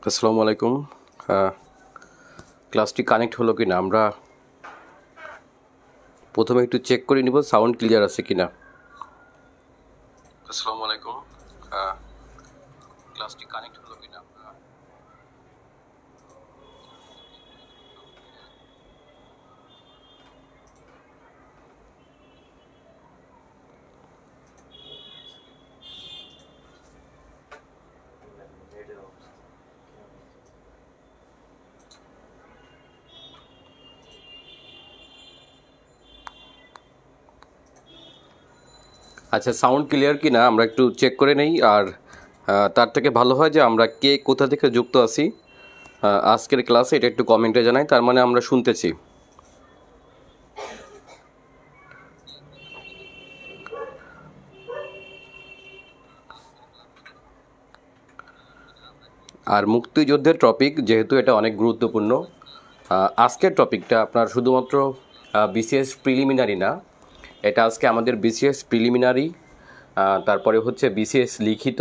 আসসালামু আলাইকুম। ক্লাসটি কানেক্ট হলো কিনা আমরা প্রথমে একটু চেক করে নিব সাউন্ড ক্লিয়ার আছে কিনা। আসসালামু আলাইকুম। ক্লাসটি কানেক্ট হলো কিনা আমরা আচ্ছা, সাউন্ড ক্লিয়ার কিনা আমরা একটু চেক করে নেই। আর তার থেকে ভালো হয় যে আমরা কে কোথা থেকে যুক্ত আছি আজকের ক্লাসে এটা একটু কমেন্টে জানাই, তার মানে আমরা শুনতেছি। আর মুক্তিযুদ্ধের টপিক যেহেতু এটা অনেক গুরুত্বপূর্ণ, আজকের টপিকটা আপনার শুধুমাত্র বিসিএস প্রিলিমিনারি না, এটা আজকে আমাদের বিসিএস প্রিলিমিনারি, তারপরে হচ্ছে বিসিএস লিখিত,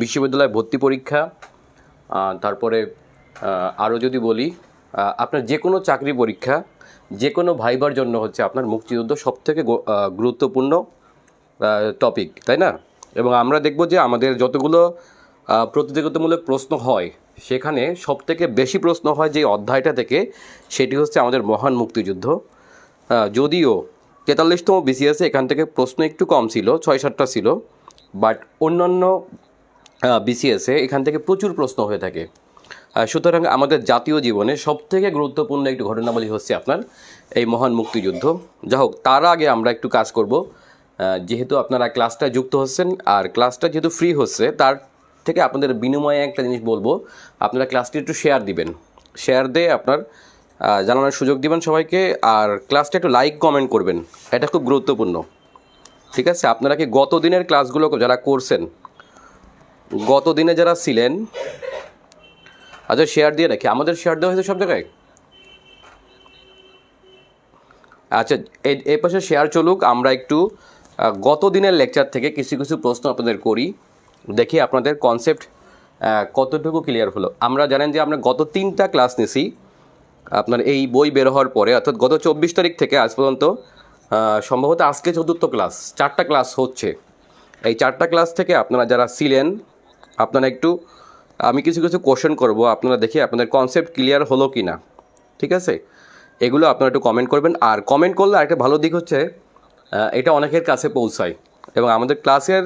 বিশ্ববিদ্যালয় ভর্তি পরীক্ষা, তারপরে আরও যদি বলি আপনার যে কোনো চাকরি পরীক্ষা, যে কোনো ভাইবার জন্য হচ্ছে আপনার মুক্তিযুদ্ধ সবথেকে গুরুত্বপূর্ণ টপিক, তাই না? এবং আমরা দেখব যে আমাদের যতগুলো প্রতিযোগিতামূলক প্রশ্ন হয় সেখানে সবথেকে বেশি প্রশ্ন হয় যে অধ্যায়টা থেকে, সেটি হচ্ছে আমাদের মহান মুক্তিযুদ্ধ। যদিও 43তম বিসিএসে এখান থেকে প্রশ্ন একটু কম ছিল, 6-7টা ছিল, বাট অন্যান্য বিসিএসে এখান থেকে প্রচুর প্রশ্ন হয়ে থাকে। সুতরাং আমাদের জাতীয় জীবনে সবথেকে গুরুত্বপূর্ণ একটি ঘটনাবলী হচ্ছে আপনার এই মহান মুক্তিযুদ্ধ। যা হোক, তার আগে আমরা একটু কাজ করব। যেহেতু আপনারা ক্লাসটা যুক্ত হচ্ছেন আর ক্লাসটা যেহেতু ফ্রি হচ্ছে, তার থেকে আপনাদের বিনিময়ে একটা জিনিস বলবো, আপনারা ক্লাসটি একটু শেয়ার দিবেন। শেয়ার দিয়ে আপনার জানানোর সুযোগ দিবেন সবাইকে, আর ক্লাসটা একটু লাইক কমেন্ট করবেন, এটা খুব গুরুত্বপূর্ণ। ঠিক আছে? আপনারা কি গত দিনের ক্লাসগুলো যারা করছেন, গত দিনে যারা ছিলেন, আচ্ছা শেয়ার দিয়ে রাখি, আমাদের শেয়ার দেওয়া হয়েছে সব জায়গায়। আচ্ছা, এই পাশে শেয়ার চলুক, আমরা একটু গত দিনের লেকচার থেকে কিছু কিছু প্রশ্ন আপনাদের করি, দেখি আপনাদের কনসেপ্ট কতটুকু ক্লিয়ার হলো। আমরা জানেন যে আমরা গত 3টা ক্লাস নিছি আপনার এই বই বের হওয়ার পরে, অর্থাৎ গত 24 তারিখ থেকে আজ পর্যন্ত সম্ভবত আজকে 4র্থ ক্লাস, 4টা ক্লাস হচ্ছে। এই 4টা ক্লাস থেকে আপনারা যারা ছিলেন, আপনারা একটু, আমি কিছু কিছু কোশ্চেন করব, আপনারা দেখি আপনাদের কনসেপ্ট ক্লিয়ার হলো কি না। ঠিক আছে? এগুলো আপনারা একটু কমেন্ট করবেন। আর কমেন্ট করলে আরেকটা ভালো দিক হচ্ছে এটা অনেকের কাছে পৌঁছায়, এবং আমাদের ক্লাসের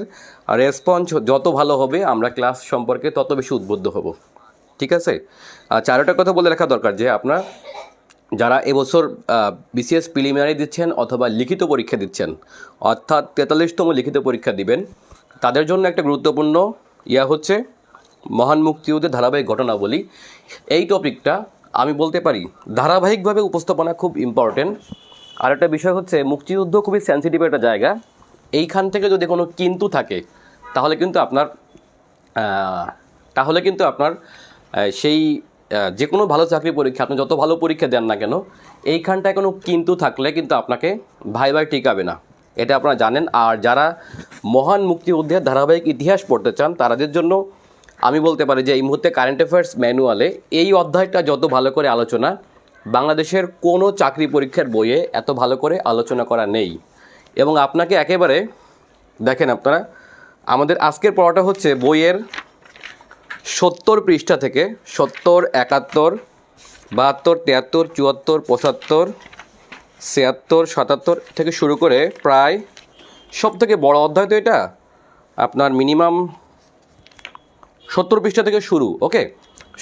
রেসপন্স যত ভালো হবে আমরা ক্লাস সম্পর্কে তত বেশি উদ্বুদ্ধ হব। ঠিক আছে? চারোটা কথা বলে রাখা দরকার যে আপনার যারা এবছর বিসিএস প্রিলিমিনারি দিচ্ছেন অথবা লিখিত পরীক্ষা দিচ্ছেন, অর্থাৎ 43তম লিখিত পরীক্ষা দিবেন, তাদের জন্য একটা গুরুত্বপূর্ণ হচ্ছে মহান মুক্তিযুদ্ধের ধারাবাহিক ঘটনাবলী। এই টপিকটা আমি বলতে পারি ধারাবাহিকভাবে উপস্থাপনা খুব ইম্পর্টেন্ট। আর একটা বিষয় হচ্ছে মুক্তিযুদ্ধ খুবই সেন্সিটিভ একটা জায়গা। এইখান থেকে যদি কোনো কিন্তু থাকে তাহলে কিন্তু আপনার সেই যে কোনো ভালো চাকরি পরীক্ষা, আপনি যত ভালো পরীক্ষা দেন না কেন, এইখানটায় কোনো কিন্তু থাকলে কিন্তু আপনাকে ভাইভায় টিকাবে না, এটা আপনারা জানেন। আর যারা মহান মুক্তিযুদ্ধের ধারাবাহিক ইতিহাস পড়তে চান তাদের জন্য আমি বলতে পারি যে এই মুহূর্তে কারেন্ট অ্যাফেয়ার্স ম্যানুয়ালে এই অধ্যায়টা যত ভালো করে আলোচনা, বাংলাদেশের কোনো চাকরি পরীক্ষার বইয়ে এত ভালো করে আলোচনা করা নেই। এবং আপনাকে একেবারে দেখেন, আপনারা আমাদের আজকের পড়াটা হচ্ছে বইয়ের 70 পৃষ্ঠা থেকে 70, 71, 72, 73, 74, 75, 76, 77 থেকে শুরু করে প্রায় সব থেকে বড় অধ্যায় তো এটা আপনার মিনিমাম 70 পৃষ্ঠা থেকে শুরু। ওকে,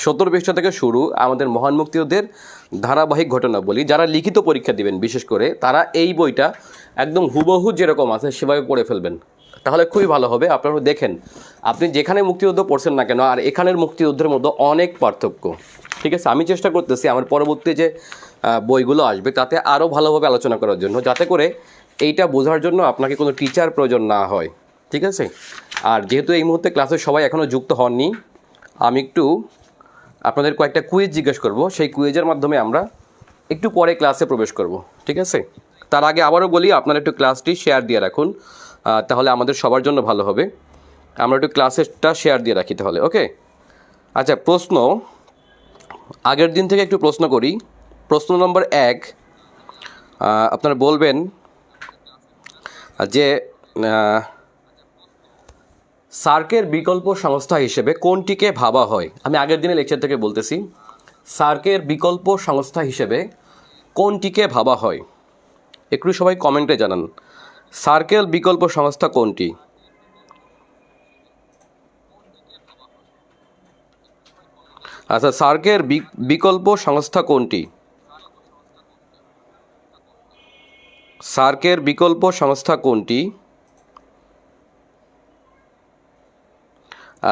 70 পৃষ্ঠা থেকে শুরু আমাদের মহান মুক্তিযুদ্ধের ধারাবাহিক ঘটনা বলি। যারা লিখিত পরীক্ষা দিবেন বিশেষ করে তারা এই বইটা একদম হুবহু যেরকম আছে সেভাবে পড়ে ফেলবেন, তাহলে খুবই ভালো হবে। আপনারা দেখেন, আপনি যেখানে মুক্তিযুদ্ধ পড়ছেন না কেন আর এখানের মুক্তিযুদ্ধের মধ্যে অনেক পার্থক্য। ঠিক আছে? আমি চেষ্টা করতেছি আমার পরবর্তী যে বইগুলো আসবে তাতে আরও ভালোভাবে আলোচনা করার জন্য, যাতে করে এইটা বোঝার জন্য আপনাকে কোনো টিচার প্রয়োজন না হয়। ঠিক আছে? আর যেহেতু এই মুহূর্তে ক্লাসে সবাই এখনও যুক্ত হননি, আমি একটু আপনাদের কয়েকটা কুইজ জিজ্ঞেস করব, সেই কুইজের মাধ্যমে আমরা একটু পরে ক্লাসে প্রবেশ করব। ঠিক আছে? তার আগে আবারও বলি, আপনারা একটু ক্লাসটি শেয়ার দিয়ে রাখুন, তাহলে আমাদের সবার জন্য ভালো হবে। আমরা একটু ক্লাসেরটা শেয়ার দিয়ে রাখি তাহলে। ওকে, আচ্ছা, প্রশ্ন আগের দিন থেকে একটু প্রশ্ন করি। প্রশ্ন নম্বর 1, আপনারা বলবেন যে সার্কের বিকল্প সংস্থা হিসেবে কোনটিকে ভাবা হয়? আমি আগের দিনে লেকচার থেকে বলতেছি, সার্কের বিকল্প সংস্থা হিসেবে কোনটিকে ভাবা হয়? একটু সবাই কমেন্টে জানান, সার্কেল বিকল্প সংস্থা কোনটি? আচ্ছা, সার্কের বিকল্প সংস্থা কোনটি? সার্কের বিকল্প সংস্থা কোনটি?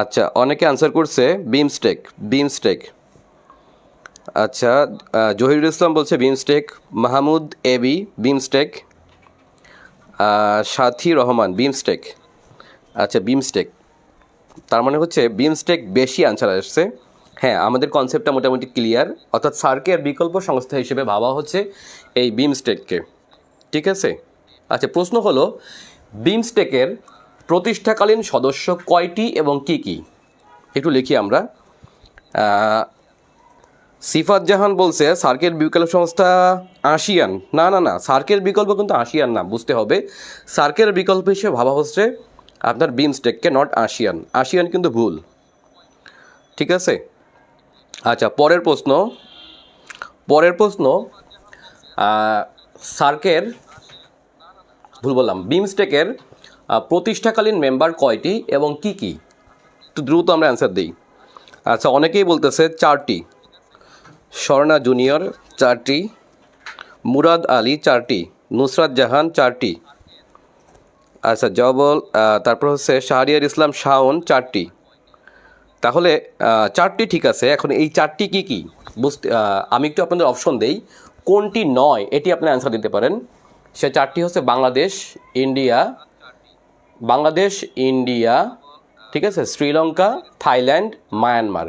আচ্ছা, অনেকে আনসার করছে বিমস্টেক। বিমস্টেক। আচ্ছা, জহিরুল ইসলাম বলছে বিমস্টেক, মাহমুদ এবি বিমস্টেক, সাথী রহমান বিমস্টেক। আচ্ছা, বিমস্টেক, তার মানে হচ্ছে বিমস্টেক বেশি আনসার আসছে। হ্যাঁ, আমাদের কনসেপ্টটা মোটামুটি ক্লিয়ার, অর্থাৎ সার্কের বিকল্প সংস্থা হিসেবে ভাবা হচ্ছে এই বিমস্টেককে। ঠিক আছে। আচ্ছা, প্রশ্ন হলো বিমস্টেকের প্রতিষ্ঠাকালীন সদস্য কয়টি এবং কি কি? একটু লিখি আমরা। সিফাত জাহান বলছে সার্কের বিকল্প সংস্থা আসিয়ান। না না না, সার্কের বিকল্প কিন্তু আসিয়ান না, বুঝতে হবে। সার্কের বিকল্প হিসেবে ভাবা হচ্ছে আপনার বিমস্টেককে, নট আসিয়ান। আসিয়ান কিন্তু ভুল। ঠিক আছে। আচ্ছা, পরের প্রশ্ন সার্কের, ভুল বললাম, বিমস্টেকের প্রতিষ্ঠাকালীন মেম্বার কয়টি এবং কি কি? একটু দ্রুত আমরা অ্যান্সার দিই। আচ্ছা, অনেকেই বলতেছে 4টি। স্বর্ণা জুনিয়র 4টি, মুরাদ আলী 4টি, নুসরাত জাহান 4টি। আচ্ছা, জবল, তারপর হচ্ছে শাহরিয়ার ইসলাম শাওন 4টি। তাহলে 4টি ঠিক আছে। এখন এই 4টি কি কি বুঝতে, আমি একটু আপনাদের অপশন দেই, কোনটি নয় এটি আপনি অ্যান্সার দিতে পারেন। সে 4টি হচ্ছে বাংলাদেশ, ইন্ডিয়া, ঠিক আছে, শ্রীলঙ্কা, থাইল্যান্ড, মায়ানমার।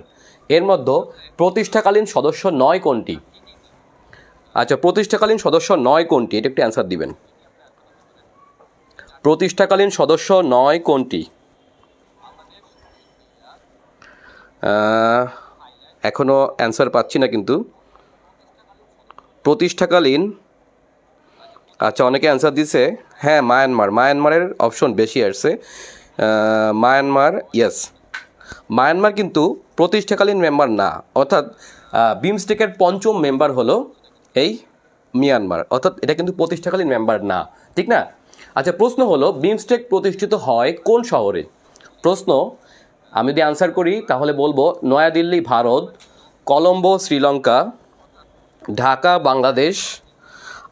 এর মধ্যে প্রতিষ্ঠাকালীন সদস্য নয় কোনটি? আচ্ছা, প্রতিষ্ঠাকালীন সদস্য নয় কোনটি, এটা একটু অ্যান্সার দিবেন। প্রতিষ্ঠাকালীন সদস্য নয় কোনটি? এখনও অ্যান্সার পাচ্ছি না কিন্তু। প্রতিষ্ঠাকালীন, আচ্ছা, অনেকে অ্যান্সার দিছে। হ্যাঁ, মায়ানমারের অপশন বেশি আসছে। Myanmar, yes. মায়ানমার কিন্তু প্রতিষ্ঠাকালীন মেম্বার না, অর্থাৎ বিমস্টেকের পঞ্চম মেম্বার হলো এই মিয়ানমার, অর্থাৎ এটা কিন্তু প্রতিষ্ঠাকালীন মেম্বার না, ঠিক না? আচ্ছা, প্রশ্ন হলো বিমস্টেক প্রতিষ্ঠিত হয় কোন শহরে? প্রশ্ন আমি যদি আনসার করি তাহলে বলবো নয়াদিল্লি ভারত, কলম্বো শ্রীলঙ্কা, ঢাকা বাংলাদেশ,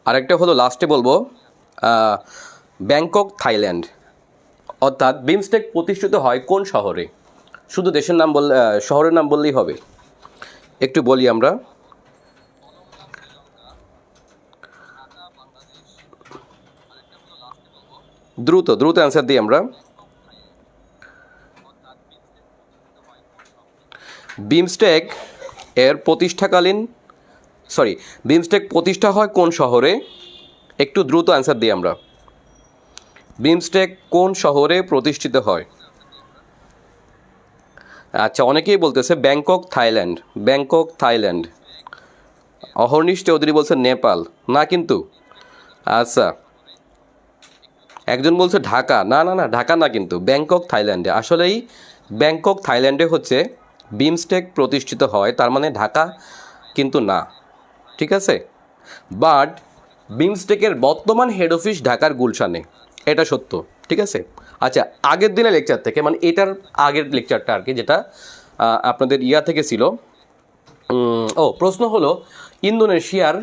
আরেকটা হলো লাস্টে বলবো ব্যাংকক থাইল্যান্ড। অর্থাৎ বিমস্টেক প্রতিষ্ঠিত হয় কোন শহরে? শুধু দেশের নাম বললে, শহরের নাম বললেই হবে। একটু বলি আমরা। দ্রুত অ্যান্সার দিই আমরা। বিমস্টেক এর বিমস্টেক প্রতিষ্ঠা হয় কোন শহরে? একটু দ্রুত অ্যান্সার দিই আমরা। বিমস্টেক কোন শহরে প্রতিষ্ঠিত হয়? আচ্ছা, অনেকেই বলতেছে ব্যাংকক থাইল্যান্ড। অহর্নিশ চৌধুরী বলছে নেপাল। না কিন্তু। আচ্ছা, একজন বলছে ঢাকা। না না না, ঢাকা না কিন্তু, ব্যাংকক থাইল্যান্ডে। আসলেই ব্যাংকক থাইল্যান্ডে হচ্ছে বিমস্টেক প্রতিষ্ঠিত হয়, তার মানে ঢাকা কিন্তু না। ঠিক আছে। বাট বিমস্টেকের বর্তমান হেড অফিস ঢাকার গুলশানে, এটা সত্য। ঠিক আছে। আচ্ছা, আগের দিনের লেকচার থেকে, মানে এটার আগের লেকচারটা আর কি, যেটা আপনাদের থেকে ছিল। প্রশ্ন হলো ইন্দোনেশিয়ার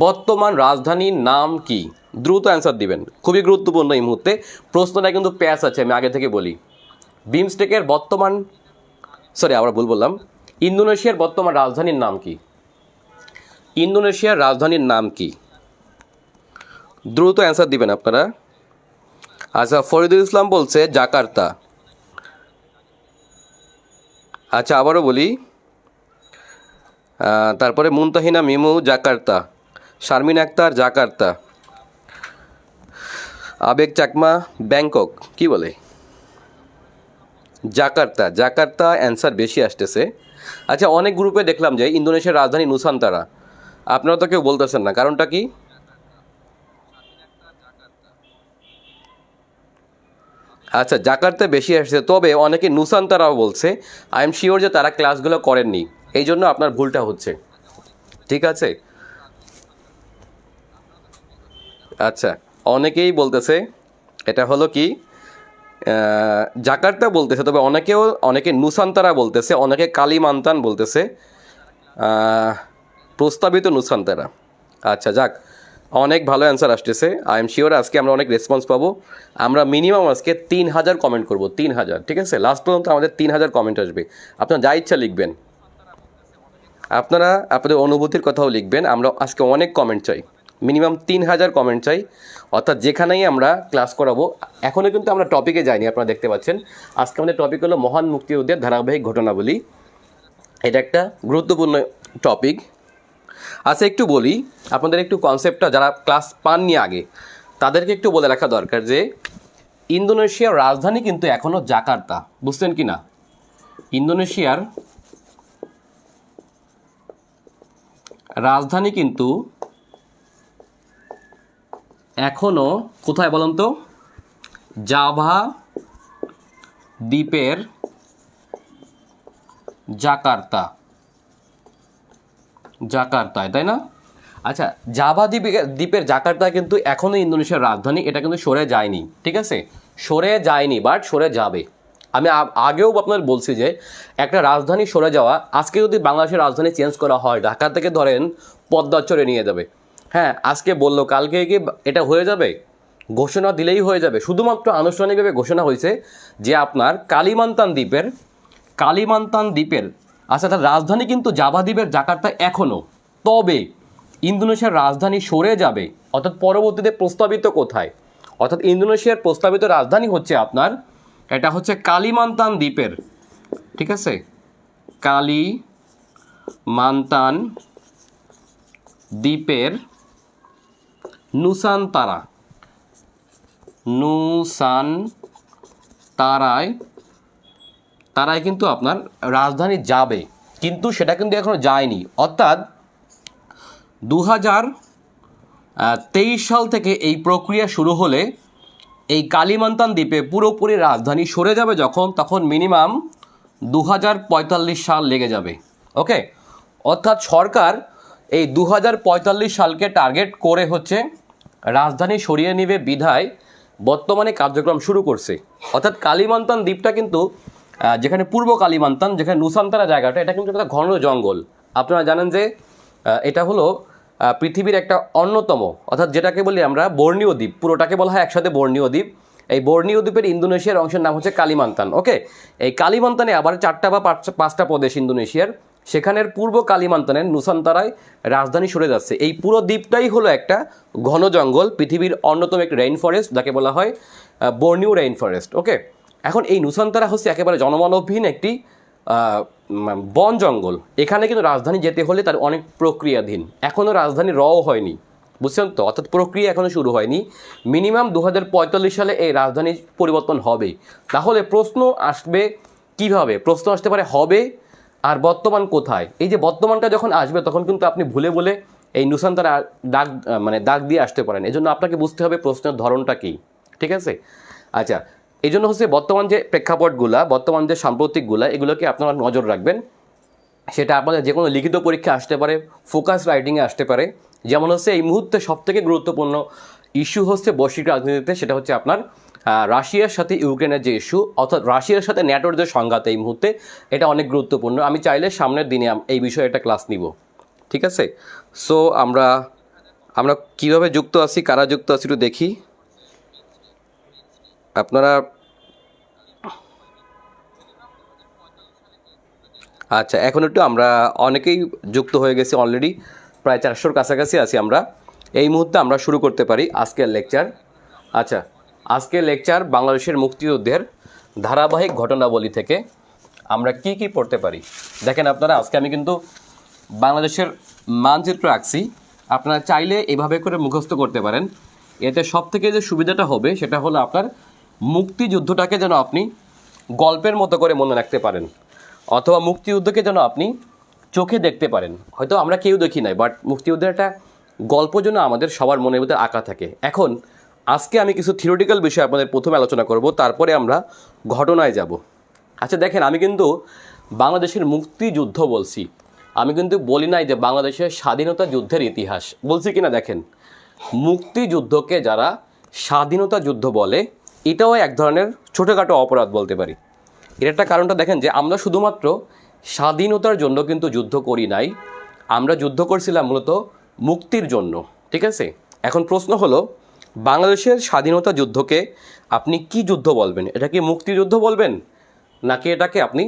বর্তমান রাজধানীর নাম কি? দ্রুত অ্যান্সার দিবেন, খুবই গুরুত্বপূর্ণ এই মুহূর্তে। প্রশ্নটা কিন্তু প্যাচ আছে, আমি আগে থেকে বলি। বিমস্টেকের বর্তমান, আবার ভুল বললাম। ইন্দোনেশিয়ার বর্তমান রাজধানীর নাম কি? ইন্দোনেশিয়ার রাজধানীর নাম কি? দ্রুত অ্যান্সার দিবেন আপনারা। আচ্ছা, ফরিদুল ইসলাম বলছে জাকার্তা। আচ্ছা, আবারও বলি। তারপরে মুনতাহিনা মিমু জাকার্তা, শারমিন আক্তার জাকার্তা, আবেগ চাকমা ব্যাংকক। কি বলে? জাকার্তা, জাকার্তা অ্যান্সার বেশি আসতেছে। আচ্ছা, অনেক গ্রুপে দেখলাম যে ইন্দোনেশিয়ার রাজধানী নুসান্তারা, আপনারা তো কেউ বলতেছেন না, কারণটা কি? আচ্ছা, জাকার্তা বেশি আসছে, তবে অনেকে নুসান্তারাও বলছে। আই এম শিওর যে তারা ক্লাসগুলো করেননি, এই জন্য আপনার ভুলটা হচ্ছে। ঠিক আছে, আচ্ছা, অনেকেই বলতেছে এটা হলো কি, জাকার্তা বলতেছে, তবে অনেকে নুসান্তারা বলতেছে, অনেকে কালিমান্তান বলতেছে, আহ, প্রস্তাবিত নুসান্তারা। আচ্ছা, যাক, অনেক ভালো অ্যান্সার আসতেছে। আই এম শিওর আজকে আমরা অনেক রেসপন্স পাবো। আমরা মিনিমাম আজকে 3,000 কমেন্ট করব, 3,000, ঠিক আছে? লাস্ট পর্যন্ত আমাদের 3,000 কমেন্ট আসবে। আপনার যা ইচ্ছা লিখবেন, আপনারা আপনাদের অনুভূতির কথাও লিখবেন। আমরা আজকে অনেক কমেন্ট চাই, মিনিমাম 3,000 কমেন্ট চাই, অর্থাৎ যেখানেই আমরা ক্লাস করাবো। এখনও কিন্তু আমরা টপিকে যাইনি, আপনারা দেখতে পাচ্ছেন। আজকে আমাদের টপিক হলো মহান মুক্তিযুদ্ধের ধারাবাহিক ঘটনাবলী। এটা একটা গুরুত্বপূর্ণ টপিক। আচ্ছা, একটু বলি আপনাদের, একটু কনসেপ্টটা যারা ক্লাস পাননি আগে তাদেরকে একটু বলে রাখা দরকার যে ইন্দোনেশিয়ার রাজধানী কিন্তু এখনও জাকার্তা, বুঝছেন কি না? ইন্দোনেশিয়ার রাজধানী কিন্তু এখনও কোথায় বলুন তো? জাভা দ্বীপের জাকার্তায়, তাই না? আচ্ছা, জাভা দ্বীপের জাকার্তা কিন্তু এখনও ইন্দোনেশিয়ার রাজধানী, এটা কিন্তু সরে যায়নি, ঠিক আছে? সরে যায়নি, বাট সরে যাবে। আমি আগেও আপনার বলছি যে একটা রাজধানী সরে যাওয়া, আজকে যদি বাংলাদেশের রাজধানী চেঞ্জ করা হয়, ঢাকা থেকে ধরেন পদ্মাচরে নিয়ে যাবে, হ্যাঁ, আজকে বললো কালকে কি এটা হয়ে যাবে? ঘোষণা দিলেই হয়ে যাবে। শুধুমাত্র আনুষ্ঠানিকভাবে ঘোষণা হয়েছে যে আপনার কালিমান্তান দ্বীপের, আচ্ছা, তার রাজধানী কিন্তু জাভা দ্বীপের জাকার্তা এখনও, তবে ইন্দোনেশিয়ার রাজধানী সরে যাবে, অর্থাৎ পরবর্তীতে প্রস্তাবিত কোথায়? অর্থাৎ ইন্দোনেশিয়ার প্রস্তাবিত রাজধানী হচ্ছে আপনার, এটা হচ্ছে কালিমান্তান দ্বীপের, ঠিক আছে? কালিমান্তান দ্বীপের নুসান্তারায় কিন্তু আপনার রাজধানী যাবে, কিন্তু সেটা কিন্তু এখনো যায়নি। অর্থাৎ 2023 সাল থেকে এই প্রক্রিয়া শুরু হলে এই কালিমান্তান দ্বীপে পুরোপুরি রাজধানী সরে যাবে তখন মিনিমাম 2045 সাল লেগে যাবে। ওকে, অর্থাৎ সরকার এই 2045 সালকে টার্গেট করে হচ্ছে রাজধানী সরিয়ে নেবে বিধায় বর্তমানে কার্যক্রম শুরু করছে। অর্থাৎ কালিমান্তান দ্বীপটা কিন্তু যেখানে পূর্ব কালিমান্তান, যেখানে নুসান্তারা জায়গাটা, এটা কিন্তু একটা ঘন জঙ্গল। আপনারা জানেন যে এটা হলো পৃথিবীর একটা অন্যতম, অর্থাৎ যেটাকে বলি আমরা বর্ণীয় দ্বীপ, পুরোটাকে বলা হয় একসাথে বর্ণীয় দ্বীপ। এই বর্ণীয় দ্বীপের ইন্দোনেশিয়ার অংশের নাম হচ্ছে কালিমান্তান। ওকে, এই কালিমান্তানে আবার 4টা বা 5টা প্রদেশ ইন্দোনেশিয়ার, সেখানের পূর্ব কালিমান্তানের নুসান্তারায় রাজধানী সরে যাচ্ছে। এই পুরো দ্বীপটাই হলো একটা ঘন জঙ্গল, পৃথিবীর অন্যতম একটি রেইন ফরেস্ট, যাকে বলা হয় বর্ণীয় রেইন ফরেস্ট। ওকে, এখন এই নুসান্তারা হচ্ছে একেবারে জনমানবহীন একটি বন জঙ্গল। এখানে কিন্তু রাজধানী যেতে হলে তার অনেক প্রক্রিয়াধীন, এখনও রাজধানী রও হয়নি, বুঝছেন তো? অর্থাৎ প্রক্রিয়া এখনও শুরু হয়নি। মিনিমাম 2045 সালে এই রাজধানী পরিবর্তন হবে। তাহলে প্রশ্ন আসবে কিভাবে? প্রশ্ন আসতে পারে হবে আর বর্তমান কোথায়। এই যে বর্তমানটা যখন আসবে তখন কিন্তু আপনি ভুলে ভুলে এই নুসান্তারা দাগ দিয়ে আসতে পারেন। এই জন্য আপনাকে বুঝতে হবে প্রশ্নের ধরনটা কী, ঠিক আছে? আচ্ছা, এই জন্য হচ্ছে বর্তমান যে প্রেক্ষাপটগুলা, বর্তমান যে সাম্প্রতিকগুলা, এগুলোকে আপনারা নজর রাখবেন। সেটা আপনাদের যে কোনো লিখিত পরীক্ষা আসতে পারে, ফোকাস রাইটিংয়ে আসতে পারে। যেমন হচ্ছে এই মুহূর্তে সবথেকে গুরুত্বপূর্ণ ইস্যু হচ্ছে বৈশ্বিক রাজনীতিতে, সেটা হচ্ছে আপনার রাশিয়ার সাথে ইউক্রেনের যে ইস্যু, অর্থাৎ রাশিয়ার সাথে ন্যাটোর যে সংঘাত এই মুহূর্তে, এটা অনেক গুরুত্বপূর্ণ। আমি চাইলে সামনের দিনে এই বিষয়ে একটা ক্লাস নিব, ঠিক আছে? সো আমরা কীভাবে যুক্ত আছি, কারা যুক্ত আছি একটু দেখি। আপনারা আচ্ছা, এখন একটু আমরা অনেকেই যুক্ত হয়ে গেছি অলরেডি, প্রায় 400-র কাছাকাছি আছি আমরা। এই মুহূর্তে আমরা শুরু করতে পারি আজকের লেকচার। আচ্ছা, আজকের লেকচার বাংলাদেশের মুক্তিযুদ্ধের ধারাবাহিক ঘটনাবলী থেকে আমরা কি কি পড়তে পারি। দেখেন আপনারা, আজকে আমি কিন্তু বাংলাদেশের মানচিত্র আঁকছি, আপনারা চাইলে এভাবে করে মুখস্থ করতে পারেন। এতে সব থেকে যে সুবিধাটা হবে সেটা হলো আপনার মুক্তিযুদ্ধটাকে যেন আপনি গল্পের মতো করে মনে রাখতে পারেন, অথবা মুক্তিযুদ্ধকে যেন আপনি চোখে দেখতে পারেন। হয়তো আমরা কেউ দেখি নাই, বাট মুক্তিযুদ্ধের একটা গল্প যেন আমাদের সবার মনের মধ্যে আঁকা থাকে। এখন আজকে আমি কিছু থিওরিটিক্যাল বিষয় আপনাদের প্রথমে আলোচনা করব, তারপরে আমরা ঘটনায় যাব। আচ্ছা দেখেন, আমি কিন্তু বাংলাদেশের মুক্তিযুদ্ধ বলছি, আমি কিন্তু বলি নাই যে বাংলাদেশের স্বাধীনতা যুদ্ধের ইতিহাস বলছি কিনা। দেখেন, মুক্তিযুদ্ধকে যারা স্বাধীনতা যুদ্ধ বলে, এটাও এক ধরনের ছোটোখাটো অপরাধ বলতে পারি। এর একটা কারণটা দেখেন যে আমরা শুধুমাত্র স্বাধীনতার জন্য কিন্তু যুদ্ধ করি নাই, আমরা যুদ্ধ করছিলাম মূলত মুক্তির জন্য। ঠিক আছে, এখন প্রশ্ন হলো, বাংলাদেশের স্বাধীনতা যুদ্ধকে আপনি কি যুদ্ধ বলবেন? এটা কি মুক্তিযুদ্ধ বলবেন, নাকি এটাকে আপনি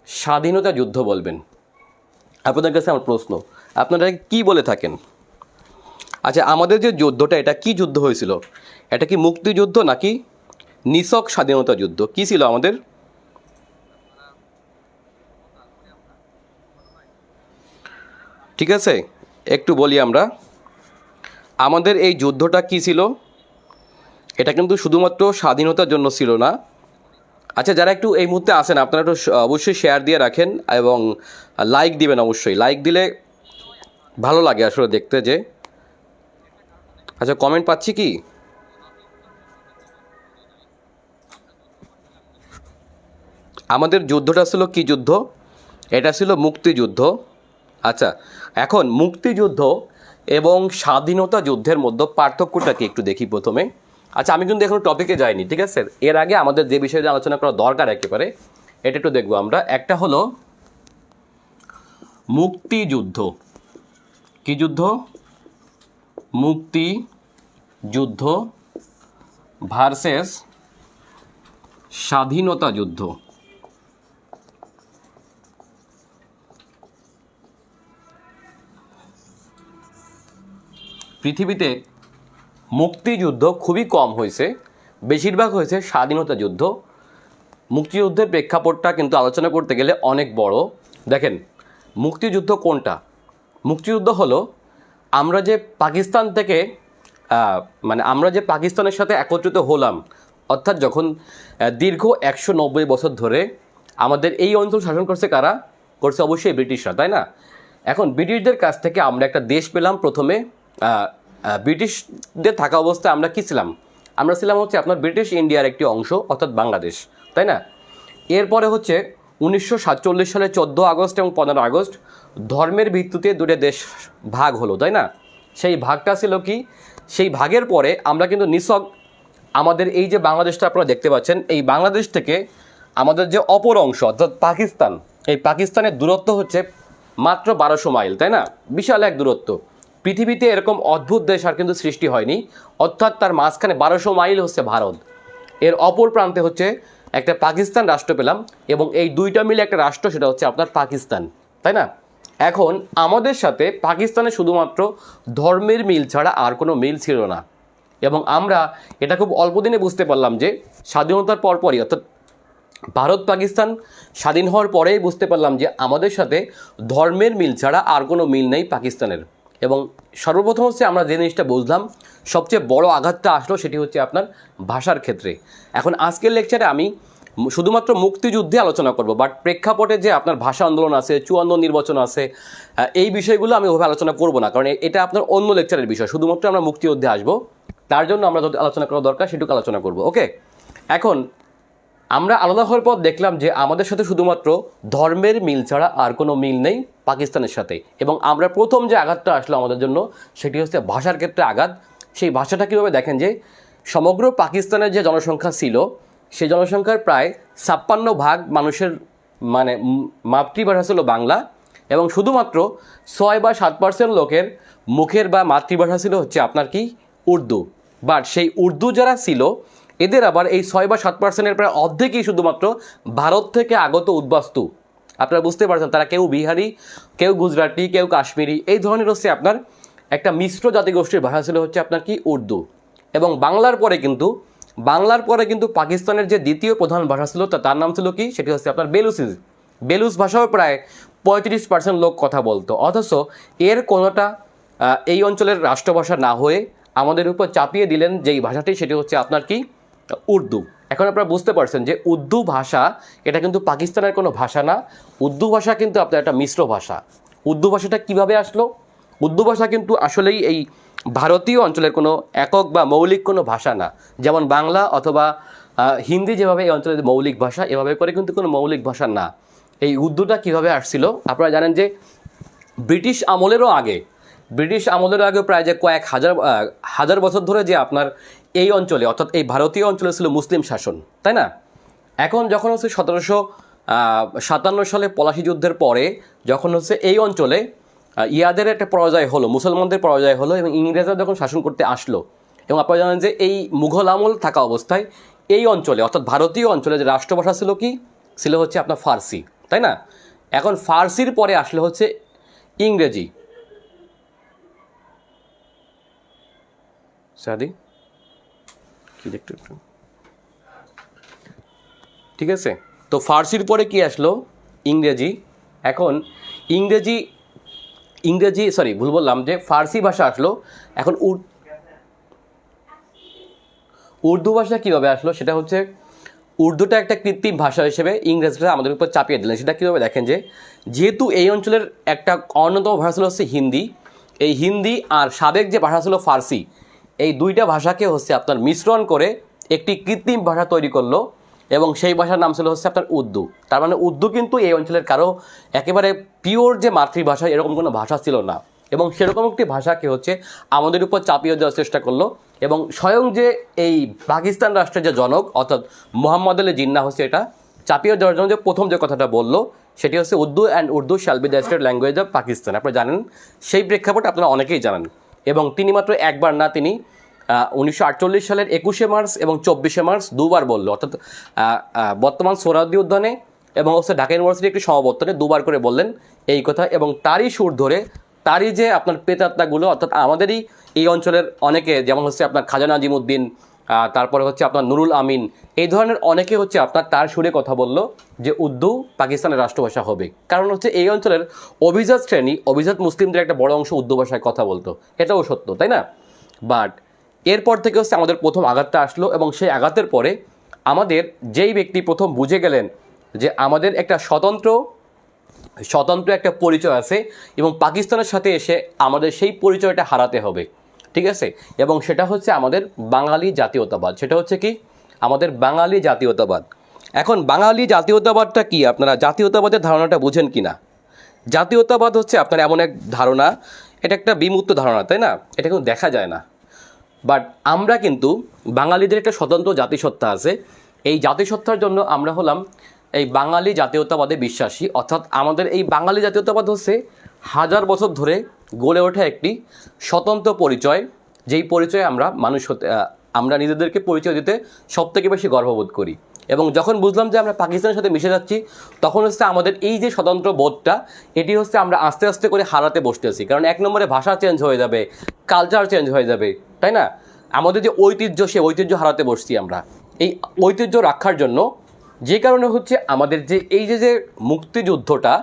স্বাধীনতা যুদ্ধ বলবেন? আপনাদের কাছে আমার প্রশ্ন, আপনারা কি বলে থাকেন? আচ্ছা, আমাদের যে যুদ্ধটা, এটা কি যুদ্ধ হয়েছিল? এটা কি মুক্তিযুদ্ধ নাকি নিছক স্বাধীনতা যুদ্ধ? কি ছিল আমাদের? ঠিক আছে, একটু বলি আমরা, আমাদের এই যুদ্ধটা কি ছিল? এটা কিন্তু শুধুমাত্র স্বাধীনতার জন্য ছিল না। আচ্ছা, যারা একটু এই মুহূর্তে আসেন, আপনারা একটু অবশ্যই শেয়ার দিয়ে রাখেন এবং লাইক দিবেন। অবশ্যই লাইক দিলে ভালো লাগে আসলে দেখতে যে। আচ্ছা, কমেন্ট পাচ্ছি কি? আমাদের যুদ্ধটা ছিল কি যুদ্ধ? এটা ছিল মুক্তিযুদ্ধ। আচ্ছা, এখন মুক্তিযুদ্ধ এবং স্বাধীনতা যুদ্ধের মধ্যে পার্থক্যটা কি একটু দেখি প্রথমে। আচ্ছা, আমি কিন্তু এখন টপিকে যাইনি, ঠিক আছে? এর আগে আমাদের যে বিষয়ে আলোচনা করা দরকার একেবারে, এটা একটু দেখবো আমরা। একটা হলো মুক্তিযুদ্ধ। কি যুদ্ধ? মুক্তিযুদ্ধ ভার্সেস স্বাধীনতা যুদ্ধ। পৃথিবীতে মুক্তিযুদ্ধ খুবই কম হয়েছে, বেশিরভাগ হয়েছে স্বাধীনতা যুদ্ধ। মুক্তিযুদ্ধের প্রেক্ষাপটটা কিন্তু আলোচনা করতে গেলে অনেক বড়। দেখেন, মুক্তিযুদ্ধ কোনটা? মুক্তিযুদ্ধ হলো আমরা যে পাকিস্তান থেকে আমরা যে পাকিস্তানের সাথে একত্রিত হলাম, অর্থাৎ যখন দীর্ঘ 190 বছর ধরে আমাদের এই অঞ্চল শাসন করছে কারা? করছে অবশ্যই ব্রিটিশরা, তাই না? এখন ব্রিটিশদের কাছ থেকে আমরা একটা দেশ পেলাম প্রথমে। ব্রিটিশদের থাকা অবস্থায় আমরা কী ছিলাম? আমরা ছিলাম হচ্ছে আপনার ব্রিটিশ ইন্ডিয়ার একটি অংশ, অর্থাৎ বাংলাদেশ, তাই না? এরপরে হচ্ছে 1947 সালে 14 আগস্ট এবং 15 আগস্ট ধর্মের ভিত্তিতে দুটো দেশ ভাগ হলো, তাই না? সেই ভাগটা ছিল কি? সেই ভাগের পরে আমরা কিন্তু নিছক আমাদের এই যে বাংলাদেশটা আপনারা দেখতে পাচ্ছেন, এই বাংলাদেশ থেকে আমাদের যে অপর অংশ অর্থাৎ পাকিস্তান, এই পাকিস্তানের দূরত্ব হচ্ছে মাত্র 1200 মাইল, তাই না? বিশাল এক দূরত্ব। পৃথিবীতে এরকম অদ্ভুত দেশ আর কিন্তু সৃষ্টি হয়নি, অর্থাৎ তার মাঝখানে 1200 মাইল হচ্ছে ভারত, এর অপর প্রান্তে হচ্ছে একটা পাকিস্তান রাষ্ট্র পেলাম, এবং এই দুইটা মিলে একটা রাষ্ট্র, সেটা হচ্ছে আপনার পাকিস্তান, তাই না? এখন আমাদের সাথে পাকিস্তানে শুধুমাত্র ধর্মের মিল ছাড়া আর কোনো মিল ছিল না, এবং আমরা এটা খুব অল্প দিনে বুঝতে পারলাম যে স্বাধীনতার পরপরই, অর্থাৎ ভারত পাকিস্তান স্বাধীন হওয়ার পরেই বুঝতে পারলাম যে আমাদের সাথে ধর্মের মিল ছাড়া আর কোনো মিল নেই পাকিস্তানের। এবং সর্বপ্রথম হচ্ছে আমরা যে জিনিসটা বুঝলাম, সবচেয়ে বড় আঘাতটা আসলো, সেটি হচ্ছে আপনার ভাষার ক্ষেত্রে। এখন আজকের লেকচারে আমি শুধুমাত্র মুক্তিযুদ্ধে আলোচনা করব, বাট প্রেক্ষাপটে যে আপনার ভাষা আন্দোলন আছে, 54 নির্বাচন আছে, এই বিষয়গুলো আমি ওভাবে আলোচনা করব না, কারণ এটা আপনার অন্য লেকচারের বিষয়। শুধুমাত্র আমরা মুক্তিযুদ্ধে আসবো, তার জন্য আমরা যত আলোচনা করা দরকার সেটুকু আলোচনা করব। ওকে, এখন আমরা আলাদা হওয়ার পর দেখলাম যে আমাদের সাথে শুধুমাত্র ধর্মের মিল ছাড়া আর কোনো মিল নেই পাকিস্তানের সাথে, এবং আমরা প্রথম যে আঘাতটা আসলো আমাদের জন্য, সেটি হচ্ছে ভাষার ক্ষেত্রে আঘাত। সেই ভাষাটা কীভাবে? দেখেন যে সমগ্র পাকিস্তানের যে জনসংখ্যা ছিল, সেই জনসংখ্যার প্রায় 56% মানুষের মাতৃভাষা ছিল বাংলা, এবং শুধুমাত্র 6 বা 7% লোকের মুখের বা মাতৃভাষা ছিল হচ্ছে আপনার কি? উর্দু। বাট সেই উর্দু যারা ছিল, এদের আবার এই 6 বা 7%-এর প্রায় অর্ধেকই শুধুমাত্র ভারত থেকে আগত উদ্বাস্তু। আপনারা বুঝতে পারছেন, তারা কেউ বিহারি, কেউ গুজরাটি, কেউ কাশ্মীরি, এই ধরনের হচ্ছে আপনার একটা মিশ্র জাতিগোষ্ঠীর ভাষা ছিল হচ্ছে আপনার কি? উর্দু। এবং বাংলার পরে কিন্তু পাকিস্তানের যে দ্বিতীয় প্রধান ভাষা ছিল, তার নাম ছিল কি? সেটি হচ্ছে আপনার বেলুচিজ। বেলুচ ভাষাও প্রায় 35% লোক কথা বলতো, অথচ এর কোনোটা এই অঞ্চলের রাষ্ট্রভাষা না হয়ে আমাদের উপর চাপিয়ে দিলেন যেই ভাষাটি, সেটি হচ্ছে আপনার কি? উর্দু। এখন আপনারা বুঝতে পারছেন যে উর্দু ভাষা এটা কিন্তু পাকিস্তানের কোনো ভাষা না। উর্দু ভাষা কিন্তু আপনার একটা মিশ্র ভাষা। উর্দু ভাষাটা কিভাবে আসলো? উর্দু ভাষা কিন্তু আসলেই এই ভারতীয় অঞ্চলের কোনো একক বা মৌলিক কোনো ভাষা না। যেমন বাংলা অথবা হিন্দি যেভাবে এই অঞ্চলের মৌলিক ভাষা, এভাবে করে কিন্তু কোনো মৌলিক ভাষা না। এই উর্দুটা কিভাবে আসছিল আপনারা জানেন যে ব্রিটিশ আমলেরও আগে প্রায় যে কয়েক হাজার বছর ধরে যে আপনার এই অঞ্চলে অর্থাৎ এই ভারতীয় অঞ্চলে ছিল মুসলিম শাসন, তাই না? এখন যখন হচ্ছে 1757 সালে পলাশী যুদ্ধের পরে যখন হচ্ছে এই অঞ্চলে ইয়াদের একটা পরাজয় হলো, মুসলমানদের পরাজয় হলো এবং ইংরেজরা যখন শাসন করতে আসলো, এবং আপনারা জানেন যে এই মুঘল আমল থাকা অবস্থায় এই অঞ্চলে অর্থাৎ ভারতীয় অঞ্চলে যে রাষ্ট্রভাষা ছিল কি ছিল হচ্ছে আপনার ফার্সি, তাই না? এখন ফার্সির পরে আসলে হচ্ছে ইংরেজি। সাদি কি দেখতে ঠিক আছে, তো ফার্সির পরে কি আসলো? ইংরেজি। এখন ইংরেজি সরি ভুল বললাম, যে ফার্সি ভাষা আসলো। এখন উর্দু ভাষা কীভাবে আসলো? সেটা হচ্ছে উর্দুটা একটা কৃত্রিম ভাষা হিসেবে ইংরেজরা আমাদের উপর চাপিয়ে দিলেন। সেটা কীভাবে দেখেন, যে যেহেতু এই অঞ্চলের একটা অন্যতম ভাষা ছিল হচ্ছে হিন্দি, এই হিন্দি আর সাবেক যে ভাষা ছিল ফার্সি, এই দুইটা ভাষাকে হচ্ছে আপনার মিশ্রণ করে একটি কৃত্রিম ভাষা তৈরি করলো এবং সেই ভাষার নাম ছিল হচ্ছে আপনার উর্দু। তার মানে উর্দু কিন্তু এই অঞ্চলের কারো একেবারে পিওর যে মাতৃভাষা এরকম কোনো ভাষা ছিল না, এবং সেরকম একটি ভাষাকে হচ্ছে আমাদের উপর চাপিয়ে দেওয়ার চেষ্টা করলো। এবং স্বয়ং যে এই পাকিস্তান রাষ্ট্রের যে জনক অর্থাৎ মোহাম্মদ আলী জিন্নাহ হচ্ছে এটা চাপিয়ে দেওয়ার জন্য যে প্রথম যে কথাটা বললো সেটি হচ্ছে Urdu and Urdu shall be the state language of Pakistan. আপনারা জানেন সেই প্রেক্ষাপট আপনারা অনেকেই জানেন। এবং তিনি মাত্র একবার না, তিনি 1948 সালের 21শে মার্চ এবং 24শে মার্চ দুবার বললো, অর্থাৎ বর্তমান সোহরাওয়ার্দী উদ্যানে এবং হচ্ছে ঢাকা ইউনিভার্সিটি একটি সমাবর্তনে দুবার করে বললেন এই কথা। এবং তারই সুর ধরে তারই যে আপনার প্রেতাত্মাগুলো অর্থাৎ আমাদেরই এই অঞ্চলের অনেকে, যেমন হচ্ছে আপনার খাজা নাজিমুদ্দিন, তারপরে হচ্ছে আপনার নুরুল আমিন, এই ধরনের অনেকে হচ্ছে আপনার তার সুরে কথা বললো যে উর্দু পাকিস্তানের রাষ্ট্রভাষা হবে। কারণ হচ্ছে এই অঞ্চলের অভিজাত শ্রেণী, অভিজাত মুসলিমদের একটা বড় অংশ উর্দু ভাষায় কথা বলতো, এটাও সত্য, তাই না? বাট এরপর থেকে হচ্ছে আমাদের প্রথম আঘাতটা আসলো, এবং সেই আঘাতের পরে আমাদের যেই ব্যক্তি প্রথম বুঝে গেলেন যে আমাদের একটা স্বতন্ত্র একটা পরিচয় আছে এবং পাকিস্তানের সাথে এসে আমাদের সেই পরিচয়টা হারাতে হবে, ঠিক আছে? এবং সেটা হচ্ছে আমাদের বাঙালি জাতীয়তাবাদ। সেটা হচ্ছে কি? আমাদের বাঙালি জাতীয়তাবাদ। এখন বাঙালি জাতীয়তাবাদটা কি? আপনারা জাতীয়তাবাদের ধারণাটা বুঝেন কি না? জাতীয়তাবাদ হচ্ছে আপনার এমন এক ধারণা, এটা একটা বিমূর্ত ধারণা, তাই না? এটা কিন্তু দেখা যায় না। বাট আমরা কিন্তু বাঙালিদের একটা স্বতন্ত্র জাতিসত্তা আছে। এই জাতিসত্তার জন্য আমরা হলাম এই বাঙালি জাতীয়তাবাদে বিশ্বাসী। অর্থাৎ আমাদের এই বাঙালি জাতীয়তাবাদ হচ্ছে হাজার বছর ধরে গড়ে ওঠা একটি স্বতন্ত্র পরিচয়, যেই পরিচয়ে আমরা নিজেদেরকে পরিচয় দিতে সবথেকে বেশি গর্ববোধ করি। এবং যখন বুঝলাম যে আমরা পাকিস্তানের সাথে মিশে যাচ্ছি, তখন হচ্ছে আমাদের এই যে স্বতন্ত্র বোধটা, এটি হচ্ছে আমরা আস্তে আস্তে করে হারাতে বসতেছি। কারণ এক নম্বরে ভাষা চেঞ্জ হয়ে যাবে, কালচার চেঞ্জ হয়ে যাবে, তাই না? আমাদের যে ঐতিহ্য, সে ঐতিহ্য হারাতে বসছি আমরা। এই ঐতিহ্য রক্ষার জন্য যে কারণে হচ্ছে আমাদের যে এই যে মুক্তিযুদ্ধটা,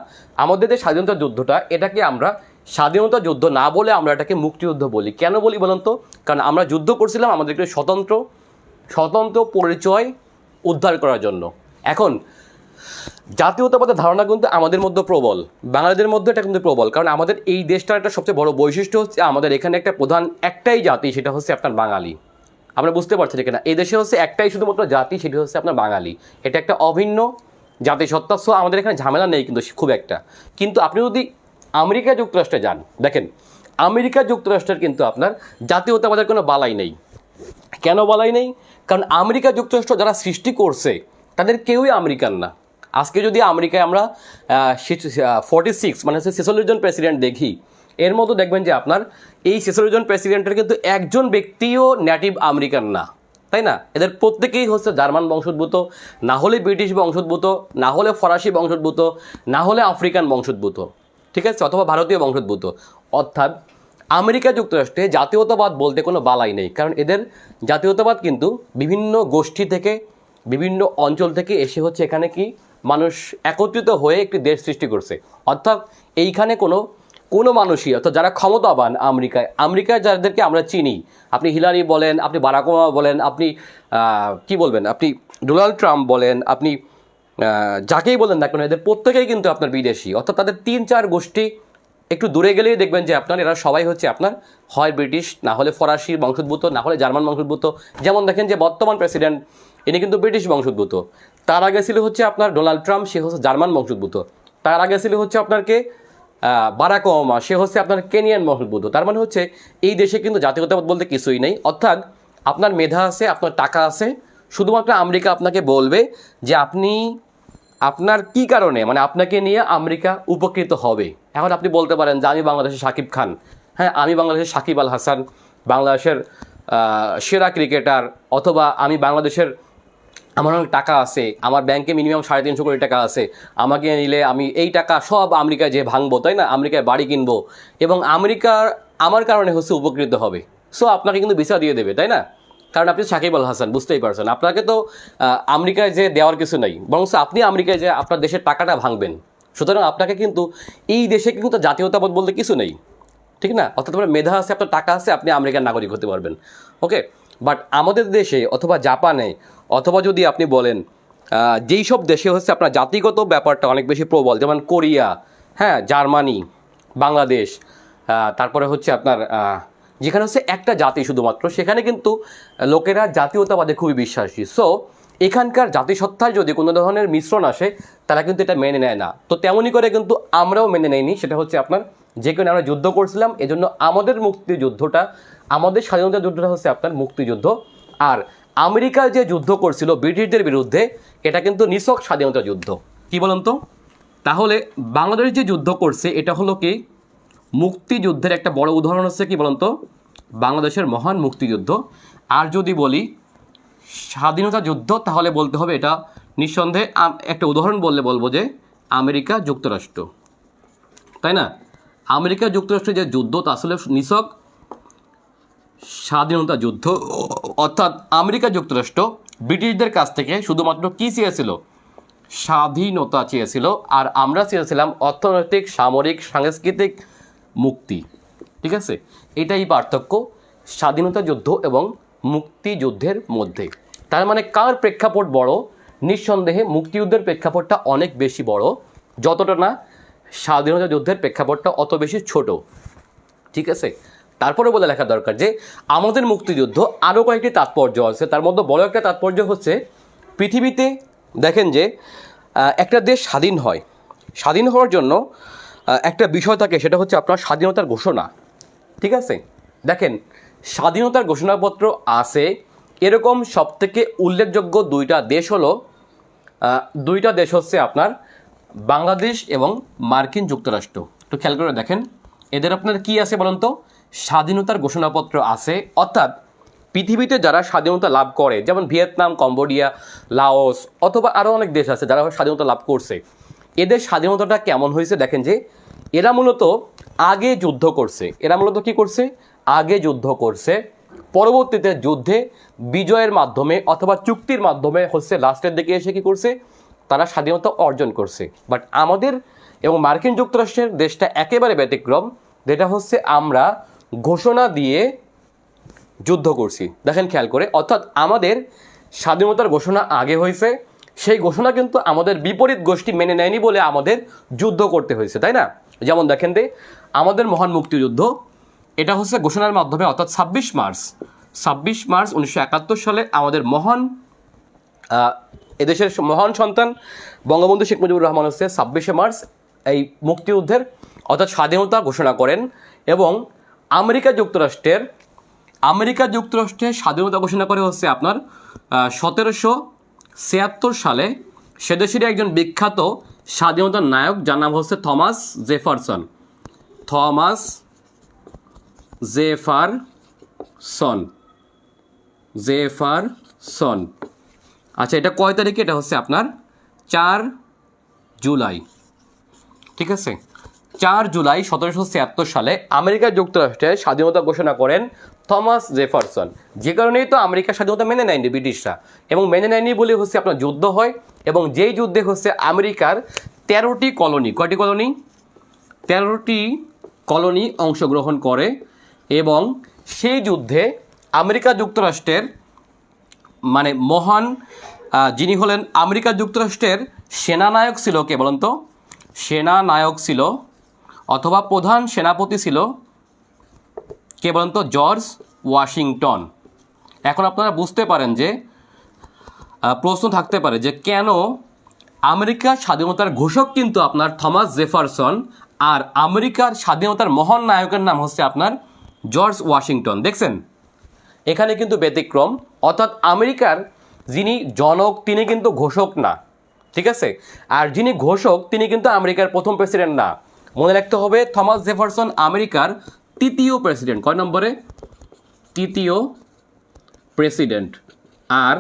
আমাদের যে স্বাধীনতা যুদ্ধটা, এটাকে আমরা স্বাধীনতা যুদ্ধ না বলে আমরা এটাকে মুক্তিযুদ্ধ বলি। কেন বলি বলুন তো? কারণ আমরা যুদ্ধ করছিলাম আমাদেরকে স্বতন্ত্র পরিচয় উদ্ধার করার জন্য। এখন জাতীয়তাবাদের ধারণা কিন্তু আমাদের মধ্যে প্রবল, বাঙালিদের মধ্যে এটা কিন্তু প্রবল। কারণ আমাদের এই দেশটার একটা সবচেয়ে বড় বৈশিষ্ট্য হচ্ছে আমাদের এখানে একটা একটাই জাতি, সেটা হচ্ছে আপনার বাঙালি। আমরা বুঝতে পারছি কিনা, এই দেশে হচ্ছে একটাই শুধুমাত্র জাতি, সেটি হচ্ছে আপনার বাঙালি। এটা একটা অভিন্ন জাতিসত্তা। সো আমাদের এখানে ঝামেলা নেই কিন্তু খুব একটা। কিন্তু আপনি যদি আমেরিকা যুক্তরাষ্ট্রে যান, দেখেন আমেরিকা যুক্তরাষ্ট্রের কিন্তু আপনার জাতীয়তাবাদের কোনো বালাই নেই। কেন বালাই নেই? কারণ আমেরিকা যুক্তরাষ্ট্র যারা সৃষ্টি করছে তাদের কেউই আমেরিকান না। আজকে যদি আমেরিকায় আমরা 46 মানে হচ্ছে 46 জন প্রেসিডেন্ট দেখি, এর মতো দেখবেন যে আপনার এই 46 জন প্রেসিডেন্টের কিন্তু একজন ব্যক্তিও নেটিভ আমেরিকান না, তাই না? এদের প্রত্যেকেই হচ্ছে জার্মান বংশোদ্ভূত, না হলে ব্রিটিশ বংশোদ্ভূত, না হলে ফরাসি বংশোদ্ভূত, না হলে আফ্রিকান বংশোদ্ভূত, ঠিক আছে, অথবা ভারতীয় বংশোদ্ভূত। অর্থাৎ আমেরিকা যুক্তরাষ্ট্রে জাতীয়তাবাদ বলতে কোনো বালাই নেই। কারণ এদের জাতীয়তাবাদ কিন্তু বিভিন্ন গোষ্ঠী থেকে, বিভিন্ন অঞ্চল থেকে এসে হচ্ছে এখানে কি মানুষ একত্রিত হয়ে একটি দেশ সৃষ্টি করছে। অর্থাৎ এইখানে কোনো মানুষই, অর্থাৎ যারা ক্ষমতাবান আমেরিকায় যাদেরকে আমরা চিনি, আপনি হিলারি বলেন, আপনি বারাক ওবামা বলেন, আপনি কি বলবেন, আপনি ডোনাল্ড ট্রাম্প বলেন, আপনি যাকেই বলেন না কেন, এদের প্রত্যেকেই কিন্তু আপনার বিদেশি, অর্থাৎ তাদের 3-4 গোষ্ঠী একটু দূরে গেলেই দেখবেন যে আপনার এরা সবাই হচ্ছে আপনার হয় ব্রিটিশ, না হলে ফরাসি বংশোদ্ভূত, না হলে জার্মান বংশোদ্ভূত। যেমন দেখেন যে বর্তমান প্রেসিডেন্ট ইনি কিন্তু ব্রিটিশ বংশোদ্ভূত, তার আগে ছিল হচ্ছে আপনার ডোনাল্ড ট্রাম্প, সে হচ্ছে জার্মান বংশোদ্ভূত, তার আগে ছিল হচ্ছে আপনার কে বারাক ওবামা, সে হচ্ছে আপনার কেনিয়ান বংশোদ্ভূত। তার মানে হচ্ছে এই দেশে কিন্তু জাতীয়তাবাদ বলতে কিছুই নেই, অর্থাৎ আপনার মেধা আছে, আপনার টাকা আছে, শুধুমাত্র আমেরিকা আপনাকে বলবে যে আপনি আপনার কি কারণে, মানে আপনাকে নিয়ে আমেরিকা উপকৃত হবে। এখন আপনি বলতে পারেন যে আমি বাংলাদেশের শাকিব খান, হ্যাঁ আমি বাংলাদেশের সাকিব আল হাসান, বাংলাদেশের সেরা ক্রিকেটার, অথবা আমি বাংলাদেশের, আমার অনেক টাকা আছে, আমার ব্যাংকে মিনিমাম 350 কোটি টাকা আছে, আমাকে নিলে আমি এই টাকা সব আমেরিকায় যে ভাঙবো, তাই না, আমেরিকায় বাড়ি কিনবো এবং আমেরিকার আমার কারণে হচ্ছে উপকৃত হবে। সো আপনাকে কিন্তু ভিসা দিয়ে দেবে, তাই না, কারণ আপনি সাকিব আল হাসান, বুঝতেই পারছেন। আপনাকে তো আমেরিকায় যে দেওয়ার কিছু নেই, বরং আপনি আমেরিকায় যে আপনার দেশের টাকাটা ভাঙবেন। সুতরাং আপনাকে কিন্তু এই দেশে কিন্তু জাতীয়তাবাদ বলতে কিছু নেই, ঠিক না, অর্থাৎ আপনার মেধা আছে, আপনার টাকা আছে, আপনি আমেরিকার নাগরিক হতে পারবেন। ওকে, বাট আমাদের দেশে অথবা জাপানে, অথবা যদি আপনি বলেন যেই সব দেশে হচ্ছে আপনার জাতিগত ব্যাপারটা অনেক বেশি প্রবল, যেমন কোরিয়া, হ্যাঁ জার্মানি, বাংলাদেশ, তারপরে হচ্ছে আপনার যেখানে হচ্ছে একটা জাতি শুধুমাত্র, সেখানে কিন্তু লোকেরা জাতীয়তাবাদে খুবই বিশ্বাসী। সো এখানকার জাতিসত্তায় যদি কোনো ধরনের মিশ্রণ আসে, তারা কিন্তু এটা মেনে নেয় না। তো তেমনই করে কিন্তু আমরাও মেনে নেইনি, সেটা হচ্ছে আপনার যে কারণে আমরা যুদ্ধ করছিলাম, এজন্য আমাদের মুক্তিযুদ্ধটা, আমাদের স্বাধীনতা যুদ্ধটা হচ্ছে আপনার মুক্তিযুদ্ধ। আর আমেরিকা যে যুদ্ধ করছিল ব্রিটিশদের বিরুদ্ধে, এটা কিন্তু নিছক স্বাধীনতা যুদ্ধ। কি বলুন তো, তাহলে বাংলাদেশ যে যুদ্ধ করছে এটা হলো কি মুক্তিযুদ্ধের একটা বড় উদাহরণ হচ্ছে কি বলুন তো, বাংলাদেশের মহান মুক্তিযুদ্ধ। আর যদি বলি স্বাধীনতা যুদ্ধ, তাহলে বলতে হবে এটা নিঃসন্দেহে একটা উদাহরণ বললে বলবো যে আমেরিকা যুক্তরাষ্ট্র, তাই না। আমেরিকা যুক্তরাষ্ট্রের যে যুদ্ধ তা আসলে নিছক স্বাধীনতা যুদ্ধ, অর্থাৎ আমেরিকা যুক্তরাষ্ট্র ব্রিটিশদের কাছ থেকে শুধুমাত্র কী চেয়েছিল, স্বাধীনতা চেয়েছিল, আর আমরা চেয়েছিলাম অর্থনৈতিক, সামরিক, সাংস্কৃতিক মুক্তি। ঠিক আছে, এটাই পার্থক্য স্বাধীনতা যুদ্ধ এবং মুক্তিযুদ্ধের মধ্যে। তার মানে কার প্রেক্ষাপট বড়, নিঃসন্দেহে মুক্তিযুদ্ধের প্রেক্ষাপটটা অনেক বেশি বড়, যতটা না স্বাধীনতা যুদ্ধের প্রেক্ষাপটটা অত বেশি ছোট। ঠিক আছে, তারপরে বলে লেখা দরকার যে আমাদের মুক্তিযুদ্ধ আরও কয়েকটি তাৎপর্য আছে, তার মধ্যে বড় একটা তাৎপর্য হচ্ছে পৃথিবীতে দেখেন যে একটা দেশ স্বাধীন হয়, স্বাধীন হওয়ার জন্য একটা বিষয় থাকে, সেটা হচ্ছে আপনার স্বাধীনতার ঘোষণা। ঠিক আছে, দেখেন স্বাধীনতার ঘোষণাপত্র আছে এরকম সবথেকে উল্লেখযোগ্য দুইটা দেশ হচ্ছে আপনার বাংলাদেশ এবং মার্কিন যুক্তরাষ্ট্র। একটু খেয়াল করে দেখেন এদের আপনার কি আছে বলুন তো, স্বাধীনতার ঘোষণাপত্র আছে। অর্থাৎ পৃথিবীতে যারা স্বাধীনতা লাভ করে, যেমন ভিয়েতনাম, কম্বোডিয়া, লাওস, অথবা আরও অনেক দেশ আছে যারা স্বাধীনতা লাভ করছে, এদের স্বাধীনতাটা কেমন হয়েছে দেখেন যে এরা মূলত আগে যুদ্ধ করছে। এরা মূলত কী করছে, আগে যুদ্ধ করছে, পরবর্তীতে যুদ্ধে বিজয়ের মাধ্যমে অথবা চুক্তির মাধ্যমে হচ্ছে লাস্টের দিকে এসে কী করছে, তারা স্বাধীনতা অর্জন করছে। বাট আমাদের এবং মার্কিন যুক্তরাষ্ট্রের দেশটা একেবারে ব্যতিক্রম, যেটা হচ্ছে আমরা ঘোষণা দিয়ে যুদ্ধ করছি। দেখেন খেয়াল করে, অর্থাৎ আমাদের স্বাধীনতার ঘোষণা আগে হয়েছে, সেই ঘোষণা কিন্তু আমাদের বিপরীত গোষ্ঠী মেনে নেয়নি বলে আমাদের যুদ্ধ করতে হয়েছে, তাই না। যেমন দেখেন যে আমাদের মহান মুক্তিযুদ্ধ এটা হচ্ছে ঘোষণার মাধ্যমে, অর্থাৎ 26 মার্চ 1971 সালে আমাদের মহান এদেশের মহান সন্তান বঙ্গবন্ধু শেখ মুজিবুর রহমান হচ্ছে 26শে মার্চ এই মুক্তিযুদ্ধের অর্থাৎ স্বাধীনতা ঘোষণা করেন। এবং আমেরিকা যুক্তরাষ্ট্রের স্বাধীনতা ঘোষণা করে হচ্ছে আপনার 1776 সালে সেদেশেরই একজন বিখ্যাত স্বাধীনতার নায়ক, যার নাম হচ্ছে থমাস জেফারসন। আচ্ছা, এটা কয় তারিখে, এটা হচ্ছে আপনার 4 জুলাই। ঠিক আছে, 4 জুলাই 1776 সালে আমেরিকা যুক্তরাষ্ট্রের স্বাধীনতা ঘোষণা করেন থমাস জেফারসন। যে কারণেই তো আমেরিকার স্বাধীনতা মেনে নেয়নি ব্রিটিশরা, এবং মেনে নেয়নি বলে হচ্ছে আপনার যুদ্ধ হয়, এবং যেই যুদ্ধে হচ্ছে আমেরিকার 13টি কলোনি, কয়টি কলোনি, 13টি কলোনি অংশগ্রহণ করে। এবং সেই যুদ্ধে আমেরিকা যুক্তরাষ্ট্রের মানে মহান যিনি হলেন আমেরিকা যুক্তরাষ্ট্রের সেনানায়ক ছিল, কে বলেন তো? সেনানায়ক ছিল অথবা প্রধান সেনাপতি ছিল, কে বলেন তো? George Washington. এখন আপনারা বুঝতে পারেন যে প্রশ্ন থাকতে পারে যে কেন আমেরিকার স্বাধীনতার ঘোষক কিন্তু আপনার থমাস জেফারসন, আর আমেরিকার স্বাধীনতার মহান নায়কের নাম হচ্ছে আপনার জর্জ ওয়াশিংটন। দেখছেন, এখানে কিন্তু ব্যতিক্রম, অর্থাৎ আমেরিকার যিনি জনক তিনি কিন্তু ঘোষক না, ঠিক আছে? আর যিনি ঘোষক তিনি কিন্তু আমেরিকার প্রথম প্রেসিডেন্ট না। মনে রাখতে হবে থমাস জেফারসন আমেরিকার তৃতীয় প্রেসিডেন্ট। কয় নম্বরে? তৃতীয় প্রেসিডেন্ট। আর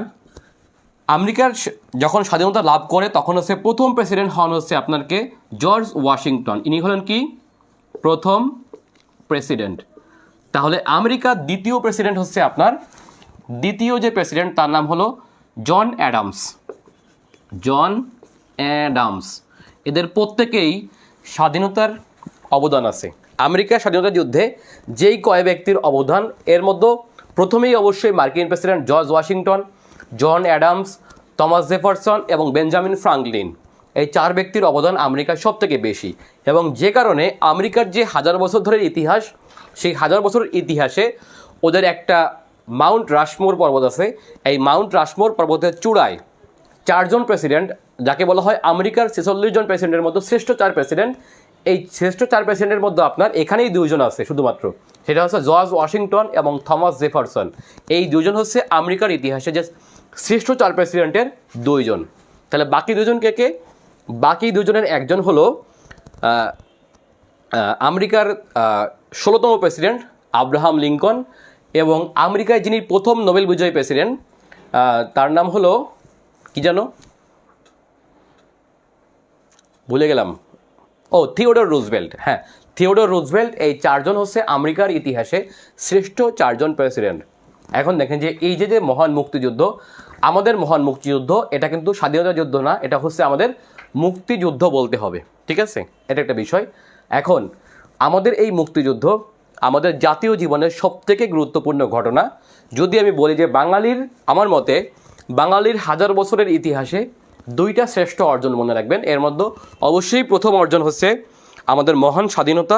আমেরিকার যখন স্বাধীনতা লাভ করে তখন হচ্ছে প্রথম প্রেসিডেন্ট হন হচ্ছে আপনারকে জর্জ ওয়াশিংটন। ইনি হলেন কি? প্রথম প্রেসিডেন্ট। তাহলে আমেরিকার দ্বিতীয় প্রেসিডেন্ট হচ্ছে আপনার, দ্বিতীয় যে প্রেসিডেন্ট তার নাম হলো জন অ্যাডামস। জন অ্যাডামস। এদের প্রত্যেকেই স্বাধীনতার অবদান আছে। আমেরিকার স্বাধীনতা যুদ্ধে যেই কয় ব্যক্তির অবদান, এর মধ্যে প্রথমেই অবশ্যই মার্কিন president George Washington, John Adams, Thomas Jefferson এবং বেঞ্জামিন ফ্রাঙ্কলিন। এই চার ব্যক্তির অবদান আমেরিকার সব থেকে বেশি, এবং যে কারণে আমেরিকার যে হাজার বছর ধরে ইতিহাস, সেই হাজার বছরের ইতিহাসে ওদের একটা মাউন্ট রাশমোর পর্বত আছে। এই মাউন্ট রাশমোর পর্বতের চূড়ায় চারজন প্রেসিডেন্ট, যাকে বলা হয় আমেরিকার 46 জন প্রেসিডেন্টের মধ্যে শ্রেষ্ঠ চার প্রেসিডেন্ট, এই শ্রেষ্ঠ চার প্রেসিডেন্টের মধ্যে আপনার এখানেই দুইজন আছে শুধুমাত্র, সেটা হচ্ছে জর্জ ওয়াশিংটন এবং থমাস জেফারসন। এই দুজন হচ্ছে আমেরিকার ইতিহাসে যে শ্রেষ্ঠ চার প্রেসিডেন্টের দুইজন। তাহলে বাকি দুজন কে কে? বাকি দুজনের একজন হলো আমেরিকার 16তম প্রেসিডেন্ট আব্রাহাম লিঙ্কন, এবং আমেরিকায় যিনি প্রথম নোবেল বিজয়ী প্রেসিডেন্ট তার নাম হলো কি জানো? ভুলে গেলাম। Theodore Roosevelt. হ্যাঁ, থিওডর রুজভেল্ট। এই চারজন হচ্ছে আমেরিকার ইতিহাসে শ্রেষ্ঠ চারজন প্রেসিডেন্ট। এখন দেখেন যে এই যে মহান মুক্তিযুদ্ধ, আমাদের মহান মুক্তিযুদ্ধ, এটা কিন্তু স্বাধীনতা যুদ্ধ না, এটা হচ্ছে আমাদের মুক্তিযুদ্ধ বলতে হবে, ঠিক আছে? এটা একটা বিষয়। এখন আমাদের এই মুক্তিযুদ্ধ আমাদের জাতীয় জীবনের সবথেকে গুরুত্বপূর্ণ ঘটনা। যদি আমি বলি যে বাঙালির, আমার মতে বাঙালির হাজার বছরের ইতিহাসে দুইটা শ্রেষ্ঠ অর্জন মনে রাখবেন। এর মধ্যে অবশ্যই প্রথম অর্জন হচ্ছে আমাদের মহান স্বাধীনতা,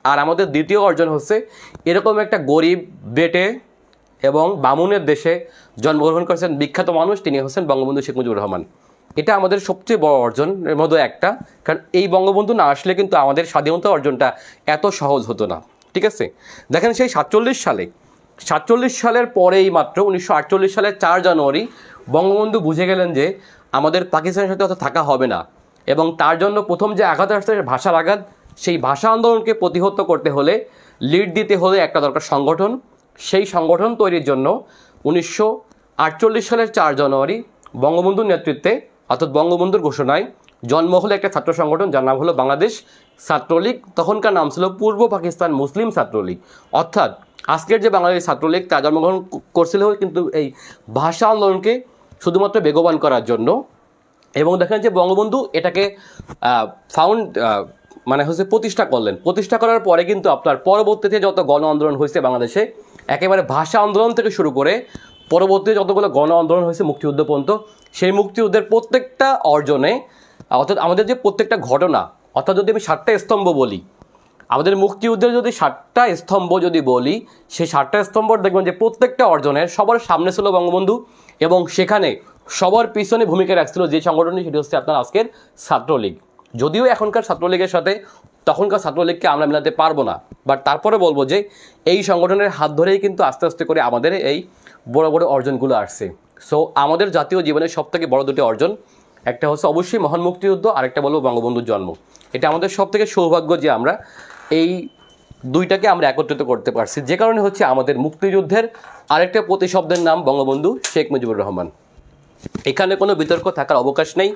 আর আমাদের দ্বিতীয় অর্জন হচ্ছে এরকম একটা গরিব বেটে এবং বামুনের দেশে জন্মগ্রহণ করেছেন বিখ্যাত মানুষ, তিনি হচ্ছেন বঙ্গবন্ধু শেখ মুজিবুর রহমান। এটা আমাদের সবচেয়ে বড় অর্জনের মধ্যে একটা, কারণ এই বঙ্গবন্ধু না আসলে কিন্তু আমাদের স্বাধীনতা অর্জনটা এত সহজ হতো না, ঠিক আছে? দেখেন সেই 47 সালের পরেই মাত্র 1948 সালের 4 জানুয়ারি বঙ্গবন্ধু বুঝে গেলেন যে আমাদের পাকিস্তানের সাথে অত থাকা হবে না, এবং তার জন্য প্রথম যে আঘাত আসছে ভাষার আঘাত, সেই ভাষা আন্দোলনকে প্রতিহত করতে হলে, লিড দিতে হলে একটা দরকার সংগঠন। সেই সংগঠন তৈরির জন্য 1948 সালের 4 জানুয়ারি বঙ্গবন্ধুর নেতৃত্বে, অর্থাৎ বঙ্গবন্ধুর ঘোষণায় জন্ম হলো একটা ছাত্র সংগঠন যার নাম হলো বাংলাদেশ ছাত্রলীগ। তখনকার নাম ছিল পূর্ব পাকিস্তান মুসলিম ছাত্রলীগ। অর্থাৎ আজকের যে বাংলাদেশ ছাত্রলীগ তা জন্মগ্রহণ করছিল কিন্তু এই ভাষা আন্দোলনকে শুধুমাত্র বেগবান করার জন্য। এবং দেখেন যে বঙ্গবন্ধু এটাকে প্রতিষ্ঠা করলেন। প্রতিষ্ঠা করার পরে কিন্তু আপনার পরবর্তীতে যত গণ আন্দোলন হয়েছে বাংলাদেশে, একেবারে ভাষা আন্দোলন থেকে শুরু করে পরবর্তীতে যতগুলো গণ আন্দোলন হয়েছে মুক্তিযুদ্ধ পর্যন্ত, সেই মুক্তিযুদ্ধের প্রত্যেকটা অর্জনে, অর্থাৎ আমাদের যে প্রত্যেকটা ঘটনা, অর্থাৎ যদি আমি 7টা স্তম্ভ বলি, আমাদের মুক্তিযুদ্ধের যদি 7টা স্তম্ভ যদি বলি, সেই 7টা স্তম্ভ দেখবেন যে প্রত্যেকটা অর্জনের সবার সামনে ছিল বঙ্গবন্ধু, এবং সেখানে সবার পিছনে ভূমিকা রাখছিল যে সংগঠনটি, সেটি হচ্ছে আপনার আজকের ছাত্রলীগ। যদিও এখনকার ছাত্রলীগের সাথে তখনকার ছাত্রলীগকে আমরা মেলাতে পারবো না, বাট তারপরে বলবো যে এই সংগঠনের হাত ধরেই কিন্তু আস্তে আস্তে করে আমাদের এই বড় বড় অর্জনগুলো আসছে। সো আমাদের জাতীয় জীবনের সবথেকে বড় দুটি অর্জন, একটা হচ্ছে অবশ্যই মহান মুক্তিযুদ্ধ, আরেকটা বলবো বঙ্গবন্ধুর জন্ম। এটা আমাদের সবথেকে সৌভাগ্য যে আমরা এই দুইটাকে আমরা একত্রিত করতে পারছি, যে কারণে হচ্ছে আমাদের মুক্তিযুদ্ধের আরেকটা প্রতিশব্দের নাম বঙ্গবন্ধু শেখ মুজিবুর রহমান। এখানে কোনো বিতর্ক থাকার অবকাশ নেই,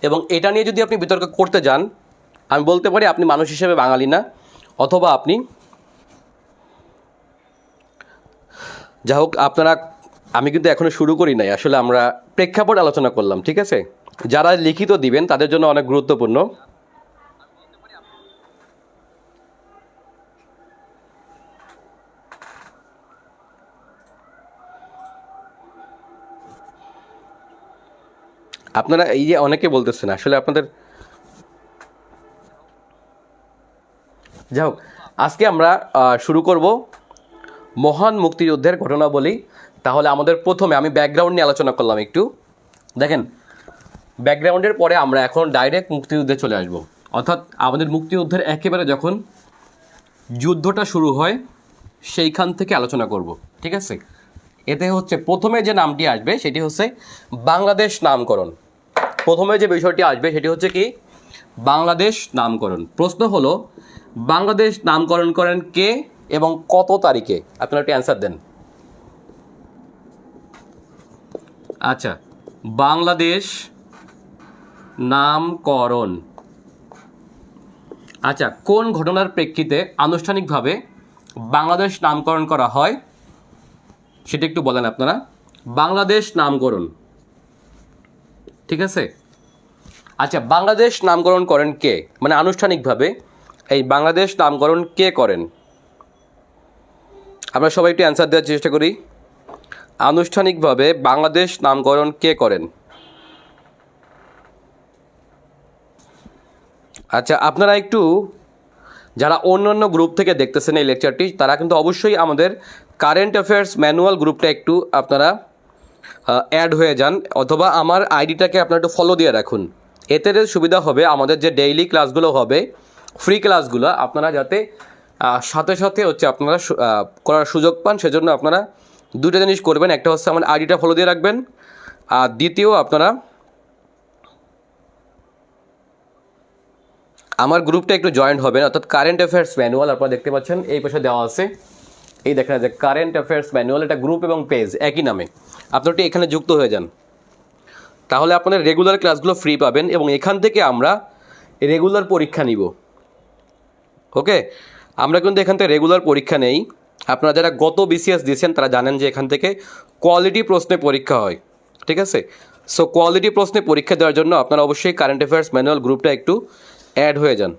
এবং এটা নিয়ে যদি আপনি বিতর্ক করতে যান, আমি বলতে পারি আপনি মানুষ হিসেবে বাঙালি না, অথবা আপনি, যা হোক আপনারা, আমি কিন্তু এখনো শুরু করি নাই, আসলে আমরা প্রেক্ষাপট আলোচনা করলাম, ঠিক আছে? যারা লিখিত দিবেন তাদের জন্য অনেক গুরুত্বপূর্ণ। আপনারা এই যে অনেকে বলতেছেন আসলে আপনাদের, যাই হোক, আজকে আমরা শুরু করব মহান মুক্তিযুদ্ধের ঘটনাবলী। তাহলে আমাদের প্রথমে আমি ব্যাকগ্রাউন্ড নিয়ে আলোচনা করলাম একটু। দেখেন, ব্যাকগ্রাউন্ডের পরে আমরা এখন ডাইরেক্ট মুক্তিযুদ্ধে চলে আসব, অর্থাৎ আমাদের মুক্তিযুদ্ধের একেবারে যখন যুদ্ধটা শুরু হয় সেইখান থেকে আলোচনা করব, ঠিক আছে? এতে হচ্ছে প্রথমে যে নামটি আসবে সেটি হচ্ছে বাংলাদেশ নামকরণ। প্রথমে যে বিষয়টি আসবে সেটি হচ্ছে কি বাংলাদেশ নামকরণ। প্রশ্ন হলো বাংলাদেশ নামকরণ করেন কে এবং কত তারিখে? আপনারা একটু অ্যান্সার দেন। আচ্ছা, বাংলাদেশ নামকরণ, আচ্ছা, কোন ঘটনার প্রেক্ষিতে আনুষ্ঠানিকভাবে বাংলাদেশ নামকরণ করা হয় সেটা একটু বলেন আপনারা। বাংলাদেশ নামকরণ, ঠিক আছে? আচ্ছা, বাংলাদেশ নামকরণ করেন কে, মানে আনুষ্ঠানিকভাবে এই বাংলাদেশ নামকরণ কে করেন? আমরা সবাই একটু অ্যান্সার দেওয়ার চেষ্টা করি। আনুষ্ঠানিকভাবে বাংলাদেশ নামকরণ কে করেন? আচ্ছা, আপনারা একটু যারা অন্যান্য গ্রুপ থেকে দেখতেছেন এই লেকচারটি, তারা কিন্তু অবশ্যই আমাদের কারেন্ট অ্যাফেয়ার্স ম্যানুয়াল গ্রুপটা একটু আপনারা অ্যাড হয়ে যান, অথবা আমার আইডিটাকে আপনারা একটু ফলো দিয়ে রাখুন। এতে সুবিধা হবে, আমাদের যে ডেইলি ক্লাসগুলো হবে, ফ্রি ক্লাসগুলো, আপনারা যাতে সাথে সাথে হচ্ছে আপনারা করার সুযোগ পান। সেজন্য আপনারা দুটো জিনিস করবেন, একটা হচ্ছে আমার আইডিটা ফলো দিয়ে রাখবেন, আর দ্বিতীয় আপনারা আমার গ্রুপটা একটু জয়েন্ট হবেন। অর্থাৎ কারেন্ট অ্যাফেয়ার্স ম্যানুয়াল আপনারা দেখতে পাচ্ছেন এই পাশে দেওয়া আছে, এই দেখেন যে কারেন্ট অ্যাফেয়ার্স ম্যানুয়াল, এটা গ্রুপ এবং পেজ একই নামে, আপনারা একটু এখানে যুক্ত হয়ে যান। তাহলে আপনাদের রেগুলার ক্লাসগুলো ফ্রি পাবেন এবং এখান থেকে আমরা রেগুলার পরীক্ষা নিব। ওকে, আমরা কিন্তু এখান থেকে রেগুলার পরীক্ষা নেই। আপনারা যারা গত বিসিএস দিয়েছেন তারা জানেন যে এখান থেকে কোয়ালিটি প্রশ্নে পরীক্ষা হয়, ঠিক আছে? সো কোয়ালিটি প্রশ্নে পরীক্ষা দেওয়ার জন্য আপনারা অবশ্যই কারেন্ট অ্যাফেয়ার্স ম্যানুয়াল গ্রুপটা একটু অ্যাড হয়ে যান।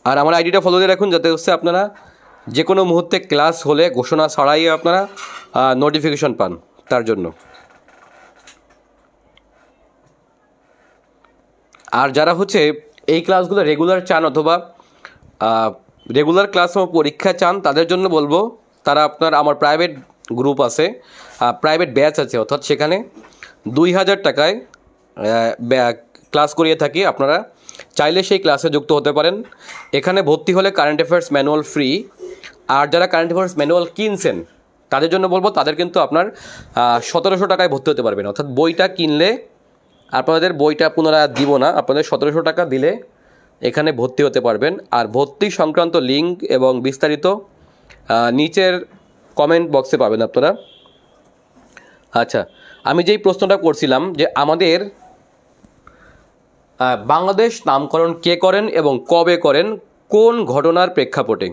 আর আমার আইডিটা ফলো দিয়ে রাখুন, যাতে হচ্ছে আপনারা যে কোনো মুহূর্তে ক্লাস হলে ঘোষণা ছাড়াই আপনারা নোটিফিকেশন পান, তার জন্য। আর যারা হচ্ছে এই ক্লাসগুলো রেগুলার চান অথবা রেগুলার ক্লাস পরীক্ষা চান, তাদের জন্য বলবো তারা আপনার আমার প্রাইভেট গ্রুপ আছে, প্রাইভেট ব্যাচ আছে, অর্থাৎ সেখানে 2000 টাকায় ক্লাস করিয়ে থাকি। আপনারা চাইলে সেই ক্লাসে যুক্ত হতে পারেন। এখানে ভর্তি হলে কারেন্ট অ্যাফেয়ার্স ম্যানুয়াল ফ্রি। আর যারা কারেন্ট অ্যাফেয়ার্স ম্যানুয়াল কিনছেন তাদের জন্য বলবো, তাদের কিন্তু আপনার 1700 টাকায় ভর্তি হতে পারবেন। অর্থাৎ বইটা কিনলে আপনাদের বইটা পুনরায় দিব না, আপনাদের 1700 টাকা দিলে এখানে ভর্তি হতে পারবেন। আর ভর্তি সংক্রান্ত লিঙ্ক এবং বিস্তারিত নিচের কমেন্ট বক্সে পাবেন আপনারা। আচ্ছা, আমি যেই প্রশ্নটা করছিলাম যে আমাদের বাংলাদেশ নামকরণ কে করেন এবং কবে করেন, কোন ঘটনার প্রেক্ষাপটে,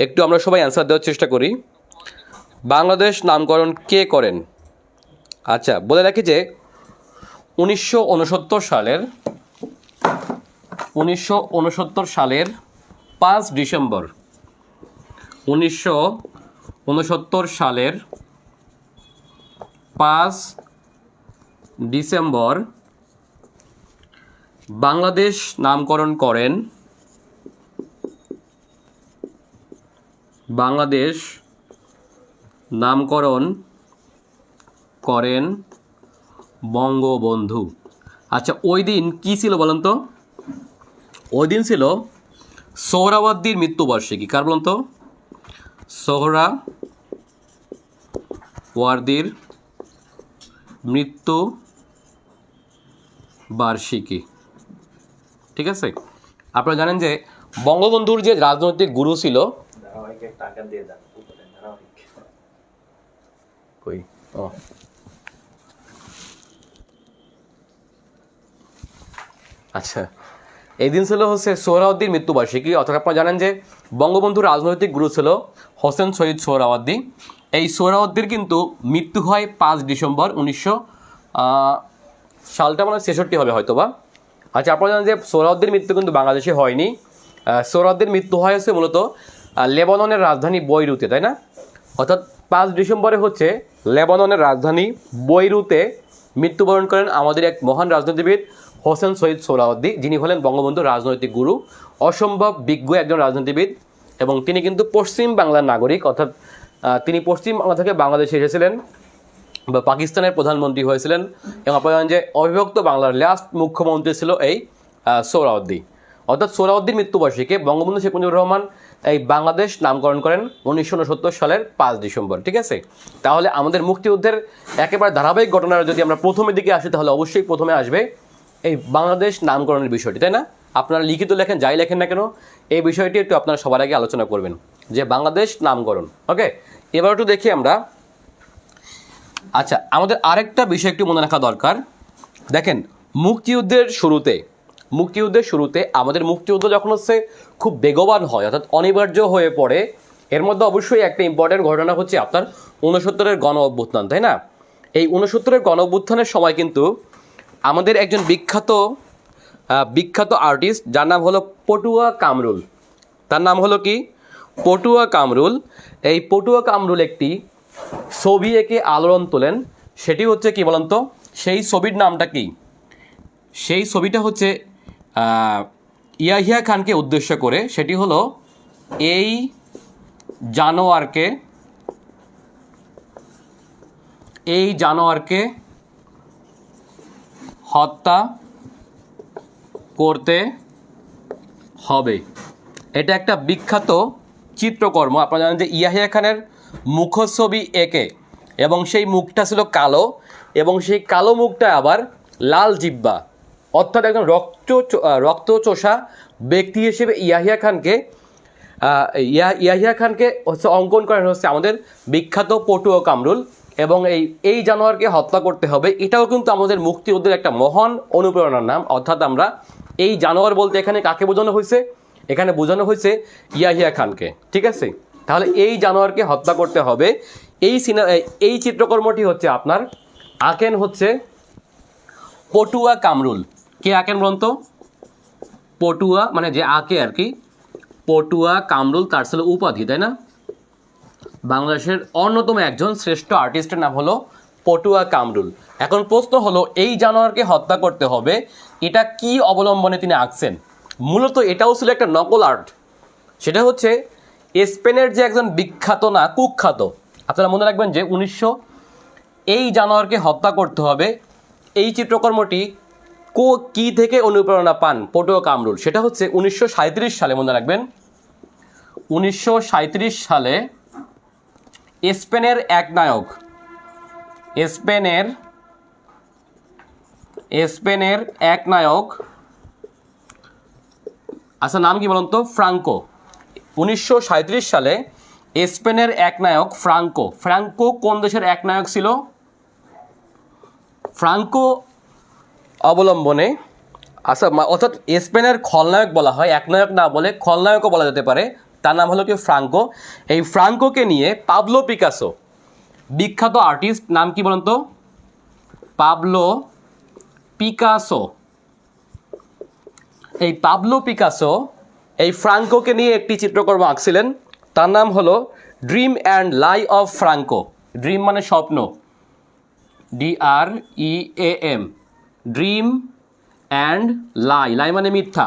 একটু আমরা সবাই অ্যান্সার দেওয়ার চেষ্টা করি। বাংলাদেশ নামকরণ কে করেন? আচ্ছা, বলে রাখি যে 1969 সালের 5 ডিসেম্বর, 1969 সালের 5 ডিসেম্বর বাংলাদেশ নামকরণ করেন, বাংলাদেশ নামকরণ করেন বঙ্গবন্ধু। আচ্ছা, ওই দিন কী ছিল বলেন তো? ওই দিন ছিল সোহরাওয়ার্দীর মৃত্যুবার্ষিকী। কার বলেন তো? সোহরাওয়ার্দীর মৃত্যু বার্ষিকী, ঠিক আছে? আপনারা জানেন যে বঙ্গবন্ধুর যে রাজনৈতিক গুরু ছিল, আচ্ছা, এই দিন ছিল হচ্ছে সোহরাওয়ার্দীর মৃত্যুবার্ষিকী। অর্থাৎ আপনারা জানেন যে বঙ্গবন্ধুর রাজনৈতিক গুরু ছিল হোসেন শহীদ সোহরাওয়ার্দী। এই সোহরাওয়ার্দীর কিন্তু মৃত্যু হয় 5 ডিসেম্বর 1900 সালটা মানে 66 হবে হয়তো বা। আচ্ছা, আপনারা জানেন যে সোহরাওয়ার্দীর মৃত্যু কিন্তু বাংলাদেশে হয়নি। সোহরাওয়ার্দীর মৃত্যু হয়েছে মূলত লেবাননের রাজধানী বৈরুতে, তাই না? অর্থাৎ 5 ডিসেম্বরে হচ্ছে লেবাননের রাজধানী বৈরুতে মৃত্যুবরণ করেন আমাদের এক মহান রাজনীতিবিদ হোসেন শহীদ সোহরাওয়ার্দী, যিনি হলেন বঙ্গবন্ধুর রাজনৈতিক গুরু, অসম্ভব বিজ্ঞ একজন রাজনীতিবিদ, এবং তিনি কিন্তু পশ্চিম বাংলার নাগরিক, অর্থাৎ তিনি পশ্চিম বাংলা থেকে বাংলাদেশে এসেছিলেন বা পাকিস্তানের প্রধানমন্ত্রী হয়েছিলেন, এবং আপনারা জানেন যে অবিভক্ত বাংলার লাস্ট মুখ্যমন্ত্রী ছিল এই সোহরাওয়ার্দী। অর্থাৎ সোহরাওয়ার্দীর মৃত্যুবার্ষিকী বঙ্গবন্ধু শেখ মুজিবুর রহমান এই বাংলাদেশ নামকরণ করেন 1969 সালের 5 ডিসেম্বর। ঠিক আছে, তাহলে আমাদের মুক্তিযুদ্ধের একেবারে ধারাবাহিক ঘটনার যদি আমরা প্রথমের দিকে আসি, তাহলে অবশ্যই প্রথমে আসবে এই বাংলাদেশ নামকরণের বিষয়টি, তাই না? আপনারা লিখিত লেখেন, যাই লেখেন না কেন, এই বিষয়টি একটু আপনারা সবার আগে আলোচনা করবেন যে বাংলাদেশ নামকরণ। ওকে, এবার একটু দেখি আমরা। আচ্ছা, আমাদের আরেকটা বিষয় একটু মনে রাখা দরকার। দেখেন, মুক্তিযুদ্ধের শুরুতে আমাদের মুক্তিযুদ্ধ যখন হচ্ছে খুব বেগবান হয়, অর্থাৎ অনিবার্য হয়ে পড়ে, এর মধ্যে অবশ্যই একটা ইম্পর্টেন্ট ঘটনা হচ্ছে আপনার 69-এর গণ অভ্যুত্থান, তাই না? এই 69-এর গণ অভ্যুত্থানের সময় কিন্তু আমাদের একজন বিখ্যাত আর্টিস্ট, যার নাম হলো পটুয়া কামরুল। তার নাম হলো কি? পটুয়া কামরুল। এই পটুয়া কামরুল একটি ছবি এঁকে আলোড়ন তোলেন। সেটি হচ্ছে কি বলেন তো? সেই ছবির নামটা কি? সেই ছবিটা হচ্ছে ইয়াহিয়া খানকে উদ্দেশ্য করে। সেটি হলো এই জানোয়ারকে হত্যা করতে হবে। এটা একটা বিখ্যাত চিত্রকর্ম। আপনারা জানেন যে ইয়াহিয়া খানের মুখছবি এঁকে, এবং সেই মুখটা ছিল কালো, এবং সেই কালো মুখটা আবার লাল জিহ্বা, অর্থাৎ একজন রক্তচোষা ব্যক্তি হিসেবে ইয়াহিয়া খানকে হচ্ছে অঙ্কন করেন হচ্ছে আমাদের বিখ্যাত পটুয়া কামরুল। এবং এই জানোয়ারকে হত্যা করতে হবে, এটাও কিন্তু আমাদের মুক্তিযুদ্ধের একটা মহান অনুপ্রেরণার নাম। অর্থাৎ আমরা এই জানোয়ার বলতে এখানে কাকে বোঝানো হয়েছে? এখানে বোঝানো হয়েছে ইয়াহিয়া খানকে। ঠিক আছে, তাহলে এই জানোয়ারকে হত্যা করতে হবে। এই চিত্রকর্মটি হচ্ছে আপনার আঁকেন হচ্ছে পটুয়া কামরুল। কে আঁকেন বলুন তো? পটুয়া, মানে যে আঁকে আর কি, পটুয়া কামরুল, তার ছিল উপাধি, তাই না? বাংলাদেশের অন্যতম একজন শ্রেষ্ঠ আর্টিস্টের নাম হলো পটুয়া কামরুল। এখন প্রশ্ন হলো, এই জানোয়ারকে হত্যা করতে হবে, এটা কি অবলম্বনে তিনি আঁকছেন? মূলত এটাও ছিল একটা নকল আর্ট। সেটা হচ্ছে স্পেনের যে একজন বিখ্যাত না কুখ্যাত, আপনারা মনে রাখবেন যে এই জানোয়ারকে হত্যা করতে হবে, এই চিত্রকর্মটি কি থেকে অনুপ্রেরণা পান পটুয়া কামরুল? সেটা হচ্ছে 1937 সালে, মনে রাখবেন 1937 সালে স্পেনের এক নায়ক, আচ্ছা নাম কি বলুন তো? ফ্রাঙ্কো। 1937 সালে স্পেনের এক নায়ক ফ্রাঙ্কো কোন দেশের এক নায়ক ছিল? ফ্রাঙ্কো অবলম্বনে, আচ্ছা অর্থাৎ স্পেনের খলনায়ক বলা হয়, এক নায়ক না বলে খলনায়কও বলা যেতে পারে। তার নাম হলো কি? ফ্রাঙ্কো। এই ফ্রাঙ্কোকে নিয়ে পাবলো পিকাসো, বিখ্যাত আর্টিস্ট, নাম কি বলুন তো? Pablo Picasso. এই পাবলো পিকাসো এই ফ্রাঙ্কোকে নিয়ে একটি চিত্রকর্ম আঁকছিলেন, তার নাম হলো dream and lie of Franco. Dream মানে স্বপ্ন, DREAM, ড্রিম অ্যান্ড লাই মানে মিথ্যা,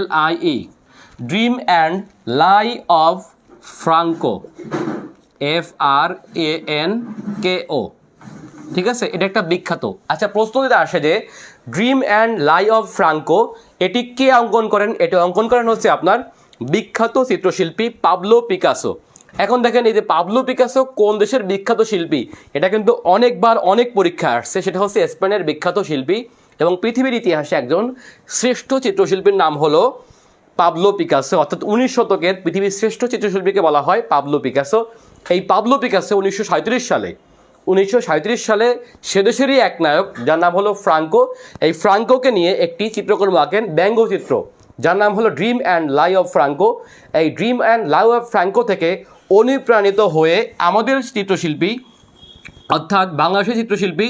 LIE, dream and lie of Franco, FRANKO। ঠিক আছে, এটা একটা বিখ্যাত। আচ্ছা, প্রশ্ন যেটা আসে যে dream and lie of Franco এটি কে অঙ্কন করেন? এটি অঙ্কন করেন হচ্ছে আপনার বিখ্যাত চিত্রশিল্পী পাবলো পিকাসো। এখন দেখেন, এই যে পাবলো পিকাসো কোন দেশের বিখ্যাত শিল্পী, এটা কিন্তু অনেকবার অনেক পরীক্ষা আসছে। সেটা হচ্ছে স্পেনের বিখ্যাত শিল্পী, এবং পৃথিবীর ইতিহাসে একজন শ্রেষ্ঠ চিত্রশিল্পীর নাম হলো পাবলো পিকাসো। অর্থাৎ 19 শতকের পৃথিবীর শ্রেষ্ঠ চিত্রশিল্পীকে বলা হয় পাবলো পিকাসো। এই পাবলো পিকাসো 1937 সালে সেদেশেরই এক নায়ক, যার নাম হলো ফ্রাঙ্কো। এই ফ্রাঙ্কোকে নিয়ে একটি চিত্রকর্ম আঁকেন, ব্যঙ্গচিত্র, যার নাম হলো dream and lie of Franco. এই dream and lie of Franco থেকে অনুপ্রাণিত হয়ে আমাদের চিত্রশিল্পী, অর্থাৎ বাংলাদেশের চিত্রশিল্পী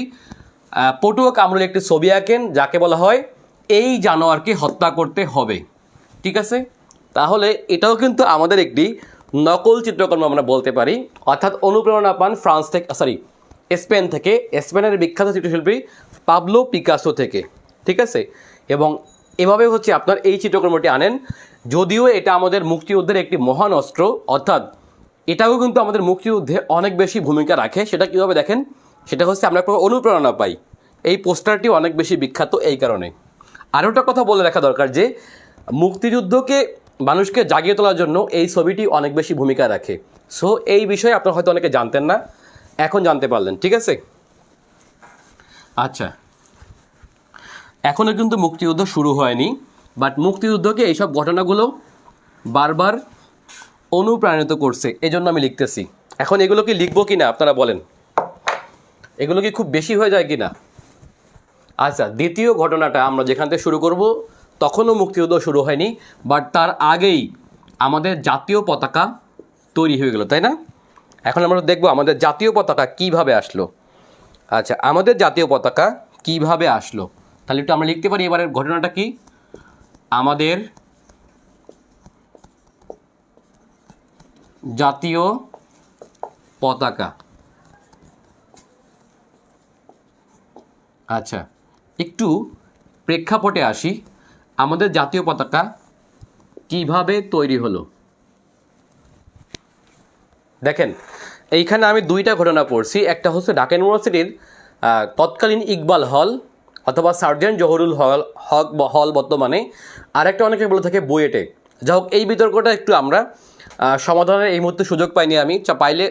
পটুয়া কামরুল একটি ছবি আঁকেন, যাকে বলা হয় এই জানোয়ারকে হত্যা করতে হবে। ঠিক আছে, তাহলে এটাও কিন্তু আমাদের একটি নকল চিত্রকর্ম আমরা বলতে পারি, অর্থাৎ অনুপ্রেরণা পান ফ্রান্স থেকে, স্পেন থেকে, স্পেনের বিখ্যাত চিত্রশিল্পী পাবলো পিকাসো থেকে, ঠিক আছে। এবং এভাবে হচ্ছে আপনার এই চিত্রকর্মটি আনেন, যদিও এটা আমাদের মুক্তিযুদ্ধের একটি মহান অস্ত্র, অর্থাৎ এটাও কিন্তু আমাদের মুক্তিযুদ্ধে অনেক বেশি ভূমিকা রাখে। সেটা কীভাবে দেখেন, সেটা হচ্ছে আমরা একটা অনুপ্রেরণা পাই। এই পোস্টারটি অনেক বেশি বিখ্যাত এই কারণে। আরও একটা কথা বলে রাখা দরকার যে মুক্তিযুদ্ধকে মানুষকে জাগিয়ে তোলার জন্য এই ছবিটি অনেক বেশি ভূমিকা রাখে। সো এই বিষয়ে আপনারা হয়তো অনেকে জানতেন না, এখন জানতে পারলেন, ঠিক আছে। আচ্ছা, এখনও কিন্তু মুক্তিযুদ্ধ শুরু হয়নি, বাট মুক্তিযুদ্ধকে এইসব ঘটনাগুলো বারবার অনুপ্রাণিত করছে, এই জন্য আমি লিখতেছি। এখন এগুলো কি লিখবো কি না আপনারা বলেন, এগুলো কি খুব বেশি হয়ে যায় কি না? আচ্ছা, দ্বিতীয় ঘটনাটা আমরা যেখান থেকে শুরু করব, তখনও মুক্তিযুদ্ধ শুরু হয়নি, বাট তার আগেই আমাদের জাতীয় পতাকা তৈরি হয়ে গেল, তাই না? এখন আমরা দেখব আমাদের জাতীয় পতাকা কিভাবে আসলো। আচ্ছা, আমাদের জাতীয় পতাকা কিভাবে আসলো, তাহলে একটু আমরা লিখতে পারি এবারের ঘটনাটা কি। আমাদের জাতীয় পতাকা, আচ্ছা একটু প্রেক্ষাপটে আসি, আমাদের জাতীয় পতাকা কিভাবে তৈরি হলো। দেখেন, এইখানে আমি দুইটা ঘটনা পড়ছি, একটা হচ্ছে ঢাকা ইউনিভার্সিটির তৎকালীন ইকবাল হল অথবা সার্জেন্ট জহুরুল হক হল বর্তমানে, আরেকটা অনেকে বলে থাকে বুয়েটে। যাই হোক, এই বিতর্কটা একটু আমরা সমাধানের এই মুহূর্তে সুযোগ পাইনি, আমি পাইলে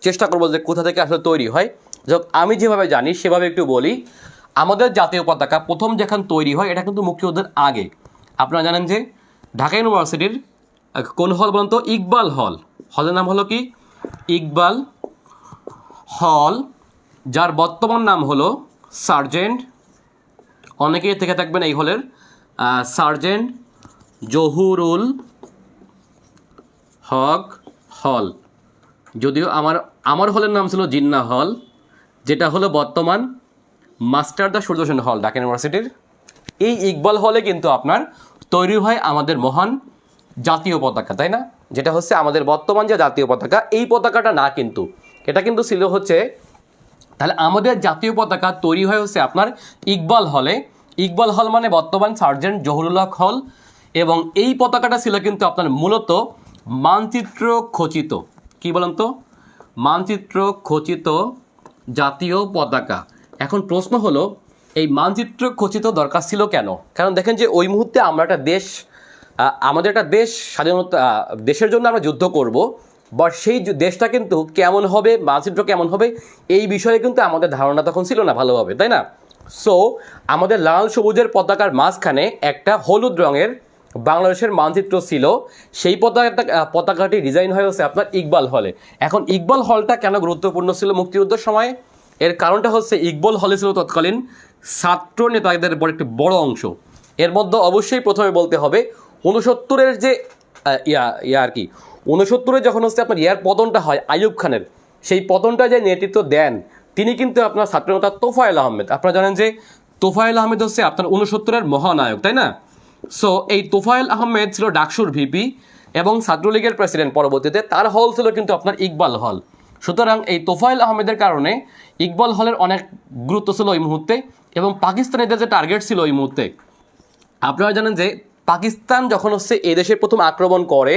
চেষ্টা করবো যে কোথা থেকে আসলে তৈরি হয়। যাই হোক, আমি যেভাবে জানি সেভাবে একটু বলি। আমাদের জাতীয় পতাকা প্রথম যেখান তৈরি হয় এটা কিন্তু মুক্তিযুদ্ধের আগে। আপনারা জানেন যে ঢাকা ইউনিভার্সিটির কোন হল বলুন তো? ইকবাল হল। হলের নাম হলো কি? ইকবাল হল, যার বর্তমান নাম হলো সার্জেন্ট, অনেকেই থেকে থাকবেন এই হলের, সার্জেন্ট জহুরুল হক হল। যদিও আমার হলের নাম ছিল জিন্নাহ হল, যেটা হলো বর্তমান মাস্টার দা সূর্যসেন হল ঢাকা ইউনিভার্সিটির। এই ইকবাল হলে কিন্তু আপনার তৈরি হয় আমাদের মহান জাতীয় পতাকা, তাই না? যেটা হচ্ছে আমাদের বর্তমান যে জাতীয় পতাকা, এই পতাকাটা না, কিন্তু এটা কিন্তু ছিল হচ্ছে, তাহলে আমাদের জাতীয় পতাকা তৈরি হয় হচ্ছে আপনার ইকবাল হলে। ইকবাল হল মানে বর্তমান সার্জেন্ট জহুরুল হক হল। এবং এই পতাকাটা ছিল কিন্তু আপনার মূলত মানচিত্র খচিত, কি বলেন তো? মানচিত্র খচিত জাতীয় পতাকা। এখন প্রশ্ন হলো, এই মানচিত্র খচিত দরকার ছিল কেন? কারণ দেখেন যে ওই মুহূর্তে আমরা একটা দেশ, আমাদের একটা দেশ স্বাধীনতা, দেশের জন্য আমরা যুদ্ধ করব, বাট সেই দেশটা কিন্তু কেমন হবে, মানচিত্র কেমন হবে, এই বিষয়ে কিন্তু আমাদের ধারণা তখন ছিল না ভালোভাবে, তাই না? সো আমাদের লাল সবুজের পতাকার মাঝখানে একটা হলুদ রঙের বাংলাদেশের মানচিত্র ছিল, সেই পতাকাটি ডিজাইন হয়ে হচ্ছে আপনার ইকবাল হলে। এখন ইকবাল হলটা কেন গুরুত্বপূর্ণ ছিল মুক্তিযুদ্ধের সময়ে? এর কারণটা হচ্ছে ইকবাল হলে ছিল তৎকালীন ছাত্র নেতাদের একটি বড় অংশ। এর মধ্যে অবশ্যই প্রথমে বলতে হবে 69-এর যে আর কি 69-এ যখন হচ্ছে আপনার পতনটা হয় আইয়ুব খানের, সেই পতনটা যে নেতৃত্ব দেন তিনি কিন্তু আপনার ছাত্রনেতা তোফায়েল আহমেদ। আপনারা জানেন যে তোফায়েল আহমেদ হচ্ছে আপনার 69-এর মহানায়ক, তাই না? সো এই তোফায়েল আহমেদ ছিল ডাকসুর ভিপি এবং ছাত্রলীগের প্রেসিডেন্ট পরবর্তীতে। তার হল ছিল কিন্তু আপনার ইকবাল হল। সুতরাং এই তোফায়েল আহমেদের কারণে ইকবাল হলের অনেক গুরুত্ব ছিল ওই মুহূর্তে, এবং পাকিস্তানিদের যে টার্গেট ছিল ওই মুহূর্তে। আপনারা জানেন যে পাকিস্তান যখন হচ্ছে এদেশে প্রথম আক্রমণ করে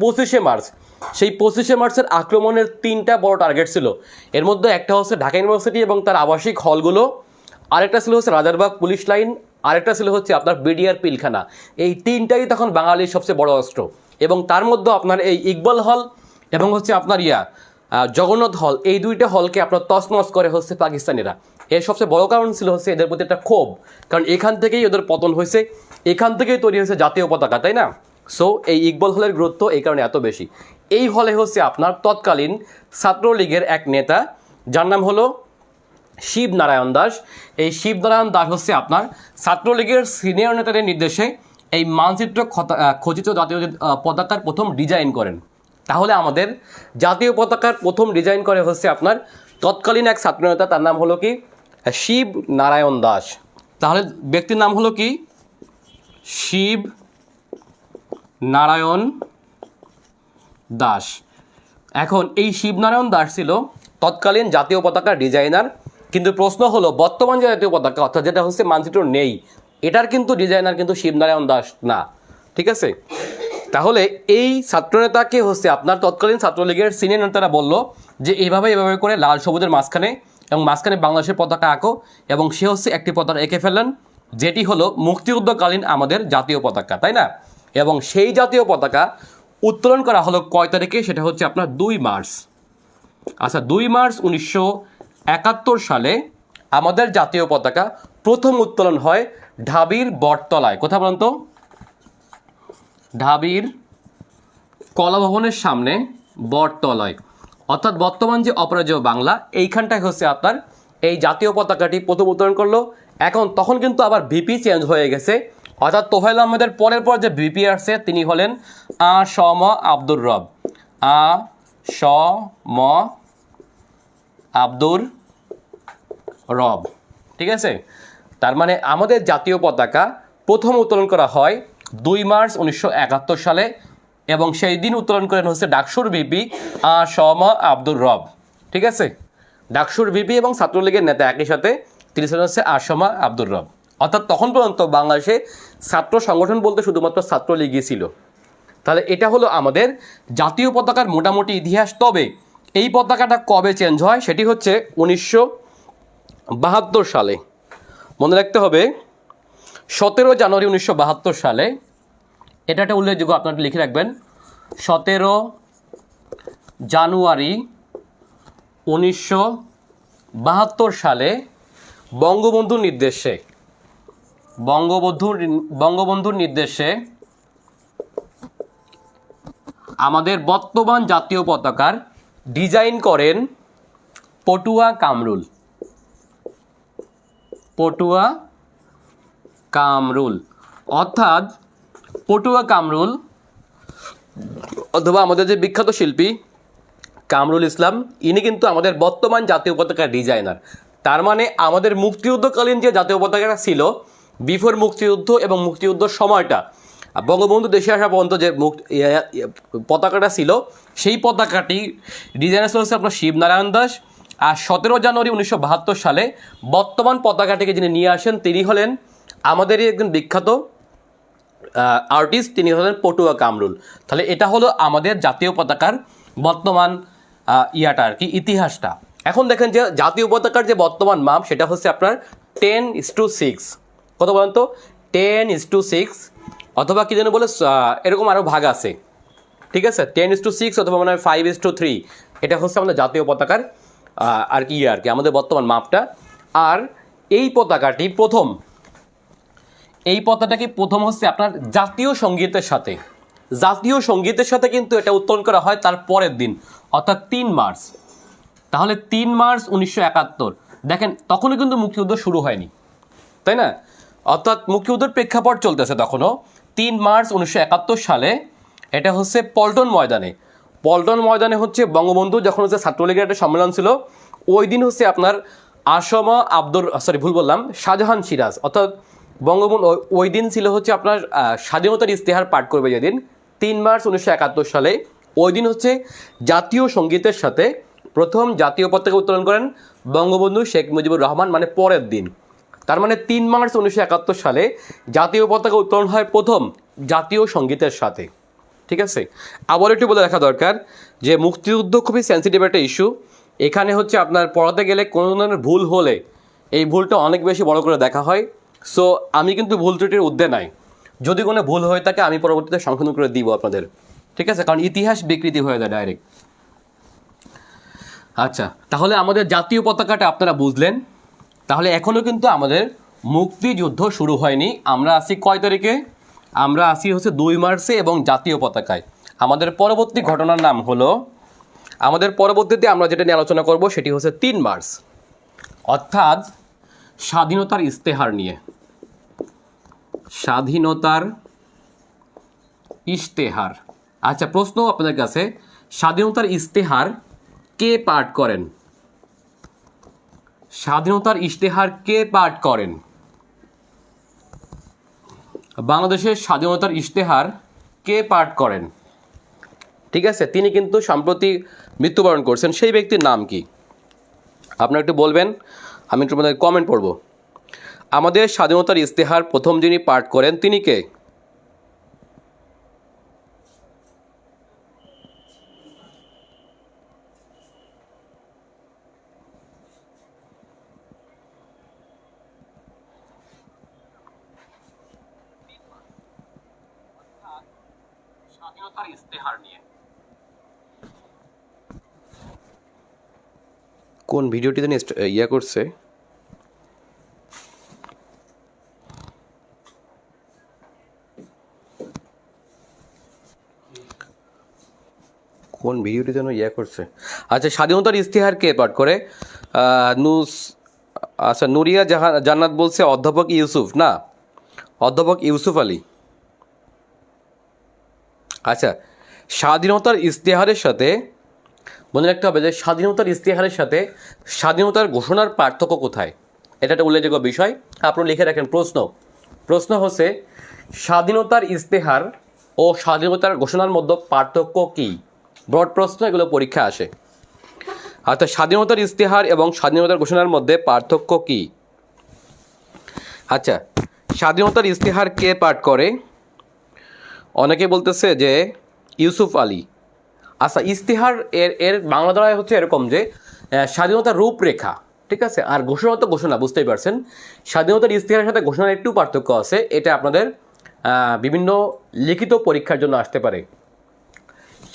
25শে মার্চ, সেই 25শে মার্চের আক্রমণের 3টা বড় টার্গেট ছিল। এর মধ্যে একটা হচ্ছে ঢাকা ইউনিভার্সিটি এবং তার আবাসিক হলগুলো, আরেকটা ছিল হচ্ছে রাজারবাগ পুলিশ লাইন, আরেকটা ছিল হচ্ছে আপনার বিডিআর পিলখানা। এই 3টাই তখন বাঙালির সবচেয়ে বড় অস্ত্র, এবং তার মধ্যে আপনার এই ইকবাল হল এবং হচ্ছে আপনার জগন্নাথ হল, এই 2টা হলকে আপনার তছনছ করে হচ্ছে পাকিস্তানিরা। এর সবচেয়ে বড় কারণ ছিল হচ্ছে এদের প্রতি একটা ক্ষোভ, কারণ এখান থেকেই ওদের পতন হয়েছে, এখান থেকেই তৈরি হয়েছে জাতীয় পতাকা, তাই না? সো এই ইকবাল হলের গুরুত্ব এই কারণে এত বেশি। এই হলে হচ্ছে আপনার তৎকালীন ছাত্রলীগের এক নেতা, যার নাম হলো শিবনারায়ণ দাস। এই শিবনারায়ণ দাস হচ্ছে আপনার ছাত্রলীগের সিনিয়র নেতাদের নির্দেশে এই মানচিত্র খচিত জাতীয় পতাকার প্রথম ডিজাইন করেন। তাহলে আমাদের জাতীয় পতাকার প্রথম ডিজাইন করে হচ্ছে আপনার তৎকালীন এক ছাত্রনেতা, তার নাম হলো কি? শিবনারায়ণ দাস। তাহলে ব্যক্তির নাম হলো কি? শিব নারায়ণ দাস। এখন এই শিবনারায়ণ দাস ছিল তৎকালীন জাতীয় পতাকার ডিজাইনার, কিন্তু প্রশ্ন হলো বর্তমান যে জাতীয় পতাকা অর্থাৎ যেটা হচ্ছে মানচিত্র নেই, এটার কিন্তু ডিজাইনার কিন্তু শিবনারায়ণ দাস না। ঠিক আছে, তাহলে এই ছাত্রনেতাকে হচ্ছে আপনার তৎকালীন ছাত্রলীগের সিনিয়র নেতারা বলল যে এইভাবে করে লাল সবুজের মাঝখানে এবং মাঝখানে বাংলাদেশের পতাকা আঁকো, এবং সে হচ্ছে একটি পতাকা এঁকে ফেললেন যেটি হলো মুক্তিযুদ্ধকালীন আমাদের জাতীয় পতাকা, তাই না? এবং সেই জাতীয় পতাকা উত্তোলন করা হলো কয় তারিখে? সেটা হচ্ছে আপনার 2 মার্চ। আচ্ছা, 2 মার্চ 1971 সালে আমাদের জাতীয় পতাকা প্রথম উত্তোলন হয় ঢাবির বটতলায়। কোথায় বলুন তো? ঢাবির কলাভবনের সামনে বটতলায়, অর্থাৎ বর্তমান যে অপরাজেয় বাংলা, এইখানটায় হচ্ছে আপনার এই জাতীয় পতাকাটি প্রথম উত্তোলন করলো। এখন তখন কিন্তু আবার ভিপি চেঞ্জ হয়ে গেছে, অর্থাৎ তোফায়েল আহমেদের পরের পর যে ভিপি আসছে তিনি হলেন আ.স.ম. আব্দুর রব। আ.স.ম. আব্দুর রব। ঠিক আছে, তার মানে আমাদের জাতীয় পতাকা প্রথম উত্তোলন করা হয় 2 মার্চ 1971 সালে, এবং সেই দিন উত্তোলন করেন হচ্ছে ডাকসুর ভিপি আ.স.ম. আব্দুর রব। ঠিক আছে, ডাকসুর ভিপি এবং ছাত্রলীগের নেতা একই সাথে, তিনি ছিলেন হচ্ছে আ.স.ম. আব্দুর রব। অর্থাৎ তখন পর্যন্ত বাংলাদেশে ছাত্র সংগঠন বলতে শুধুমাত্র ছাত্রলীগই ছিল। তাহলে এটা হলো আমাদের জাতীয় পতাকার মোটামুটি ইতিহাস। তবে এই পতাকাটা কবে চেঞ্জ হয় সেটি হচ্ছে 1972 সালে। মনে রাখতে হবে 17 জানুয়ারি 1972 সালে, এটা একটা উল্লেখযোগ্য, আপনারা লিখে রাখবেন। 17 জানুয়ারি 1972 সালে বঙ্গবন্ধুর নির্দেশে আমাদের বর্তমান জাতীয় পতাকার ডিজাইন করেন পটুয়া কামরুল। অর্থাৎ পটুয়া কামরুল অথবা আমাদের যে বিখ্যাত শিল্পী কামরুল ইসলাম, ইনি কিন্তু আমাদের বর্তমান জাতীয় পতাকার ডিজাইনার। তার মানে আমাদের মুক্তিযুদ্ধকালীন যে জাতীয় পতাকাটা ছিল, বিফোর মুক্তিযুদ্ধ এবং মুক্তিযুদ্ধর সময়টা বঙ্গবন্ধু দেশে আসা পর্যন্ত যে পতাকাটা ছিল, সেই পতাকাটি ডিজাইনার ছিল হচ্ছে আপনার শিবনারায়ণ দাস। আর 17 জানুয়ারি 1972 সালে বর্তমান পতাকাটিকে যিনি নিয়ে আসেন তিনি হলেন আমাদেরই একজন বিখ্যাত আর্টিস্ট, তিনি হলেন পটুয়া কামরুল। তাহলে এটা হলো আমাদের জাতীয় পতাকার বর্তমান আর কি ইতিহাসটা। এখন দেখেন যে জাতীয় পতাকার যে বর্তমান মাপ সেটা হচ্ছে আপনার 10:6। কত বলেন তো? 10:6, অথবা কি যেন বলে এরকম আরও ভাগ আছে। ঠিক আছে, 10:6 অথবা মনে হয় 5:3, এটা হচ্ছে আমাদের জাতীয় পতাকার আর কি আমাদের বর্তমান মাপটা। আর এই পতাকাটি প্রথম হচ্ছে আপনার জাতীয় সঙ্গীতের সাথে কিন্তু এটা উত্তোলন করা হয় তার পরের দিন, অর্থাৎ 3 মার্চ। তাহলে 3 মার্চ 1971, দেখেন তখনও কিন্তু মুক্তিযুদ্ধ শুরু হয়নি, তাই না? অর্থাৎ মুক্তিযুদ্ধের প্রেক্ষাপট চলতেছে তখনও। 3 মার্চ 1971 সালে এটা হচ্ছে পল্টন ময়দানে হচ্ছে বঙ্গবন্ধু যখন হচ্ছে ছাত্রলীগের একটা সম্মেলন ছিল, ওই দিন হচ্ছে আপনার শাহজাহান সিরাজ, অর্থাৎ বঙ্গবন্ধু ওই দিন ছিল হচ্ছে আপনার স্বাধীনতার ইস্তেহার পাঠ করবে যেদিন 3 মার্চ 1971 সালে, ওই দিন হচ্ছে জাতীয় সঙ্গীতের সাথে প্রথম জাতীয় পতাকা উত্তোলন করেন বঙ্গবন্ধু শেখ মুজিবুর রহমান, মানে পরের দিন। তার মানে 3 মার্চ 1971 সালে জাতীয় পতাকা উত্তোলন হয় প্রথম জাতীয় সঙ্গীতের সাথে। ঠিক আছে, আবার একটু বলে রাখা দরকার যে মুক্তিযুদ্ধ খুবই সেন্সিটিভ একটা ইস্যু। এখানে হচ্ছে আপনার পড়াতে গেলে কোনো ধরনের ভুল হলে এই ভুলটা অনেক বেশি বড় করে দেখা হয়। সো আমি কিন্তু ভুল ত্রুটির ঊর্ধ্বে নাই, যদি কোনো ভুল হয়ে থাকে আমি পরবর্তীতে সংশোধন করে দিব আপনাদের। ঠিক আছে, কারণ ইতিহাস বিকৃতি হয়ে যায় ডাইরেক্ট। আচ্ছা, তাহলে আমাদের জাতীয় পতাকাটা আপনারা বুঝলেন। তাহলে এখনও কিন্তু আমাদের মুক্তিযুদ্ধ শুরু হয়নি। আমরা আসি কয় তারিখে? আমরা আসি হচ্ছে 2 মার্চে এবং জাতীয় পতাকায়। আমাদের পরবর্তী ঘটনার নাম হলো, আমাদের পরবর্তীতে আমরা যেটা নিয়ে আলোচনা করব সেটি হচ্ছে 3 মার্চ, অর্থাৎ স্বাধীনতার ইস্তেহার নিয়ে। স্বাধীনতার ইস্তেহার। আচ্ছা, প্রশ্ন আপনাদের কাছে, স্বাধীনতার ইস্তেহার কে পাঠ করেন? স্বাধীনতার ইশতেহার কে পাঠ করেন? বাংলাদেশের স্বাধীনতার ইশতেহার কে পাঠ করেন? ঠিক আছে, তিনি কিন্তু সম্প্রতি মৃত্যুবরণ করছেন, সেই ব্যক্তির নাম কি? আপনারা একটু বলবেন, আমি একটু আপনাদের কমেন্ট পড়ব। আমাদের স্বাধীনতার ইস্তেহার প্রথম যিনি পাঠ করেন তিনি কে? স্বাধীনতার ইস্তেহার নিয়ে কোন ভিডিওটি জানি ইয়া করছে, কোন ভিডিওটি যেন ইয়া করছে। আচ্ছা, স্বাধীনতার ইস্তেহার কে পাঠ করে? নুস আচ্ছা, নুরিয়া জান্নাত বলছে অধ্যাপক ইউসুফ, না, অধ্যাপক ইউসুফ আলী। আচ্ছা, স্বাধীনতার ইস্তেহারের সাথে মনে রাখতে হবে যে স্বাধীনতার ইস্তেহারের সাথে স্বাধীনতার ঘোষণার পার্থক্য কোথায়, এটা একটা উল্লেখযোগ্য বিষয়। আপনারা লিখে রাখেন। প্রশ্ন হচ্ছে স্বাধীনতার ইস্তেহার ও স্বাধীনতার ঘোষণার মধ্যে পার্থক্য কী? ব্রড প্রশ্ন, এগুলো পরীক্ষা আসে। অর্থাৎ স্বাধীনতার ইস্তেহার এবং স্বাধীনতার ঘোষণার মধ্যে পার্থক্য কী? আচ্ছা, স্বাধীনতার ইস্তেহার কে পাঠ করে? অনেকে বলতেছে যে ইউসুফ আলী। আচ্ছা, ইস্তেহার এর বাংলা দ্বারা হচ্ছে এরকম যে স্বাধীনতার রূপরেখা, ঠিক আছে। আর ঘোষণা তো ঘোষণা, বুঝতেই পারছেন। স্বাধীনতার ইস্তেহারের সাথে ঘোষণার একটু পার্থক্য আছে, এটা আপনাদের বিভিন্ন লিখিত পরীক্ষার জন্য আসতে পারে।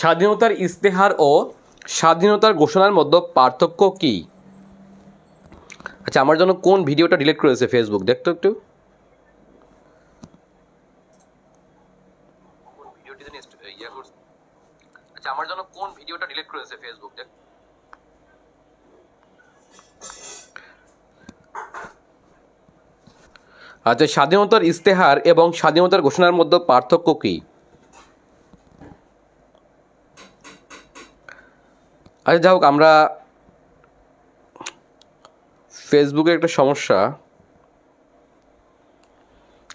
স্বাধীনতার ইস্তেহার ও স্বাধীনতার ঘোষণার মধ্যে পার্থক্য কী? আচ্ছা, আমার জন্য কোন ভিডিওটা ডিলিট করেছে ফেসবুক, দেখতো একটু। আচ্ছা, আমার জন্য কোন ভিডিওটা ডিলিট করেছে ফেসবুক, দেখ। আচ্ছা, স্বাধীনতার ইস্তেহার এবং স্বাধীনতার ঘোষণার মধ্যে পার্থক্য কী? আচ্ছা, যাই হোক, আমরা ফেসবুকের একটা সমস্যা,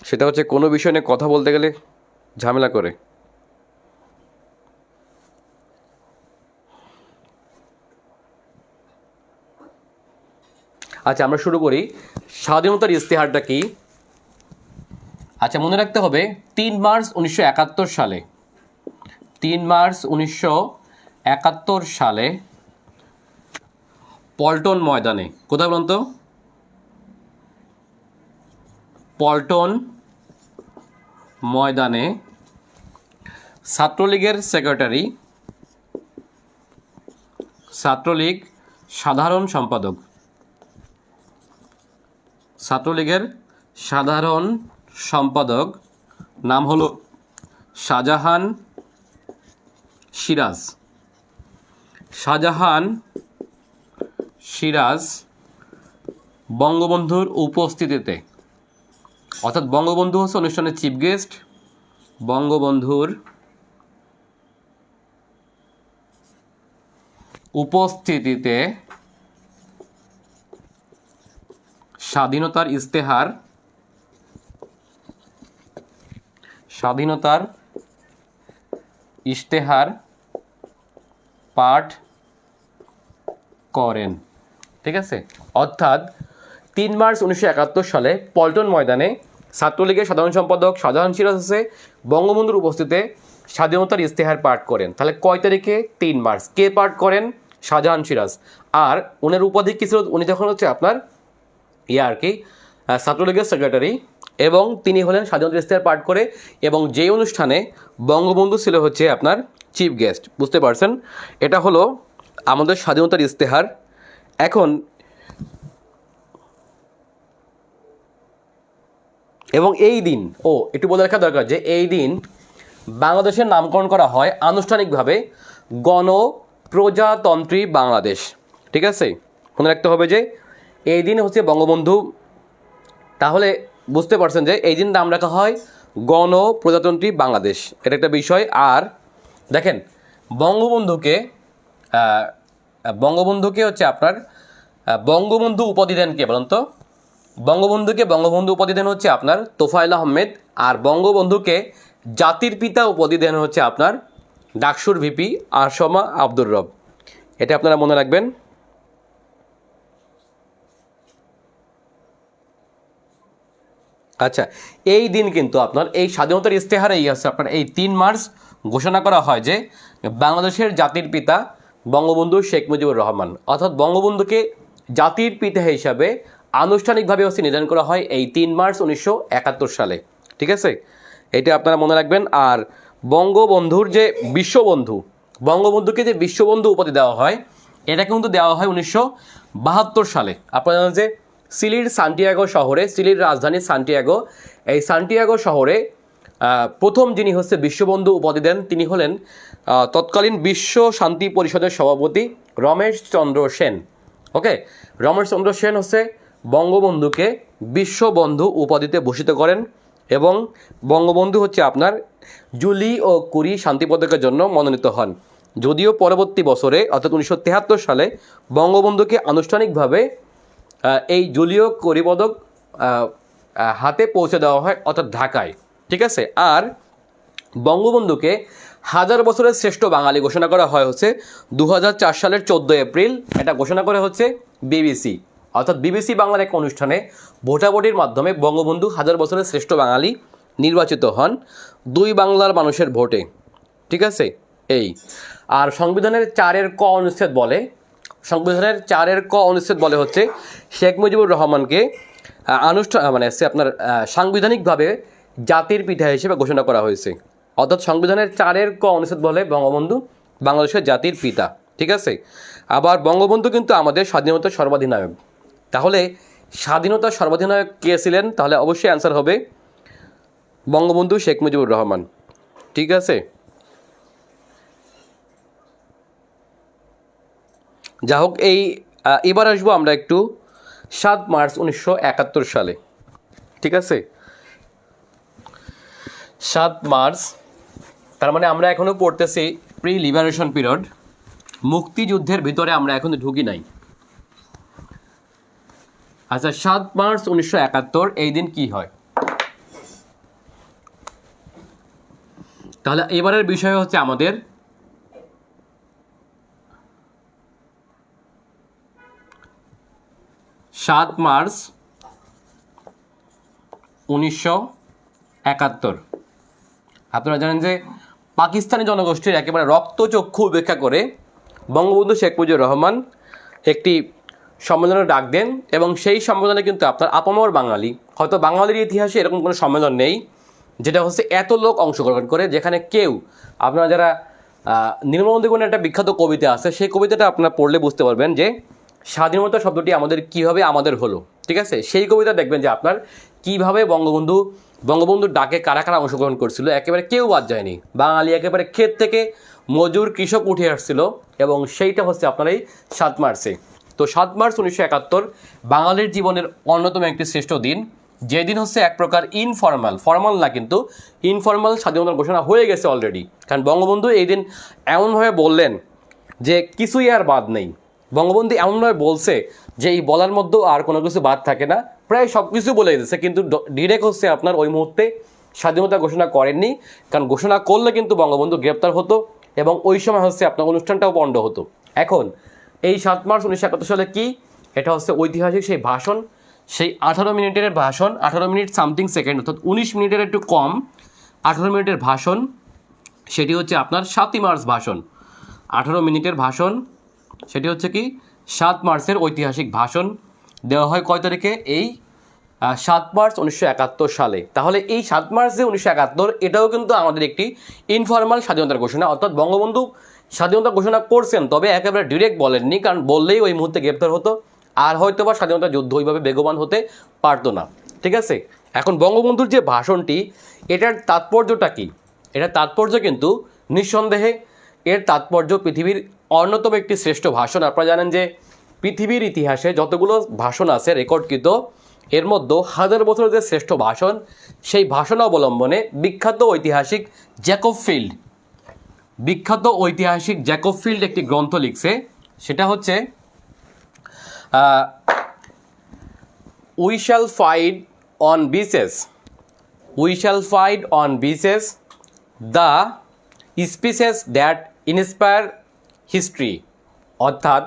সেটা হচ্ছে কোনো বিষয় নিয়ে কথা বলতে গেলে ঝামেলা করে। আচ্ছা, আমরা শুরু করি। স্বাধীনতার ইস্তেহারটা কি? আচ্ছা, মনে রাখতে হবে 3 মার্চ 1971 সালে, 3 মার্চ 1971 সালে পল্টন ময়দানে, কোথায় বলুন তো? পল্টন ময়দানে ছাত্রলীগের সেক্রেটারি, ছাত্রলীগ সাধারণ সম্পাদক, ছাত্রলীগের সাধারণ সম্পাদক নাম হলো শাহজাহান সিরাজ। শাহজাহান সিরাজ বঙ্গবন্ধুর উপস্থিতিতে, অর্থাৎ বঙ্গবন্ধু হচ্ছে অনুষ্ঠানের চিফ গেস্ট, বঙ্গবন্ধুর উপস্থিতিতে স্বাধীনতার ইস্তেহার পাঠ করেন, ঠিক আছে। অর্থাৎ 3 মার্চ 1971 সালে পল্টন ময়দানে ছাত্রলীগের সাধারণ সম্পাদক শাহজাহান সিরাজ আছে বঙ্গবন্ধুর উপস্থিতিতে স্বাধীনতার ইস্তেহার পাঠ করেন। তাহলে কয় তারিখে? 3 মার্চ। কে পাঠ করেন? শাহজাহান সিরাজ। আর ওনার উপাধি কী ছিল? উনি যখন হচ্ছে আপনার আর কি ছাত্রলীগের সেক্রেটারি, এবং তিনি হলেন স্বাধীনতার ইস্তেহার পাঠ করে, এবং যে অনুষ্ঠানে বঙ্গবন্ধু ছিল হচ্ছে আপনার চিফ গেস্ট, বুঝতে পারছেন। এটা হলো আমাদের স্বাধীনতার ইস্তেহার। এখন এবং এই দিন একটু বলে রাখা দরকার যে এই দিন বাংলাদেশের নামকরণ করা হয় আনুষ্ঠানিকভাবে গণপ্রজাতন্ত্রী বাংলাদেশ, ঠিক আছে। মনে রাখতে হবে যে এই দিন হচ্ছে বঙ্গবন্ধু, তাহলে বুঝতে পারছেন যে এই দিন নাম রাখা হয় গণপ্রজাতন্ত্রী বাংলাদেশ, এটা একটা বিষয়। আর দেখেন, বঙ্গবন্ধুকে হচ্ছে আপনার বঙ্গবন্ধু উপাধি দেন কে বলুন তো? বঙ্গবন্ধুকে বঙ্গবন্ধু উপাধি দেন হচ্ছে আপনার তোফায়েল আহমেদ, আর বঙ্গবন্ধুকে জাতির পিতা উপাধি দেন হচ্ছে আপনার ডাকসুর ভিপি আরশমা আব্দুর রব। এটা আপনারা মনে রাখবেন। আচ্ছা, এই দিন কিন্তু আপনার এই স্বাধীনতার ইস্তেহারেই আছে আপনার এই 3 মার্চ ঘোষণা করা হয় যে বাংলাদেশের জাতির পিতা বঙ্গবন্ধু শেখ মুজিবুর রহমান, অর্থাৎ বঙ্গবন্ধুকে জাতির পিতা হিসাবে আনুষ্ঠানিকভাবে হচ্ছে নির্ধারণ করা হয় এই 3 মার্চ 1971 সালে। ঠিক আছে, এটা আপনারা মনে রাখবেন। আর বঙ্গবন্ধুর যে বিশ্ববন্ধু, বঙ্গবন্ধুকে যে বিশ্ববন্ধু উপাধি দেওয়া হয়, এটা কিন্তু দেওয়া হয় 1972 সালে। আপনারা জানেন যে চিলির সান্টিয়াগো শহরে, চিলির রাজধানী সান্টিয়াগো, এই সান্টিয়াগো শহরে প্রথম যিনি হচ্ছে বিশ্ববন্ধু উপাধি দেন তিনি হলেন তৎকালীন বিশ্ব শান্তি পরিষদের সভাপতি রমেশ চন্দ্র সেন। ওকে, রমেশ চন্দ্র সেন হচ্ছে বঙ্গবন্ধুকে বিশ্ববন্ধু উপাধিতে ভূষিত করেন এবং বঙ্গবন্ধু হচ্ছে আপনার জুলি ও কুরি শান্তি পদকের জন্য মনোনীত হন। যদিও পরবর্তী বছরে অর্থাৎ 1973 সালে বঙ্গবন্ধুকে আনুষ্ঠানিকভাবে এই জুলিও কুরি পদক হাতে পৌঁছে দেওয়া হয়, অর্থাৎ ঢাকায়। ঠিক আছে, আর বঙ্গবন্ধুকে 1000 বছরের শ্রেষ্ঠ বাঙালি ঘোষণা করা হয় হচ্ছে 2004 সালের 14 এপ্রিল। এটা ঘোষণা করে হচ্ছে বিবিসি, অর্থাৎ বিবিসি বাংলার এক অনুষ্ঠানে ভোটাভুটির মাধ্যমে বঙ্গবন্ধু 1000 বছরের শ্রেষ্ঠ বাঙালি নির্বাচিত হন 2 বাংলার মানুষের ভোটে। ঠিক আছে, এই আর সংবিধানের 4 ক অনুচ্ছেদ বলে, সংবিধানের 4 ক অনুচ্ছেদ বলে হচ্ছে শেখ মুজিবুর রহমানকে মানে আপনার সাংবিধানিকভাবে জাতির পিতা হিসেবে ঘোষণা করা হয়েছে। অর্থাৎ সংবিধানের 4 ক অনুচ্ছেদ বলে বঙ্গবন্ধু বাংলাদেশের জাতির পিতা। ঠিক আছে, আবার বঙ্গবন্ধু কিন্তু আমাদের স্বাধীনতার সর্বাধিনায়ক। তাহলে স্বাধীনতার সর্বাধিনায়ক কে ছিলেন? তাহলে অবশ্যই অ্যান্সার হবে বঙ্গবন্ধু শেখ মুজিবুর রহমান। ঠিক আছে, যা হোক, এবার আসবো আমরা একটু 7 মার্চ 1971 সালে। ঠিক আছে, 7 মার্চ, তার মানে আমরা এখনও পড়তেছি প্রি লিবারেশন পিরিয়ড, মুক্তিযুদ্ধের ভিতরে আমরা এখনো ঢুকি নাই। আচ্ছা, 7 মার্চ 1971 এই দিন কি হয়? তাহলে এবারের বিষয় হচ্ছে আমাদের সাত মার্চ 1971। আপনারা জানেন যে পাকিস্তানি জনগোষ্ঠীর একেবারে রক্তচক্ষু উপেক্ষা করে বঙ্গবন্ধু শেখ মুজিবুর রহমান একটি সম্মেলনের ডাক দেন এবং সেই সম্মেলনে কিন্তু আপনার আপামর বাঙালি, হয়তো বাঙালির ইতিহাসে এরকম কোনো সম্মেলন নেই যেটা হচ্ছে এত লোক অংশগ্রহণ করে, যেখানে কেউ, আপনারা যারা নির্মলদেবনের একটা বিখ্যাত কবিতা আছে, সেই কবিতাটা আপনারা পড়লে বুঝতে পারবেন যে স্বাধীনতা শব্দটি আমাদের কীভাবে আমাদের হলো। ঠিক আছে, সেই কবিতা দেখবেন যে আপনার কীভাবে বঙ্গবন্ধুর ডাকে কারা কারা অংশগ্রহণ করছিল, একেবারে কেউ বাদ যায়নি। বাঙালি একেবারে ক্ষেত থেকে মজুর কৃষক উঠে আসছিল এবং সেইটা হচ্ছে আপনার এই 7 মার্চে। তো 7 মার্চ 1971 বাঙালির জীবনের অন্যতম একটি শ্রেষ্ঠ দিন, যেদিন হচ্ছে এক প্রকার ফর্মাল না, কিন্তু ইনফর্মাল স্বাধীনতার ঘোষণা হয়ে গেছে অলরেডি। কারণ বঙ্গবন্ধু এই দিন এমনভাবে বললেন যে কিছুই আর বাদ নেই। বঙ্গবন্ধু এমনভাবে বলছে যে এই বলার মধ্যেও আর কোনো কিছু বাদ থাকে না, প্রায় সব কিছু বলে দিয়েছে, কিন্তু ডিরেক্ট হচ্ছে আপনার ওই মুহূর্তে স্বাধীনতা ঘোষণা করেননি। কারণ ঘোষণা করলে কিন্তু বঙ্গবন্ধু গ্রেপ্তার হতো এবং ওই সময় হচ্ছে আপনার অনুষ্ঠানটাও পণ্ড হতো। এখন এই 7 মার্চ 1971 সালে কি, এটা হচ্ছে ঐতিহাসিক সেই ভাষণ, সেই 18 মিনিটের ভাষণ, 18 মিনিট সামথিং সেকেন্ড, অর্থাৎ 19 মিনিটের একটু কম, 18 মিনিটের ভাষণ। সেটি হচ্ছে আপনার 7ই মার্চ ভাষণ, 18 মিনিটের ভাষণ। সেটি হচ্ছে কি 7 মার্চের ঐতিহাসিক ভাষণ দেওয়া হয় কয় তারিখে? এই 7 মার্চ 1971 সালে। তাহলে এই 7 মার্চ যে 1971, এটাও কিন্তু আমাদের একটি ইনফর্মাল স্বাধীনতার ঘোষণা, অর্থাৎ বঙ্গবন্ধু স্বাধীনতা ঘোষণা করছেন, তবে একেবারে ডিরেক্ট বলেননি, কারণ বললেই ওই মুহূর্তে গ্রেপ্তার হতো, আর হয়তো বা স্বাধীনতা যুদ্ধ ওইভাবে বেগবান হতে পারতো না। ঠিক আছে, এখন বঙ্গবন্ধুর যে ভাষণটি, এটার তাৎপর্যটা কি? এটার তাৎপর্য কিন্তু নিঃসন্দেহে এর তাৎপর্য পৃথিবীর অন্যতম একটি শ্রেষ্ঠ ভাষণ। আপনারা জানেন যে পৃথিবীর ইতিহাসে যতগুলো ভাষণ আছে রেকর্ডকৃত, এর মধ্যে 1000 বছরের যে শ্রেষ্ঠ ভাষণ, সেই ভাষণ অবলম্বনে বিখ্যাত ঐতিহাসিক জ্যাকব ফিল্ড একটি গ্রন্থ লিখছে। সেটা হচ্ছে we shall fight on beaches the species that inspire history, অর্থাৎ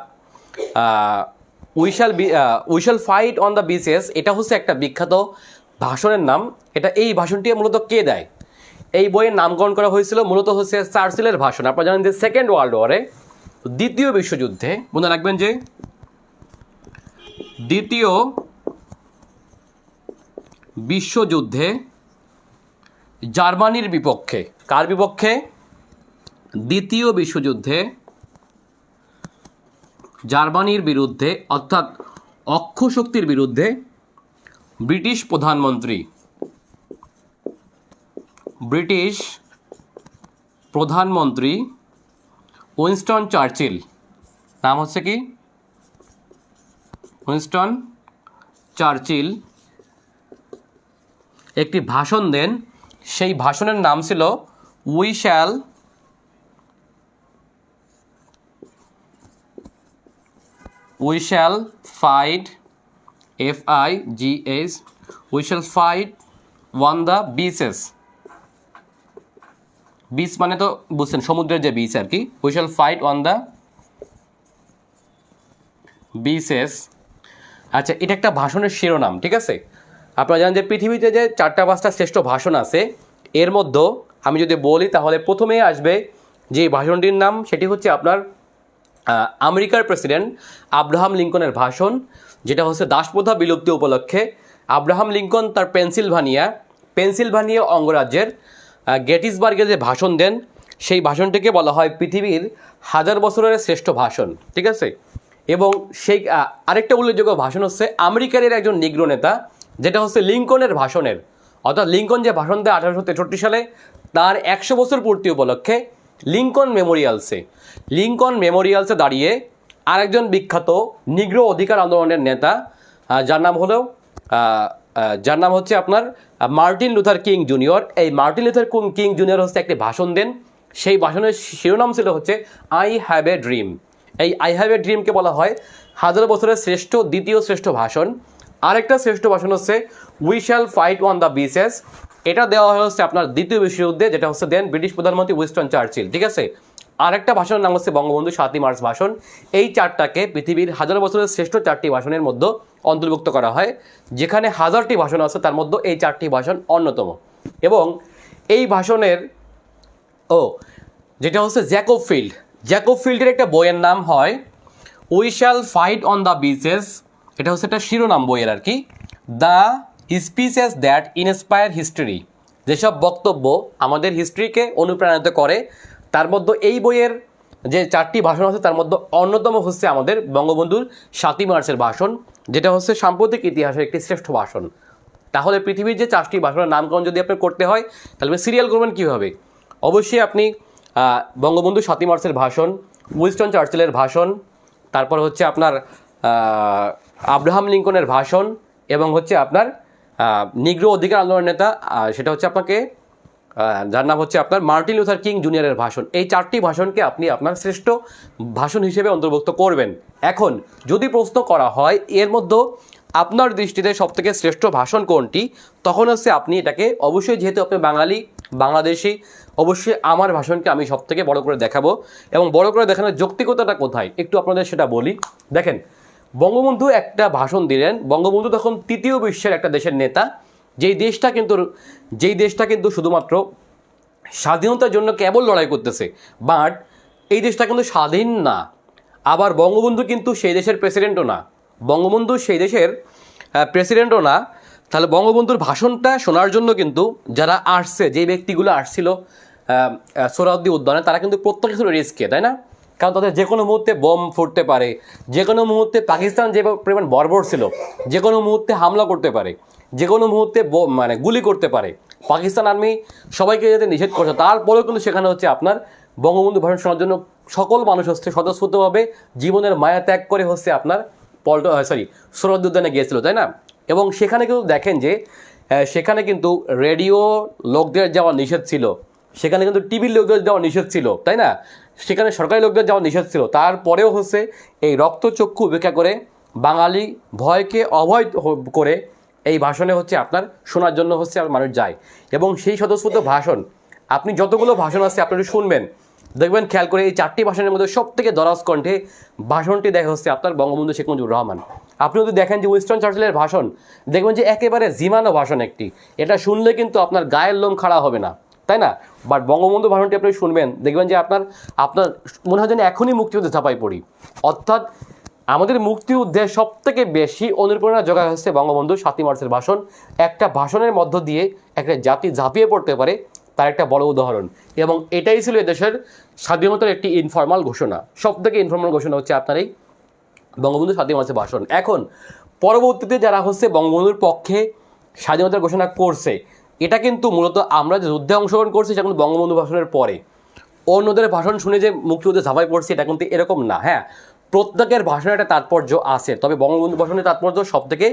we shall fight on the beaches, এটা হচ্ছে একটা বিখ্যাত ভাষণের নাম। এই ভাষণটি মূলত কে দেয়? এই বইয়ের নামকরণ করা হয়েছিল মূলত হচ্ছে চার্চিলের ভাষণ। আপনারা জানেন যে সেকেন্ড ওয়ার্ল্ড ওয়ারে, দ্বিতীয় বিশ্বযুদ্ধে, মনে রাখবেন যে দ্বিতীয় বিশ্বযুদ্ধে জার্মানির বিপক্ষে, কার বিপক্ষে? দ্বিতীয় বিশ্বযুদ্ধে জার্মানির বিরুদ্ধে, অর্থাৎ অক্ষ শক্তির বিরুদ্ধে ব্রিটিশ প্রধানমন্ত্রী উইনস্টন চার্চিল, নাম হচ্ছে কি? উইনস্টন চার্চিল একটি ভাষণ দেন। সেই ভাষণের নাম ছিল we shall fight, FIGS, we shall fight one the bitches. Beach মানে তো বুঝছেন, সমুদ্রের যে বিচ আর কি। We shall fight on the bitches. আচ্ছা, এটা একটা ভাষণের শিরোনাম, ঠিক আছে? আপনারা জানেন যে পৃথিবীতে যে 4-5টা শ্রেষ্ঠ ভাষণ আছে, এর মধ্যে আমি যদি বলি তাহলে প্রথমেই আসবে যে ভাষণটির নাম, সেটি হচ্ছে আপনার আমেরিকার প্রেসিডেন্ট আব্রাহাম লিঙ্কনের ভাষণ, যেটা হচ্ছে দাসপ্রথা বিলুপ্তি উপলক্ষে আব্রাহাম লিঙ্কন তার পেনসিলভানিয়া অঙ্গরাজ্যের গেটিসবার্গে যে ভাষণ দেন, সেই ভাষণটিকে বলা হয় পৃথিবীর 1000 বছরের শ্রেষ্ঠ ভাষণ, ঠিক আছে? এবং সেই আরেকটা উল্লেখযোগ্য ভাষণ হচ্ছে আমেরিকার একজন নিগ্রো নেতা, যেটা হচ্ছে লিঙ্কনের ভাষণের, অর্থাৎ লিঙ্কন যে ভাষণ দেয় 1863 সালে, তার 100 বছর পূর্তি উপলক্ষে লিঙ্কন মেমোরিয়ালসে দাঁড়িয়ে আরেকজন বিখ্যাত নিগ্রো অধিকার আন্দোলনের নেতা, যার নাম হচ্ছে আপনার মার্টিন লুথার কিং জুনিয়র। এই মার্টিন লুথার কিং জুনিয়র হচ্ছে একটি ভাষণ দেন। সেই ভাষণের শিরোনাম ছিল হচ্ছে আই হ্যাভ এ ড্রিম। এই আই হ্যাভ এ ড্রিমকে বলা হয় 1000 বছরের দ্বিতীয় শ্রেষ্ঠ ভাষণ। আরেকটা শ্রেষ্ঠ ভাষণ হচ্ছে we shall fight on the beaches. এটা দেওয়া হচ্ছে আপনার দ্বিতীয় বিশ্বযুদ্ধে, যেটা হচ্ছে দেন ব্রিটিশ প্রধানমন্ত্রী উইনস্টন চার্চিল, ঠিক আছে? আরেকটা ভাষণের নাম হচ্ছে বঙ্গবন্ধু 7ই মার্চ ভাষণ। এই চারটাকে পৃথিবীর 1000 বছরের শ্রেষ্ঠ 4টি ভাষণের মধ্যে অন্তর্ভুক্ত করা হয়। যেখানে 1000টি ভাষণ আছে, তার মধ্যে এই 4টি ভাষণ অন্যতম। এবং এই ভাষণের যেটা হচ্ছে জ্যাকব ফিল্ডের একটা বইয়ের নাম হয় we shall fight on the beaches. এটা হচ্ছে একটা শিরোনাম বইয়ের আর কি। The speeches that inspire history, যেসব বক্তব্য আমাদের হিস্ট্রিকে অনুপ্রাণিত করে, তার মধ্যে এই বইয়ের যে 4টি ভাষণ আছে তার মধ্যে অন্যতম হচ্ছে আমাদের বঙ্গবন্ধুর 7ই মার্চের ভাষণ, যেটা হচ্ছে সাম্প্রতিক ইতিহাসের একটি শ্রেষ্ঠ ভাষণ। তাহলে পৃথিবীর যে 4টি ভাষণের নামকরণ যদি আপনার করতে হয়, তাহলে সিরিয়াল করবেন কীভাবে? অবশ্যই আপনি বঙ্গবন্ধু 7ই মার্চের ভাষণ, উইনস্টন চার্চিলের ভাষণ, তারপর হচ্ছে আপনার আব্রাহাম লিঙ্কনের ভাষণ, এবং হচ্ছে আপনার নিগ্রো অধিকার আন্দোলনের নেতা, সেটা হচ্ছে আপনাকে যার নাম হচ্ছে আপনার মার্টিন লুথার কিং জুনিয়রের ভাষণ। এই 4টি ভাষণকে আপনি আপনার শ্রেষ্ঠ ভাষণ হিসেবে অন্তর্ভুক্ত করবেন। এখন যদি প্রশ্ন করা হয় এর মধ্যে আপনার দৃষ্টিতে সবথেকে শ্রেষ্ঠ ভাষণ কোনটি, তখন হচ্ছে আপনি এটাকে অবশ্যই, যেহেতু আপনি বাংলাদেশি, অবশ্যই আমার ভাষণকে আমি সবথেকে বড় করে দেখাবো। এবং বড় করে দেখানোর যৌক্তিকতাটা কোথায় একটু আপনাদের সেটা বলি। দেখেন, বঙ্গবন্ধু একটা ভাষণ দিলেন। বঙ্গবন্ধু তখন তৃতীয় বিশ্বের একটা দেশের নেতা, যেই দেশটা কিন্তু শুধুমাত্র স্বাধীনতার জন্য কেবল লড়াই করতেছে, বাট এই দেশটা কিন্তু স্বাধীন না। আবার বঙ্গবন্ধু কিন্তু সেই দেশের প্রেসিডেন্টও না, তাহলে বঙ্গবন্ধুর ভাষণটা শোনার জন্য কিন্তু যারা আসছে, যে ব্যক্তিগুলো আসছিল সোহরাওয়ার্দী উদ্যানে, তারা কিন্তু প্রত্যেকে ছিল রিস্কে, তাই না? কারণ তাদের যে কোনো মুহূর্তে বোম ফুটতে পারে, যে কোনো মুহূর্তে পাকিস্তান যে পরিমাণ বর্বর ছিল, যে কোনো মুহূর্তে হামলা করতে পারে, যে কোনো মুহূর্তে গুলি করতে পারে। পাকিস্তান আর্মি সবাইকে যাতে নিষেধ করছে, তারপরেও কিন্তু সেখানে হচ্ছে আপনার বঙ্গবন্ধু ভাষণ শোনার জন্য সকল মানুষ হচ্ছে স্বতঃস্ফূর্তভাবে জীবনের মায়া ত্যাগ করে হচ্ছে আপনার সোহরাওয়ার্দী উদ্যানে গিয়েছিল, তাই না? এবং সেখানে কিন্তু দেখেন যে সেখানে কিন্তু রেডিও লোকদের যাওয়া নিষেধ ছিল, সেখানে কিন্তু টিভির লোকদের যাওয়া নিষেধ ছিল, তাই না? সেখানে সরকারি লোকদের যাওয়া নিষেধ ছিল। তারপরেও হচ্ছে এই রক্তচক্ষু উপেক্ষা করে বাঙালি ভয়কে অভয় করে এই ভাষণে হচ্ছে আপনার শোনার জন্য হচ্ছে মানুষ যায়। এবং সেই স্বতঃস্ফূর্ত ভাষণ আপনি যতগুলো ভাষণ আছে আপনি একটু শুনবেন, দেখবেন খেয়াল করে এই 4টি ভাষণের মধ্যে সব থেকে দরাজ কণ্ঠে ভাষণটি দেখা হচ্ছে আপনার বঙ্গবন্ধু শেখ মুজিবুর রহমান। আপনি যদি দেখেন যে উইনস্টন চার্চিলের ভাষণ, দেখবেন যে একেবারে জিমানো ভাষণ একটি, এটা শুনলে কিন্তু আপনার গায়ের লোম খাড়া হবে না, তাই না? বাট বঙ্গবন্ধু ভাষণটি আপনি শুনবেন, দেখবেন যে আপনার মনে হয় যেন এখনই মুক্তিযুদ্ধে ঝাঁপাই পড়ি। অর্থাৎ আমাদের মুক্তিযুদ্ধে সব থেকে বেশি অনুপ্রেরণা যোগায় হচ্ছে বঙ্গবন্ধু 7ই মার্চের ভাষণ। একটা ভাষণের মধ্য দিয়ে একটা জাতি ঝাঁপিয়ে পড়তে পারে, তার একটা বড় উদাহরণ। এবং এটাই ছিল এদেশের স্বাধীনতার একটি ইনফর্মাল ঘোষণা। সব থেকে ইনফর্মাল ঘোষণা হচ্ছে আপনার এই বঙ্গবন্ধু 7ই মার্চের ভাষণ। এখন পরবর্তীতে যারা হচ্ছে বঙ্গবন্ধুর পক্ষে স্বাধীনতার ঘোষণা করছে, এটা কিন্তু মূলত আমরা যে যুদ্ধে অংশগ্রহণ করছি সেটা কিন্তু বঙ্গবন্ধু ভাষণের পরে। অন্যদের ভাষণ শুনে যে মুক্তিযুদ্ধে ঝাঁপাই পড়ছে এটা কিন্তু এরকম না। হ্যাঁ, প্রত্যেকের ভাষণে একটা তাৎপর্য আছে, তবে বঙ্গবন্ধু ভাষণের তাৎপর্য সব থেকে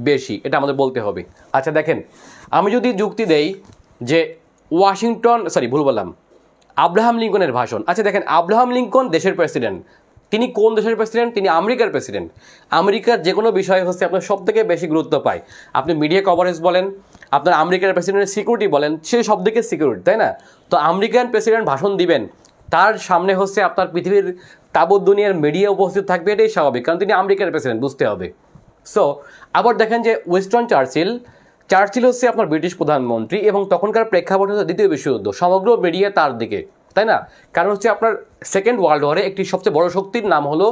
বেশি, এটা আমাদের বলতে হবে। আচ্ছা দেখেন, আমি যদি যুক্তি দেই যে ভুল বললাম, আব্রাহাম লিঙ্কনের ভাষণ। আচ্ছা দেখেন, আব্রাহাম লিঙ্কন দেশের প্রেসিডেন্ট। তিনি কোন দেশের প্রেসিডেন্ট? তিনি আমেরিকার প্রেসিডেন্ট। আমেরিকার যে কোনো বিষয় হচ্ছে আপনার সব থেকে বেশি গুরুত্ব পায়। আপনি মিডিয়া কভারেজ বলেন, আপনার আমেরিকার প্রেসিডেন্টের সিকিউরিটি বলেন, সে সব দিকে সিকিউরিটি, তাই না? তো আমেরিকান প্রেসিডেন্ট ভাষণ দিবেন, তার সামনে হচ্ছে আপনার পৃথিবীর তাবৎ দুনিয়ার মিডিয়া উপস্থিত থাকবে, এটাই স্বাভাবিক, কারণ তিনি আমেরিকার প্রেসিডেন্ট, বুঝতে হবে। সো আবার দেখেন যে উইনস্টন চার্চিল হচ্ছে আপনার ব্রিটিশ প্রধানমন্ত্রী, এবং তখনকার প্রেক্ষাপট হচ্ছে দ্বিতীয় বিশ্বযুদ্ধ, সমগ্র মিডিয়া তার দিকে, তাই না? কারণ হচ্ছে আপনার সেকেন্ড ওয়ার্ল্ড ওয়ারে একটি সবচেয়ে বড় শক্তির নাম হলো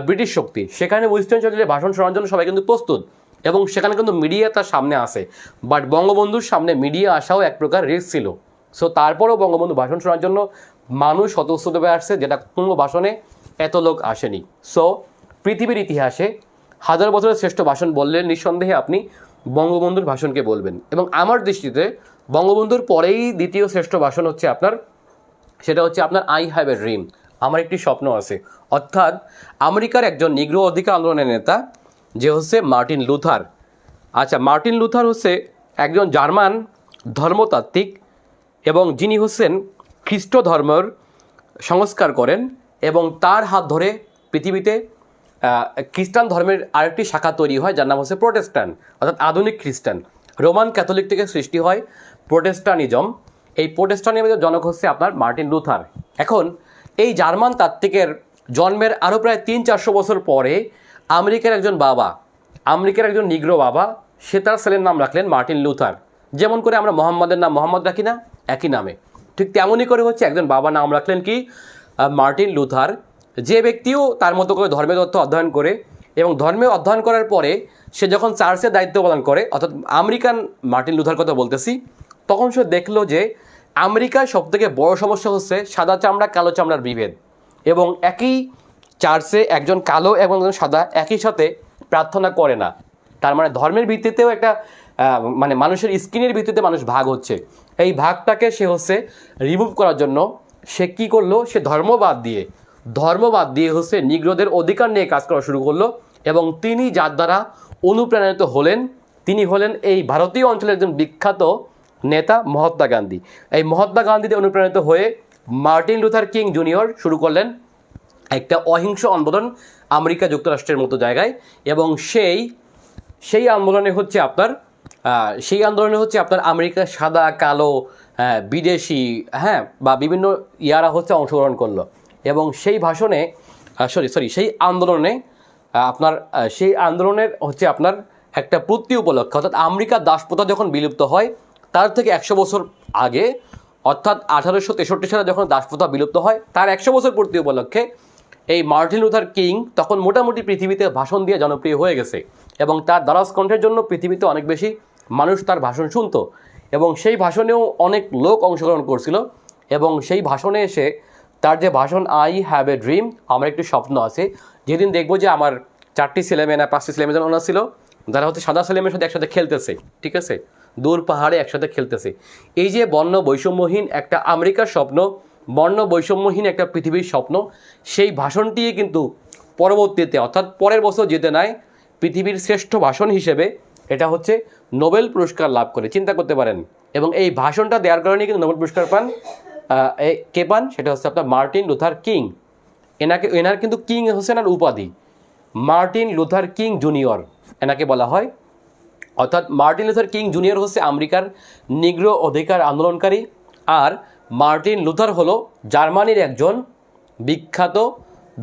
ব্রিটিশ শক্তি। সেখানে উইনস্টন চার্চিলের ভাষণ শোনার জন্য সবাই কিন্তু প্রস্তুত, এবং সেখানে কিন্তু মিডিয়া তার সামনে আসে। বাট বঙ্গবন্ধুর সামনে মিডিয়া আসাও এক প্রকার রিস্ক ছিল। সো তারপরেও বঙ্গবন্ধু ভাষণ শোনার জন্য মানুষ স্বতঃস্ফূর্তভাবে আসছে, যেটা কোনো ভাষণে এত লোক আসেনি। সো পৃথিবীর ইতিহাসে হাজার বছরের শ্রেষ্ঠ ভাষণ বললে নিঃসন্দেহে আপনি বঙ্গবন্ধুর ভাষণকে বলবেন। এবং আমার দৃষ্টিতে বঙ্গবন্ধুর পরেই দ্বিতীয় শ্রেষ্ঠ ভাষণ হচ্ছে আপনার, সেটা হচ্ছে আপনার আই হ্যাভ এ ড্রিম, আমার একটি স্বপ্ন আছে। অর্থাৎ আমেরিকার একজন নিগ্রো অধিকার আন্দোলনের নেতা যে হচ্ছে মার্টিন লুথার। আচ্ছা, মার্টিন লুথার হচ্ছে একজন জার্মান ধর্মতাত্ত্বিক, এবং যিনি হচ্ছেন খ্রিস্ট ধর্মের সংস্কার করেন, এবং তার হাত ধরে পৃথিবীতে খ্রিস্টান ধর্মের আরেকটি শাখা তৈরি হয়, যার নাম হচ্ছে প্রোটেস্ট্যান্ট, অর্থাৎ আধুনিক খ্রিস্টান। রোমান ক্যাথলিক থেকে সৃষ্টি হয় প্রোটেস্টানিজম। এই প্রোটেস্টানিজমের জনক হচ্ছে আপনার মার্টিন লুথার। এখন এই জার্মান তাত্ত্বিকের জন্মের আরও প্রায় 300-400 বছর পরে আমেরিকার একজন নিগ্রো বাবা, সে তার ছেলের নাম রাখলেন মার্টিন লুথার। যেমন করে আমরা মোহাম্মদের নাম মোহাম্মদ রাখি না একই নামে, ঠিক তেমনই করে হচ্ছে একজন বাবা নাম রাখলেন কি, মার্টিন লুথার। যে ব্যক্তিও তার মতো করে ধর্মের তত্ত্ব অধ্যয়ন করে, এবং ধর্মে অধ্যয়ন করার পরে সে যখন চার্চের দায়িত্ব পালন করে, অর্থাৎ আমেরিকান মার্টিন লুথার কথা বলতেছি, তখন সে দেখলো যে আমেরিকার সবথেকে বড় সমস্যা হচ্ছে সাদা চামড়া কালো চামড়ার বিভেদ, এবং একই চার্চে একজন কালো এবং একজন সাদা একই সাথে প্রার্থনা করে না। তার মানে ধর্মের ভিত্তিতেও একটা মানে মানুষের স্কিনের ভিত্তিতে মানুষ ভাগ হচ্ছে। এই ভাগটাকে সে হচ্ছে রিমুভ করার জন্য সে কী করলো, সে ধর্ম বাদ দিয়ে হচ্ছে নিগ্রোদের অধিকার নিয়ে কাজ করা শুরু করলো। এবং তিনি যার দ্বারা অনুপ্রাণিত হলেন, তিনি হলেন এই ভারতীয় অঞ্চলের একজন বিখ্যাত নেতা মহাত্মা গান্ধী। এই মহাত্মা গান্ধীতে অনুপ্রাণিত হয়ে মার্টিন লুথার কিং জুনিয়র শুরু করলেন একটা অহিংস আন্দোলন আমেরিকা যুক্তরাষ্ট্রের মতো জায়গায়। এবং সেই আন্দোলনে হচ্ছে আপনার আমেরিকার সাদা কালো বিদেশি বা বিভিন্ন ইয়ারা হচ্ছে অংশগ্রহণ করলো। এবং সেই আন্দোলনের হচ্ছে আপনার একটা পূর্তি উপলক্ষে, অর্থাৎ আমেরিকার দাসপ্রথা যখন বিলুপ্ত হয় তার থেকে 100 বছর আগে, অর্থাৎ 1863 সালে যখন দাসপ্রথা বিলুপ্ত হয় তার 100 বছর পূর্তি উপলক্ষে এই মার্টিন লুথার কিং তখন মোটামুটি পৃথিবীতে ভাষণ দিয়ে জনপ্রিয় হয়ে গেছে, এবং তার দারাজ কণ্ঠের জন্য পৃথিবীতে অনেক বেশি মানুষ তার ভাষণ শুনতো, এবং সেই ভাষণেও অনেক লোক অংশগ্রহণ করছিল। এবং সেই ভাষণে এসে তার যে ভাষণ আই হ্যাভ এ ড্রিম, আমার একটি স্বপ্ন আছে, যেদিন দেখবো যে আমার 4টি ছেলেমেয়ে না 5টি ছেলেমেয়ে যেন ছিল, যারা হচ্ছে সাদা ছেলেমেয়ের সাথে একসাথে খেলতেছে, ঠিক আছে, দূর পাহাড়ে একসাথে খেলতেছে। এই যে বর্ণ বৈষম্যহীন একটা আমেরিকার স্বপ্ন, বর্ণ বৈষম্যহীন একটা পৃথিবীর স্বপ্ন, সেই ভাষণটি কিন্তু পরবর্তীতে অর্থাৎ পরের বছর যেতে নেয় পৃথিবীর শ্রেষ্ঠ ভাষণ হিসেবে এটা হচ্ছে নোবেল পুরস্কার লাভ করে, চিন্তা করতে পারেন। এবং এই ভাষণটা দেওয়ার কারণে কিন্তু নোবেল পুরস্কার পান কে পান, সেটা হচ্ছে আপনার মার্টিন লুথার কিং। এনার কিন্তু কিং হচ্ছে এনার উপাধি, মার্টিন লুথার কিং জুনিয়র এনাকে বলা হয়। অর্থাৎ মার্টিন লুথার কিং জুনিয়র হচ্ছে আমেরিকার নিগ্রো অধিকার আন্দোলনকারী, আর মার্টিন লুথার হলো জার্মানির একজন বিখ্যাত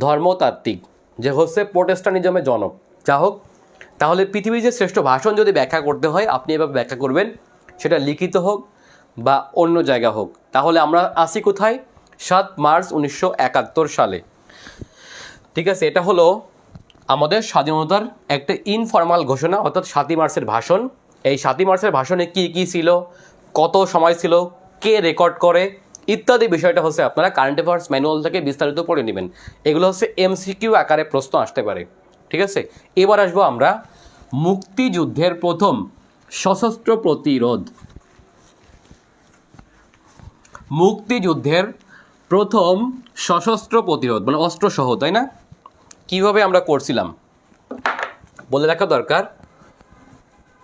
ধর্মতাত্ত্বিক, যে হচ্ছে প্রোটেস্টান্টিজমের জনক। যা হোক, তাহলে পৃথিবীর যে শ্রেষ্ঠ ভাষণ যদি ব্যাখ্যা করতে হয় আপনি এভাবে ব্যাখ্যা করবেন, সেটা লিখিত হোক বা অন্য জায়গা হোক। তাহলে আমরা আসি কোথায়? 7 মার্চ 1971 সালে। ঠিক আছে, এটা হলো আমাদের স্বাধীনতার একটা ইনফর্মাল ঘোষণা, অর্থাৎ 7ই মার্চের ভাষণ। এই 7ই মার্চের ভাষণে কি কি ছিল, কত সময় ছিল, কে রেকর্ড করে, ইত্যাদি বিষয়টা হচ্ছে আপনারা কারেন্ট অ্যাফেয়ার্স ম্যানুয়াল থেকে বিস্তারিত পড়ে নেবেন। এগুলো হচ্ছে এমসিকিউ আকারে প্রশ্ন আসতে পারে। ঠিক আছে, এবার আসবো আমরা মুক্তিযুদ্ধের প্রথম সশস্ত্র প্রতিরোধ। মুক্তিযুদ্ধের প্রথম সশস্ত্র প্রতিরোধ মানে অস্ত্রসহ, তাই না? কিভাবে আমরা করছিলাম বলে রাখা দরকার।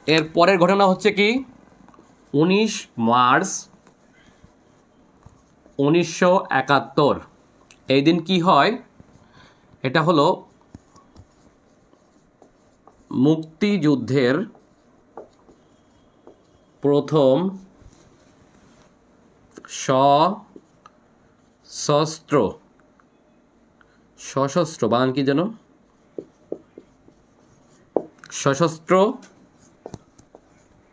এর পরের ঘটনা হচ্ছে কি, 19 মার্চ 1971। এই দিন কি হয়? এটা হলো মুক্তিযুদ্ধের প্রথম সশস্ত্র বানান কি যেন, সশস্ত্র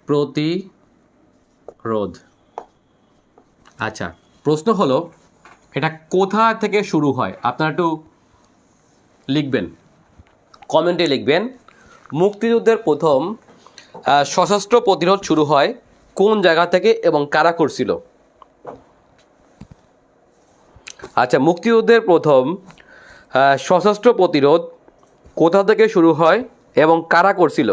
প্রতিরোধ। আচ্ছা, প্রশ্ন হলো এটা কোথা থেকে শুরু হয়? আপনারা একটু লিখবেন, কমেন্টে লিখবেন মুক্তিযুদ্ধের প্রথম সশস্ত্র প্রতিরোধ শুরু হয় কোন জায়গা থেকে এবং কারা করছিল। আচ্ছা, মুক্তিযুদ্ধের প্রথম সশস্ত্র প্রতিরোধ কোথা থেকে শুরু হয় এবং কারা করছিল?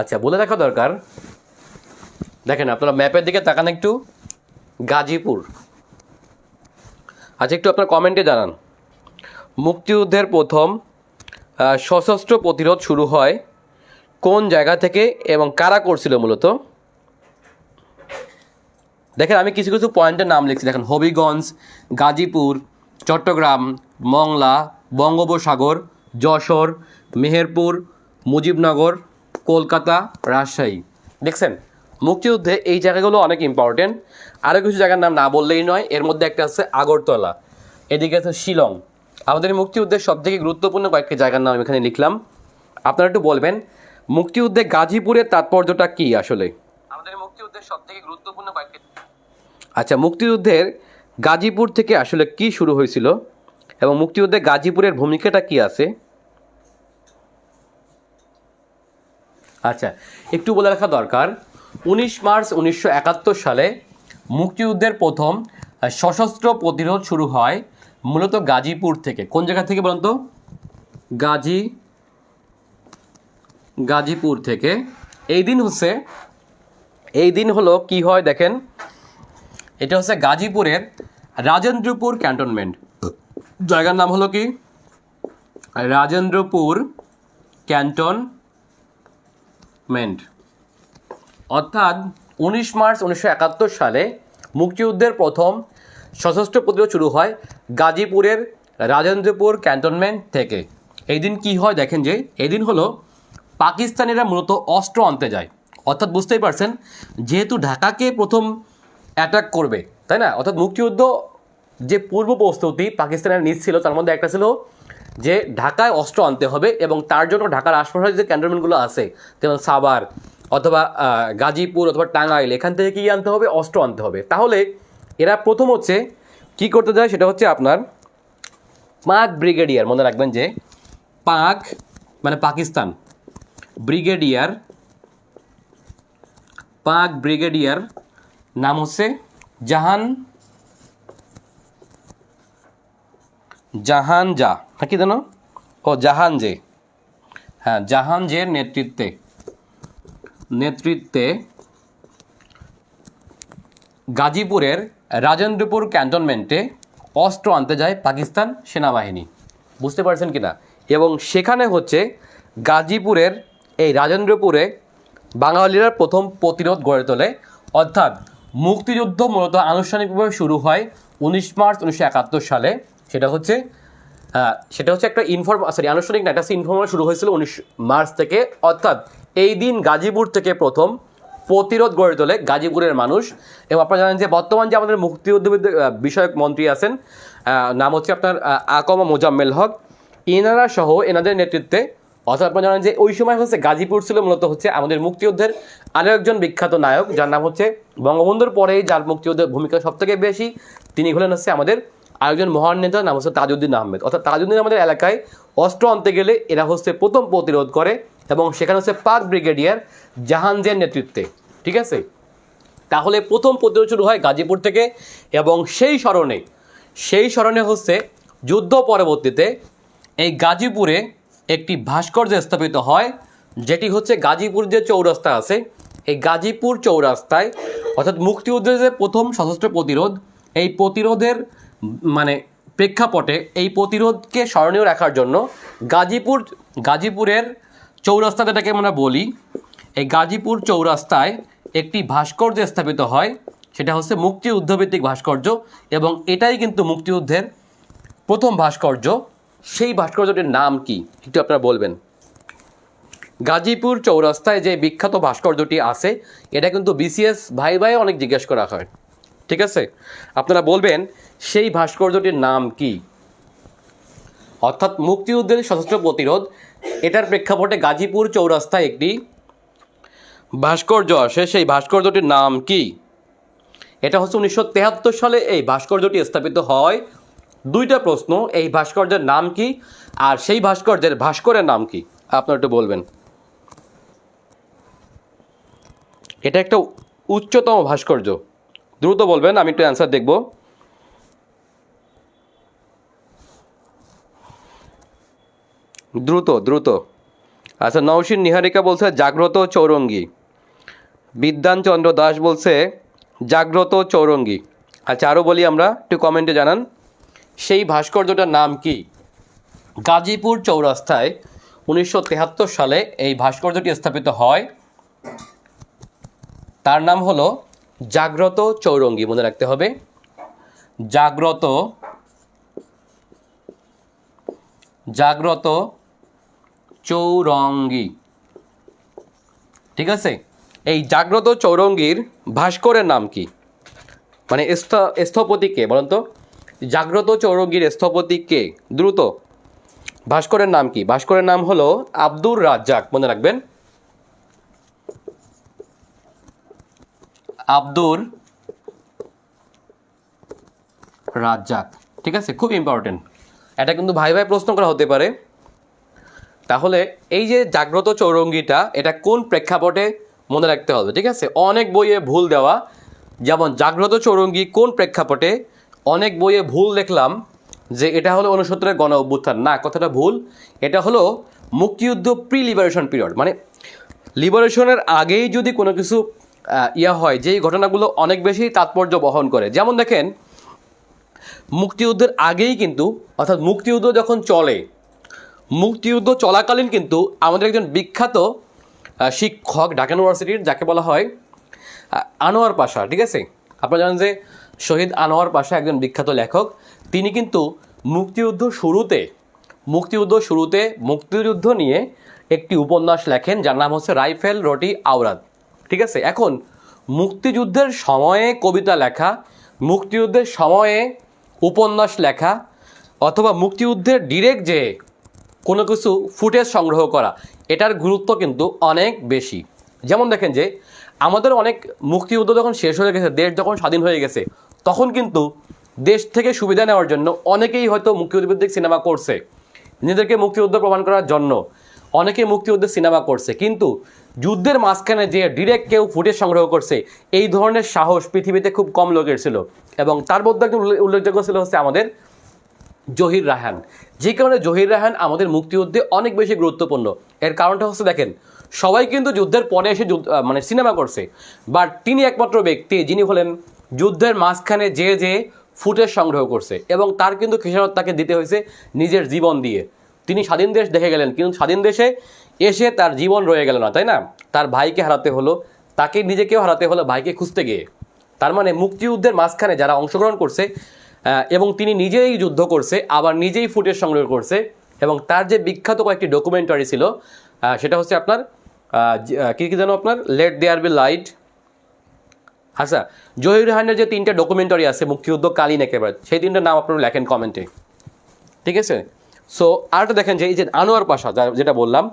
আচ্ছা, বলে রাখা দরকার, দেখেন আপনারা ম্যাপের দিকে তাকান একটু, গাজীপুর। আচ্ছা, একটু আপনার কমেন্টে জানান মুক্তিযুদ্ধের প্রথম সশস্ত্র প্রতিরোধ শুরু হয় কোন জায়গা থেকে এবং কারা করছিল মূলত। দেখেন আমি কিছু কিছু পয়েন্টের নাম লিখছি, দেখেন হবিগঞ্জ, গাজীপুর, চট্টগ্রাম, মংলা, বঙ্গোপসাগর, যশোর, মেহেরপুর, মুজিবনগর, কলকাতা, রাজশাহী। দেখছেন, মুক্তিযুদ্ধে এই জায়গাগুলো অনেক ইম্পর্টেন্ট। আরও কিছু জায়গার নাম না বললেই নয়, এর মধ্যে একটা আছে আগরতলা, এদিকে আছে শিলং। আমাদের মুক্তিযুদ্ধের সবথেকে গুরুত্বপূর্ণ কয়েকটি জায়গার নাম এখানে লিখলাম। আপনারা একটু বলবেন মুক্তিযুদ্ধে গাজীপুরের তাৎপর্যটা কী আসলে? আমাদের মুক্তিযুদ্ধের সবথেকে গুরুত্বপূর্ণ কয়েকটি। আচ্ছা, মুক্তিযুদ্ধের গাজীপুর থেকে আসলে কি শুরু হয়েছিল এবং মুক্তিযুদ্ধে গাজীপুরের ভূমিকাটা কি আছে? আচ্ছা, একটু বলে রাখা দরকার, 19 মার্চ 1971 সালে মুক্তিযুদ্ধের প্রথম সশস্ত্র প্রতিরোধ শুরু হয় মূলত গাজীপুর থেকে। কোন জায়গা থেকে বলুন তো? গাজীপুর থেকে। এই দিন হলো কি হয় দেখেন, এটা হচ্ছে গাজীপুরের রাজেন্দ্রপুর ক্যান্টনমেন্ট। জায়গার নাম হলো কি? রাজেন্দ্রপুর ক্যান্টনমেন্ট। অর্থাৎ 19 মার্চ 1971 সালে মুক্তিযুদ্ধের প্রথম সশস্ত্র প্রতিরোধ শুরু হয় গাজীপুরের রাজেন্দ্রপুর ক্যান্টনমেন্ট থেকে। এই দিন কী হয় দেখেন, যে এই দিন হলো পাকিস্তানিরা মূলত অস্ত্র আনতে যায়। অর্থাৎ বুঝতেই পারছেন, যেহেতু ঢাকাকে প্রথম অ্যাটাক করবে, তাই না? অর্থাৎ মুক্তিযুদ্ধ যে পূর্ব প্রস্তুতি পাকিস্তানের নিচ্ছিল, তার মধ্যে একটা ছিল যে ঢাকায় অস্ত্র আনতে হবে এবং তার জন্য ঢাকার আশপাশের যে ক্যান্টনমেন্টগুলো আছে, যেমন সাভার অথবা গাজীপুর অথবা টাঙ্গাইল, এখান থেকে কী আনতে হবে? অস্ত্র আনতে হবে। তাহলে এরা প্রথম হচ্ছে কি করতে যায়, সেটা হচ্ছে আপনার পাক ব্রিগেডিয়ার, মনে রাখবেন যে পাক মানে পাকিস্তান, পাক ব্রিগেডিয়ার নাম হচ্ছে জাহানজা, কি জানো? জাহানজে। হ্যাঁ, জাহানজের নেতৃত্বে গাজীপুরের রাজেন্দ্রপুর ক্যান্টনমেন্টে অস্ত্র আনতে যায় পাকিস্তান সেনাবাহিনী। বুঝতে পারছেন কিনা? এবং সেখানে হচ্ছে গাজীপুরের এই রাজেন্দ্রপুরে বাঙালিরা প্রথম প্রতিরোধ গড়ে তোলে। অর্থাৎ মুক্তিযুদ্ধ মূলত আনুষ্ঠানিকভাবে শুরু হয় 19 মার্চ 1971 সালে। সেটা হচ্ছে সেটা হচ্ছে একটা আনুষ্ঠানিক না, এটা হচ্ছে ইনফর্মাল শুরু হয়েছিল 19 মার্চ থেকে, অর্থাৎ এই দিন গাজীপুর থেকে প্রথম প্রতিরোধ গড়ে তোলে গাজীপুরের মানুষ। এবং আপনারা জানেন যে বর্তমান যে আমাদের মুক্তিযুদ্ধ বিষয়ক মন্ত্রী আছেন, নাম হচ্ছে আপনার আকম মোজাম্মেল হক, এনারা সহ এনাদের নেতৃত্বে, অর্থাৎ আপনারা জানেন যে ওই সময় হচ্ছে গাজীপুর ছিল মূলত হচ্ছে আমাদের মুক্তিযুদ্ধের আরও একজন বিখ্যাত নায়ক, যার নাম হচ্ছে বঙ্গবন্ধুর পরেই যার মুক্তিযুদ্ধের ভূমিকা সবথেকে বেশি, তিনি হলেন হচ্ছে আমাদের আরেকজন মহান নেতা, নাম হচ্ছে তাজউদ্দিন আহমেদ। অর্থাৎ তাজউদ্দিন আমাদের এলাকায় অস্ত্র আনতে গেলে এরা হচ্ছে প্রথম প্রতিরোধ করে, এবং সেখানে হচ্ছে পাক ব্রিগেডিয়ার জাহাঙ্গীর নেতৃত্বে। ঠিক আছে, তাহলে প্রথম প্রতিরোধ শুরু হয় গাজীপুর থেকে, এবং সেই স্মরণে হচ্ছে যুদ্ধ পরবর্তীতে এই গাজীপুরে একটি ভাস্কর্য স্থাপিত হয়, যেটি হচ্ছে গাজীপুর যে চৌরাস্তা আছে, এই গাজীপুর চৌরাস্তায়, অর্থাৎ মুক্তিযুদ্ধের যে প্রথম সশস্ত্র প্রতিরোধ, এই প্রতিরোধের মানে প্রেক্ষাপটে এই প্রতিরোধকে স্মরণীয় রাখার জন্য গাজীপুরের চৌরাস্তা যেটাকে আমরা বলি, এই গাজীপুর চৌরাস্তায় একটি ভাস্কর্য স্থাপিত হয়, সেটা হচ্ছে মুক্তিযুদ্ধভিত্তিক ভাস্কর্য, এবং এটাই কিন্তু মুক্তিযুদ্ধের প্রথম ভাস্কর্য। সেই ভাস্কর্যটির নাম কি একটু আপনারা বলবেন? গাজীপুর চৌরাস্তায় যে বিখ্যাত ভাস্কর্যটি আছে, এটা কিন্তু বিসিএস ভাই অনেক জিজ্ঞেস করা হয়। ঠিক আছে, আপনারা বলবেন সেই ভাস্কর্যটির নাম কি? অর্থাৎ মুক্তিযুদ্ধের সশস্ত্র প্রতিরোধ, এটার প্রেক্ষাপটে গাজীপুর চৌরাস্তায় একটি ভাস্কর্য আসে, সেই ভাস্কর্যটির নাম কি? এটা হচ্ছে 1973 সালে এই ভাস্কর্যটি স্থাপিত হয়। দুইটা প্রশ্ন, এই ভাস্কর্যের নাম কি আর সেই ভাস্করের নাম কি, আপনারা একটু বলবেন। এটা একটা উচ্চতম ভাস্কর্য, দ্রুত বলবেন, আমি একটু অ্যান্সার দেখব। দ্রুত। আচ্ছা, নওশীন নিহারিকা বলছে জাগ্রত চৌরঙ্গী। বিদ্যানচন্দ্র দাস বলছে জাগ্রত চৌরঙ্গী। আচ্ছা, আরও বলি আমরা, একটু কমেন্টে জানান সেই ভাস্কর্যটার নাম কি। গাজীপুর চৌরাস্তায় 1973 সালে এই ভাস্কর্যটি স্থাপিত হয়, তার নাম হলো জাগ্রত চৌরঙ্গী, মনে রাখতে হবে, জাগ্রত চৌরঙ্গী। ঠিক আছে, এই জাগ্রত চৌরঙ্গীর ভাস্করের নাম কি? মানে স্থপতি কে বলেন তো? জাগ্রত চৌরঙ্গীর স্থপতি কে? দ্রুত। ভাস্করের নাম কি? ভাস্করের নাম হলো আব্দুর রাজ্জাক, মনে রাখবেন, আব্দুর রাজ্জাক। ঠিক আছে, খুব ইম্পর্টেন্ট, এটা কিন্তু ভাই প্রশ্ন করা হতে পারে। তাহলে এই যে জাগ্রত চৌরঙ্গীটা, এটা কোন প্রেক্ষাপটে মনে রাখতে হবে। ঠিক আছে, অনেক বইয়ে ভুল দেওয়া, যেমন জাগ্রত চৌরঙ্গী কোন প্রেক্ষাপটে, অনেক বইয়ে ভুল দেখলাম যে এটা হলো 69-এর গণ অভ্যুত্থান। না, কথাটা ভুল, এটা হলো মুক্তিযুদ্ধ প্রি লিবারেশন পিরিয়ড, মানে লিবারেশনের আগেই যদি কোনো কিছু হয়, যেই ঘটনাগুলো অনেক বেশি তাৎপর্য বহন করে। যেমন দেখেন, মুক্তিযুদ্ধের আগেই কিন্তু, অর্থাৎ মুক্তিযুদ্ধ যখন চলে, মুক্তিযুদ্ধ চলাকালীন কিন্তু আমাদের একজন বিখ্যাত শিক্ষক ঢাকা ইউনিভার্সিটির, যাকে বলা হয় আনোয়ার পাশা। ঠিক আছে, আপনারা জানেন যে শহীদ আনোয়ার পাশা একজন বিখ্যাত লেখক, তিনি কিন্তু মুক্তিযুদ্ধ শুরুতে মুক্তিযুদ্ধ নিয়ে একটি উপন্যাস লেখেন, যার নাম হচ্ছে রাইফেল রটি আওরাত। ঠিক আছে, এখন মুক্তিযুদ্ধের সময়ে কবিতা লেখা, মুক্তিযুদ্ধের সময়ে উপন্যাস লেখা, অথবা মুক্তিযুদ্ধের ডিরেক্ট যে কোনো কিছু ফুটেজ সংগ্রহ করা, এটার গুরুত্ব কিন্তু অনেক বেশি। যেমন দেখেন যে আমাদের অনেক মুক্তিযুদ্ধ যখন শেষ হয়ে গেছে, দেশ যখন স্বাধীন হয়ে গেছে, তখন কিন্তু দেশ থেকে সুবিধা নেওয়ার জন্য অনেকেই হয়তো মুক্তিযুদ্ধভিত্তিক সিনেমা করছে, নিজেদেরকে মুক্তিযুদ্ধ প্রমাণ করার জন্য অনেকে মুক্তিযুদ্ধের সিনেমা করছে, কিন্তু যুদ্ধের মাঝখানে যে ডিরেক্ট কেউ ফুটেজ সংগ্রহ করছে, এই ধরনের সাহস পৃথিবীতে খুব কম লোকের ছিল। এবং তার মধ্যে একজন উল্লেখযোগ্য ছিল হচ্ছে আমাদের জহির রায়হান। যে কারণে জহির রায়হান আমাদের মুক্তিযুদ্ধে অনেক বেশি গুরুত্বপূর্ণ। এর কারণটা হচ্ছে দেখেন, সবাই কিন্তু যুদ্ধের পরে এসে মানে সিনেমা করছে, বাট তিনি একমাত্র ব্যক্তি যিনি হলেন যুদ্ধের মাঝখানে যে ফুটেজ সংগ্রহ করছে, এবং তার কিন্তু খেসারত তাকে দিতে হয়েছে নিজের জীবন দিয়ে। তিনি স্বাধীন দেশ দেখে গেলেন, কিন্তু স্বাধীন দেশে এসে তার জীবন রয়ে গেল না, তাই না? তার ভাইকে হারাতে হলো, তাকে নিজেকেও হারাতে হলো ভাইকে খুঁজতে গিয়ে। তার মানে মুক্তিযুদ্ধের মাঝখানে যারা অংশগ্রহণ করছে, এবং তিনি নিজেই যুদ্ধ করছে, আবার নিজেই ফুটেজ সংগ্রহ করছে, এবং তার যে বিখ্যাত কয়েকটি ডকুমেন্টারি ছিল সেটা হচ্ছে আপনার কী কী যেন আপনার লেট দেয়ার বি লাইট। আচ্ছা, জহির রায়হানের যে 3টা ডকুমেন্টারি আছে মুক্তিযুদ্ধকালীন একেবারে, সেই 3টার নাম আপনারা লেখেন কমেন্টে, ঠিক আছে। সো আরেকটা দেখেন যে এই যে আনোয়ার পাশা যেটা বললাম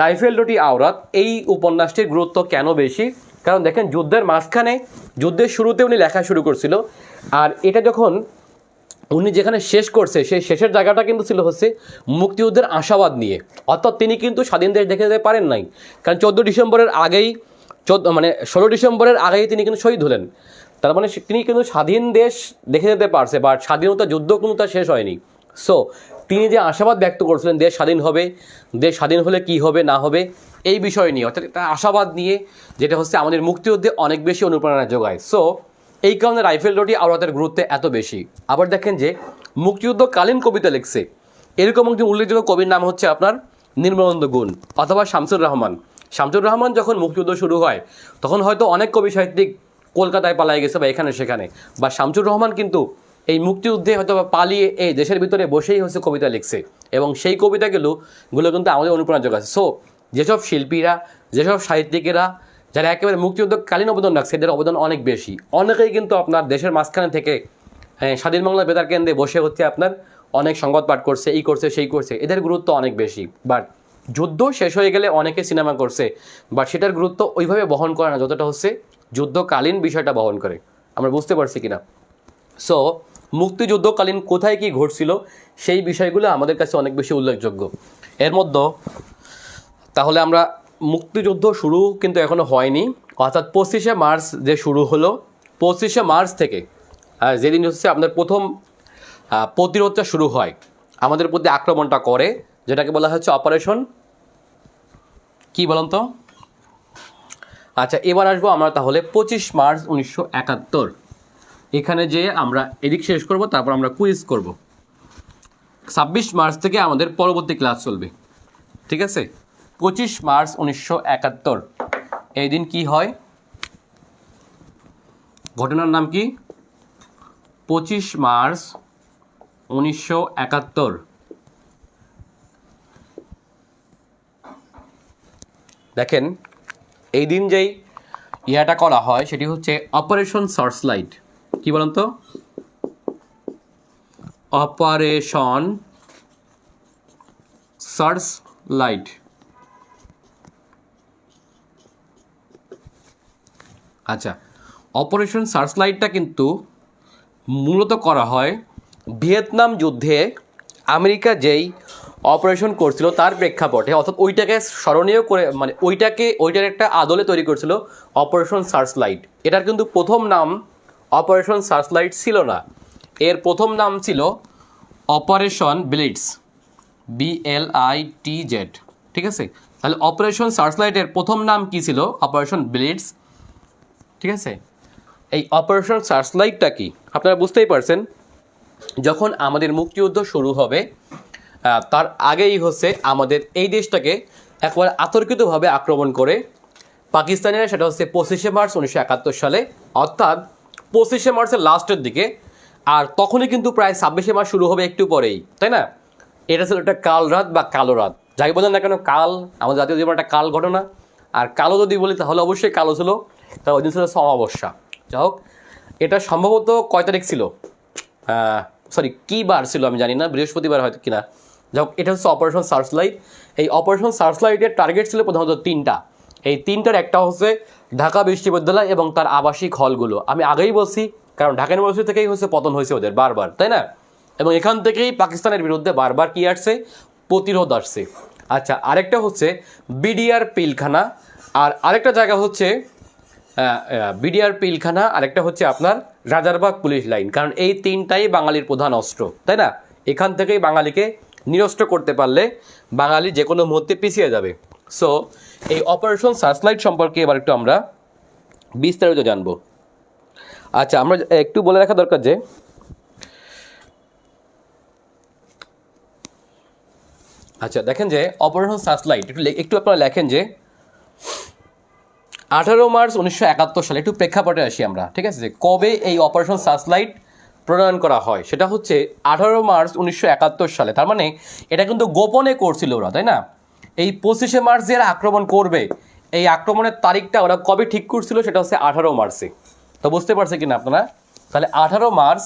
রাইফেল দুটি আওরাত, এই উপন্যাসটির গুরুত্ব কেন বেশি? কারণ দেখেন যুদ্ধের মাঝখানে, যুদ্ধের শুরুতে উনি লেখা শুরু করছিল, আর এটা যখন উনি যেখানে শেষ করছে সেই শেষের জায়গাটা কিন্তু ছিল হচ্ছে মুক্তিযুদ্ধের আশাবাদ নিয়ে। অর্থাৎ তিনি কিন্তু স্বাধীন দেশ দেখে যেতে পারেন নাই, কারণ 14 ডিসেম্বরের আগেই 16 ডিসেম্বরের আগেই তিনি কিন্তু শহীদ হলেন। তার মানে তিনি কিন্তু স্বাধীন দেশ দেখে যেতে পারছে, বাট স্বাধীনতা যুদ্ধ কিন্তু তার শেষ হয়নি। সো তিনি যে আশাবাদ ব্যক্ত করছিলেন দেশ স্বাধীন হবে, দেশ স্বাধীন হলে কি হবে না হবে এই বিষয় নিয়ে, অর্থাৎ একটা আশাবাদ নিয়ে, যেটা হচ্ছে আমাদের মুক্তিযুদ্ধে অনেক বেশি অনুপ্রেরণা যোগায়। সো এই কারণে রাইফেল দুটি আওরাতের গুরুত্ব এত বেশি। আবার দেখেন যে মুক্তিযুদ্ধকালীন কবিতা লিখছে এরকম একজন উল্লেখযোগ্য কবির নাম হচ্ছে আপনার নির্মলানন্দ গুণ অথবা শামসুর রহমান। শামসুর রহমান যখন মুক্তিযুদ্ধ শুরু হয় তখন হয়তো অনেক কবি সাহিত্যিক কলকাতায় পালাই গেছে বা এখানে সেখানে, বা শামসুর রহমান কিন্তু এই মুক্তিযুদ্ধে হয়তো বা পালিয়ে এই দেশের ভিতরে বসেই হচ্ছে কবিতা লিখছে, এবং সেই কবিতাগুলো কিন্তু আমাদের অনুপ্রেরণা যোগাচ্ছে। সো যেসব শিল্পীরা, যেসব সাহিত্যিকেরা যারা একেবারে মুক্তিযুদ্ধকালীন অবদান রাখছে এদের অবদান অনেক বেশি। অনেকেই কিন্তু আপনার দেশের মাঝখানে থেকে স্বাধীন বাংলা বেতার কেন্দ্রে বসে হচ্ছে আপনার অনেক সংবাদ পাঠ করছে, এই করছে সেই করছে, এদের গুরুত্ব অনেক বেশি। বাট যুদ্ধ শেষ হয়ে গেলে অনেকে সিনেমা করছে, বাট সেটার গুরুত্ব ওইভাবে বহন করে না যতটা হচ্ছে যুদ্ধকালীন বিষয়টা বহন করে। আমরা বুঝতে পারছি কিনা? সো মুক্তিযুদ্ধকালীন কোথায় কি ঘটছিল সেই বিষয়গুলো আমাদের কাছে অনেক বেশি উল্লেখযোগ্য। এর মধ্যে তাহলে আমরা মুক্তিযুদ্ধ শুরু কিন্তু এখনো হয়নি, অর্থাৎ 25শে মার্চ যে শুরু হলো, 25শে মার্চ থেকে যেদিন হচ্ছে আপনার প্রথম প্রতিরোধটা শুরু হয়, আমাদের প্রতি আক্রমণটা করে, যেটাকে বলা হচ্ছে অপারেশন কি বলুন তো? আচ্ছা, এবার আসবো আমরা তাহলে 25 মার্চ 1971। এখানে যে আমরা এদিক শেষ করব, তারপর আমরা কুইজ করব। 26 মার্চ থেকে আমাদের পরবর্তী ক্লাস চলবে, ঠিক আছে? 25 মার্চ 1971 এই দিন কি হয়? ঘটনার নাম কি? 25 মার্চ 1971। দেখেন এই দিন যেই ইয়াটা করা হয় সেটি হচ্ছে অপারেশন সার্চ লাইট। কি বলেন তো? Operation search light. আচ্ছা, অপারেশন সার্চ লাইটটা কিন্তু মূলত করা হয় ভিয়েতনাম যুদ্ধে আমেরিকা যেই অপারেশন করছিল তার প্রেক্ষাপটে, অর্থাৎ ওইটাকে স্মরণীয় করে, মানে ওইটার একটা আদলে তৈরি করছিল অপারেশন সার্চ লাইট। এটার কিন্তু প্রথম নাম অপারেশন সার্চ লাইট ছিল না, এর প্রথম নাম ছিল অপারেশন ব্লিটজ, BLITZ, ঠিক আছে? তাহলে অপারেশন সার্চ লাইটের প্রথম নাম কি ছিল? অপারেশন ব্লিটজ, ঠিক আছে? এই অপারেশন সার্চ লাইটটা কি আপনারা বুঝতেই পারছেন। যখন আমাদের মুক্তিযুদ্ধ শুরু হবে তার আগেই হচ্ছে আমাদের এই দেশটাকে একবার আতর্কিতভাবে আক্রমণ করে পাকিস্তানিরা, সেটা হচ্ছে 25শে মার্চ 1971 সালে, অর্থাৎ 25শে মার্চের লাস্টের দিকে। আর তখনই কিন্তু প্রায় 26শে মার্চ শুরু হবে একটু পরেই, তাই না? এটা ছিল একটা কাল রাত বা কালো রাত, যাই বলেন না কেন, কাল আমাদের জাতীয় জীবনে একটা কাল ঘটনা। আর কালো যদি বলি তাহলে অবশ্যই কালো ছিল, তাহলে ওই দিন ছিল অমাবস্যা। যাই হোক, এটা সম্ভবত কয় তারিখ ছিল, সরি কী বার ছিল আমি জানি না, বৃহস্পতিবার হয়তো কিনা। যাই হোক, এটা হচ্ছে অপারেশন সার্চ লাইট। এই অপারেশন সার্চ লাইটের টার্গেট ছিল প্রধানত 3টা। এই 3টার একটা হচ্ছে ঢাকা বিশ্ববিদ্যালয় এবং তার আবাসিক হলগুলো। আমি আগেই বলছি, কারণ ঢাকা ইউনিভার্সিটি থেকেই হচ্ছে পতন হয়েছে ওদের বারবার, তাই না? এবং এখান থেকেই পাকিস্তানের বিরুদ্ধে বারবার কি আসছে? প্রতিরোধ আসছে। আচ্ছা, আরেকটা হচ্ছে বিডিআর পিলখানা, আর আরেকটা জায়গা হচ্ছে বিডিআর পিলখানা, আরেকটা হচ্ছে আপনার রাজারবাগ পুলিশ লাইন। কারণ এই 3টাই বাঙালির প্রধান অস্ত্র, তাই না? এখান থেকেই বাঙালিকে নিরস্ত্র করতে পারলে বাঙালি যে কোনো মুহূর্তে পিছিয়ে যাবে। সো এই অপারেশন সার্চলাইট সম্পর্কে এবার একটু আমরা বিস্তারিত জানবো। আচ্ছা, আমরা একটু বলে রাখা দরকার যে আচ্ছা দেখেন যে অপারেশন সার্চলাইট একটু আপনারা লেখেন যে 18 মার্চ 1971 সালে, একটু প্রেক্ষাপটে আসি আমরা, ঠিক আছে? যে কবে এই অপারেশন সার্চলাইট প্রণয়ন করা হয় সেটা হচ্ছে 18 মার্চ 1971 সালে। তার মানে এটা কিন্তু গোপনে করছিল ওরা, তাই না? এই 25শে মার্চ যে এরা আক্রমণ করবে, এই আক্রমণের তারিখটা ওরা কবে ঠিক করছিল সেটা হচ্ছে 18 মার্চে। তো বুঝতে পারছে কিনা আপনারা? তাহলে 18 মার্চ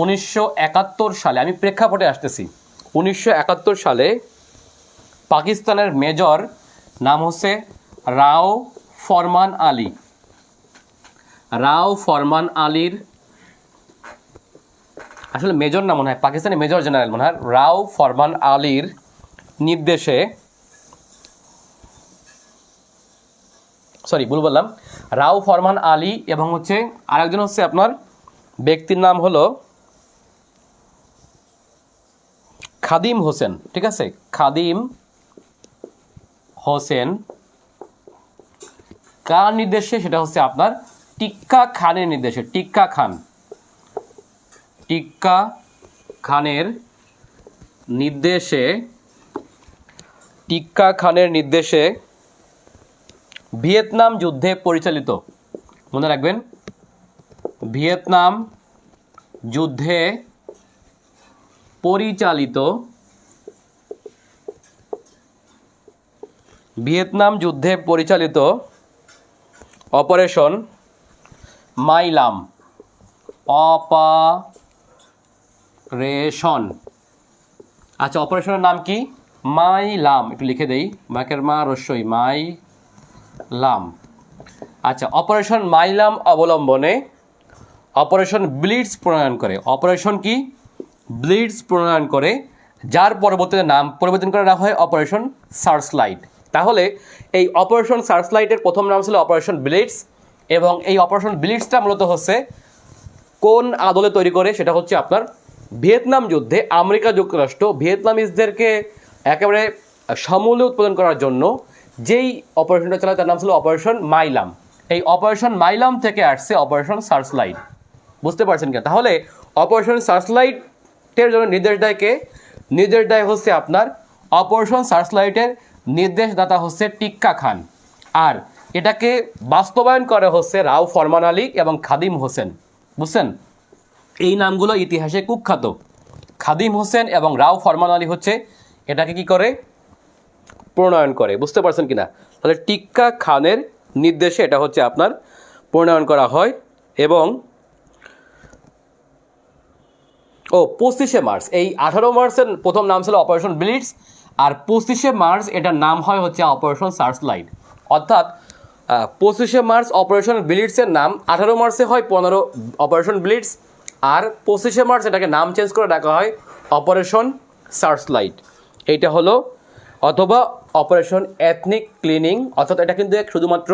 1971 সালে, আমি প্রেক্ষাপটে আসতেছি, 1971 সালে পাকিস্তানের মেজর নাম হচ্ছে রাও ফরমান আলী। রাও ফরমান আলীর, আসলে মেজর না মনে হয়, পাকিস্তানের মেজর জেনারেল মনে হয়, রাও ফরমান আলীর নির্দেশে, সরি ভুল বললাম, রাও ফরমান আলী এবং হচ্ছে আরেকজন হচ্ছে আপনার ব্যক্তির নাম হলো খাদিম হোসেন, ঠিক আছে? খাদিম হোসেন কার নির্দেশে? সেটা হচ্ছে আপনার টিক্কা খানের নির্দেশে। টিক্কা খানের নির্দেশে ভিয়েতনাম যুদ্ধে পরিচালিত, মনে রাখবেন, ভিয়েতনাম যুদ্ধে পরিচালিত অপারেশন মাইলাম, আচ্ছা অপারেশনের নাম কি? মাইলাম। একটু লিখে দেই, মাকের মা রস্যই, মাইলাম। আচ্ছা, অপারেশন মাইলাম অবলম্বনে অপারেশন ব্লিটজ প্রণয়ন করে। অপারেশন কি? ব্লিটজ প্রণয়ন করে, যার পরবর্তীতে নাম পরিবর্তন করে রাখা হয় অপারেশন সার্চলাইট। তাহলে এই অপারেশন সার্চলাইটের প্রথম নাম ছিল অপারেশন ব্লিটজ, এবং এই অপারেশন ব্লিটজটা মূলত হচ্ছে কোন আদলে তৈরি করে? সেটা হচ্ছে আপনার ভিয়েতনাম যুদ্ধে আমেরিকা যুক্তরাষ্ট্র ভিয়েতনামিজদেরকে একেবারে সমূলে উৎপাদন করার জন্য যেই অপারেশনটা চালায় তার নাম ছিল অপারেশন মাইলাম। এই অপারেশন মাইলাম থেকে আসছে অপারেশন সার্চলাইট। বুঝতে পারছেন কি? তাহলে অপারেশন সার্চলাইটের জন্য নির্দেশ দেয় কে? নির্দেশ দেয় হচ্ছে আপনার অপারেশন সার্চলাইটের নির্দেশদাতা হচ্ছে টিক্কা খান, আর এটাকে বাস্তবায়ন করে হচ্ছে রাও ফরমান আলী এবং খাদিম হোসেন। বুঝছেন? এই নামগুলো ইতিহাসে কুখ্যাত। খাদিম হোসেন এবং রাও ফরমান আলী হচ্ছে এটাকে কি করে? প্রণয়ন করে। বুঝতে পারছেন কিনা? তাহলে টিক্কা খানের নির্দেশে এটা হচ্ছে আপনার প্রণয়ন করা হয়। এবং 25শে মার্চ, এই 18 মার্চের প্রথম নাম ছিল অপারেশন ব্লিটজ, আর 25শে মার্চ এটার নাম হয় হচ্ছে অপারেশন সার্চলাইট। অর্থাৎ 25শে মার্চ অপারেশন ব্লিটজের নাম, 18 মার্চে হয় 15 অপারেশন ব্লিটজ, আর 25শে মার্চ এটাকে নাম চেঞ্জ করে ডাকা হয় অপারেশন সার্চলাইট। এইটা হলো, অথবা অপারেশন এথনিক ক্লিনিং। অর্থাৎ এটা কিন্তু শুধুমাত্র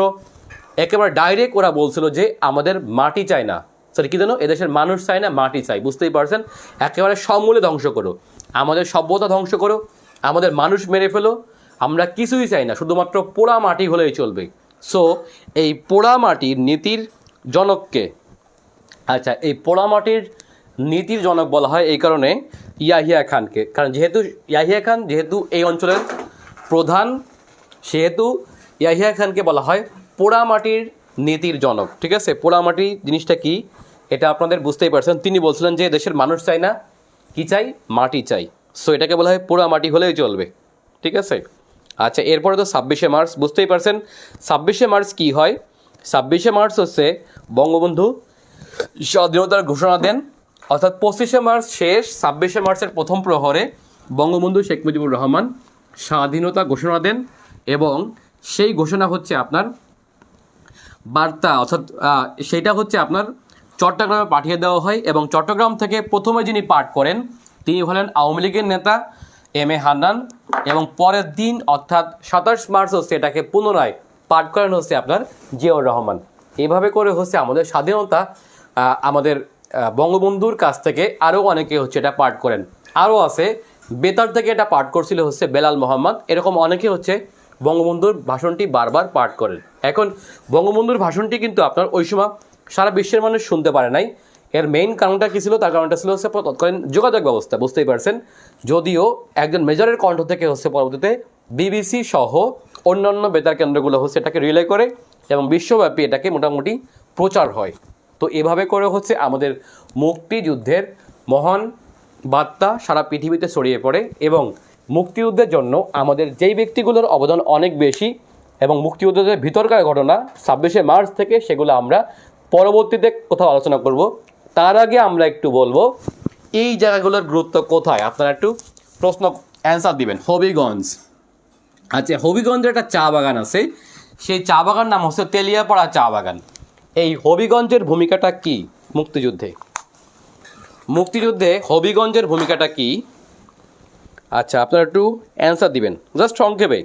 একেবারে ডাইরেক্ট ওরা বলছিল যে আমাদের মাটি চাই না, সরি কি জানো, এদেশের মানুষ চাই না, মাটি চাই। বুঝতেই পারছেন? একেবারে সমূলে ধ্বংস করো, আমাদের সভ্যতা ধ্বংস করো, আমাদের মানুষ মেরে ফেলো, আমরা কিছুই চাই না, শুধুমাত্র পোড়া মাটি হলেই চলবে। সো এই পোড়া মাটির নীতির জনককে, আচ্ছা এই পোড়া মাটির নীতির জনক বলা হয় এই কারণে ইয়াহিয়া খানকে, কারণ যেহেতু ইয়াহিয়া খান যেহেতু এই অঞ্চলের প্রধান, সেহেতু ইয়াহিয়া খানকে বলা হয় পোড়া মাটির নীতির জনক। ঠিক আছে? পোড়া মাটি জিনিসটা কি এটা আপনাদের বুঝতেই পারছেন। তিনি বলছিলেন যে দেশের মানুষ চাই না, কি চাই? মাটি চাই। সো এটাকে বলা হয় পোড়া মাটি হলেই চলবে। ঠিক আছে? আচ্ছা, এরপরে তো 26শে মার্চ, বুঝতেই পারছেন 26শে মার্চ কি হয়। 26শে মার্চ হচ্ছে বঙ্গবন্ধু স্বাধীনতার ঘোষণা দেন। অর্থাৎ 25শে মার্চ শেষ, 26শে মার্চের প্রথম প্রহরে বঙ্গবন্ধু শেখ মুজিবুর রহমান স্বাধীনতা ঘোষণা দেন, এবং সেই ঘোষণা হচ্ছে আপনার বার্তা, অর্থাৎ সেইটা হচ্ছে আপনার চট্টগ্রামে পাঠিয়ে দেওয়া হয়। এবং চট্টগ্রাম থেকে প্রথমে যিনি পাঠ করেন তিনি হলেন আওয়ামী লীগের নেতা এম এ হান্নান, এবং পরের দিন অর্থাৎ 27 মার্চ হচ্ছে এটাকে পুনরায় পাঠ করেন হচ্ছে আপনার জিয়াউর রহমান। এইভাবে করে হচ্ছে আমাদের স্বাধীনতা আমাদের বঙ্গবন্ধুর কাছ থেকে আরও অনেকে হচ্ছে এটা পাঠ করেন। আরও আছে বেতার থেকে এটা পাঠ করছিল হচ্ছে বেলাল মোহাম্মদ। এরকম অনেকে হচ্ছে বঙ্গবন্ধুর ভাষণটি বারবার পাঠ করেন। এখন বঙ্গবন্ধুর ভাষণটি কিন্তু আপনার ওই সময় সারা বিশ্বের মানুষ শুনতে পারে নাই। এর মেইন কারণটা কী ছিল? তার কারণটা ছিল হচ্ছে তৎকালীন যোগাযোগ ব্যবস্থা। বুঝতেই পারছেন, যদিও একজন মেজরের কণ্ঠ থেকে হচ্ছে পরবর্তীতে বিবিসি সহ অন্যান্য বেতার কেন্দ্রগুলো হচ্ছে এটাকে রিলে করে এবং বিশ্বব্যাপী এটাকে মোটামুটি প্রচার হয়। তো এভাবে করে হচ্ছে আমাদের মুক্তিযুদ্ধের মহান বার্তা সারা পৃথিবীতে ছড়িয়ে পড়ে এবং মুক্তিযুদ্ধের জন্য আমাদের যেই ব্যক্তিগুলোর অবদান অনেক বেশি এবং মুক্তিযুদ্ধের ভিতরকার ঘটনা 26শে মার্চ থেকে সেগুলো আমরা পরবর্তীতে কোথাও আলোচনা করব। তার আগে আমরা একটু বলবো এই জায়গাগুলোর গুরুত্ব কোথায়, আপনারা একটু প্রশ্ন অ্যান্সার দিবেন। হবিগঞ্জ, আচ্ছা হবিগঞ্জের একটা চা বাগান আছে, সেই চা বাগান নাম হচ্ছে তেলিয়াপাড়া চা বাগান। এই হবিগঞ্জের ভূমিকাটা কি মুক্তিযুদ্ধে? মুক্তিযুদ্ধে হবিগঞ্জের ভূমিকাটা কি? আচ্ছা আপনারা একটু অ্যান্সার দিবেন, জাস্ট সংক্ষেপে,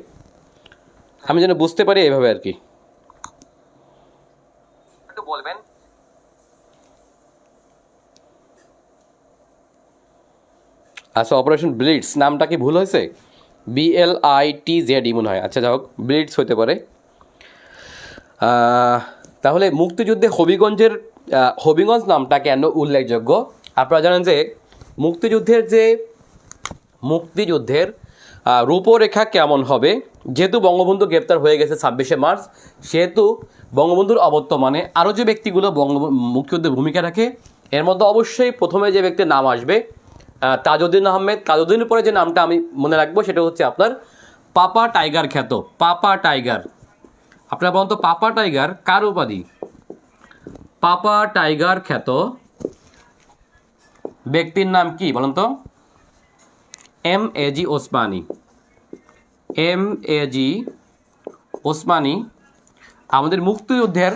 আমি যেন বুঝতে পারি এইভাবে আর কি একটু বলবেন। আচ্ছা অপারেশন ব্লিটস নামটা কি ভুল হয়েছে? BLITZ মনে হয়, আচ্ছা যাই হোক ব্লিটস হতে পারে। তাহলে মুক্তিযুদ্ধে হবিগঞ্জ নামটা কেন উল্লেখযোগ্য? আপনারা জানেন যে মুক্তিযুদ্ধের রূপরেখা কেমন হবে, যেহেতু বঙ্গবন্ধু গ্রেপ্তার হয়ে গেছে 26শে মার্চ, সেহেতু বঙ্গবন্ধুর অবর্তমানে আরও যে ব্যক্তিগুলো মুক্তিযুদ্ধে ভূমিকা রাখে এর মধ্যে অবশ্যই প্রথমে যে ব্যক্তির নাম আসবে তাজউদ্দিন আহমেদ। তাজউদ্দিনের পরে যে নামটা আমি মনে রাখবো সেটা হচ্ছে আপনার পাপা টাইগার খ্যাত পাপা টাইগার। আপনারা বলুন তো পাপা টাইগার কার উপাধি? পাপা টাইগার খ্যাত ব্যক্তির নাম কি বলুন তো? MAG ওসমানী। MAG ওসমানী আমাদের মুক্তিযুদ্ধের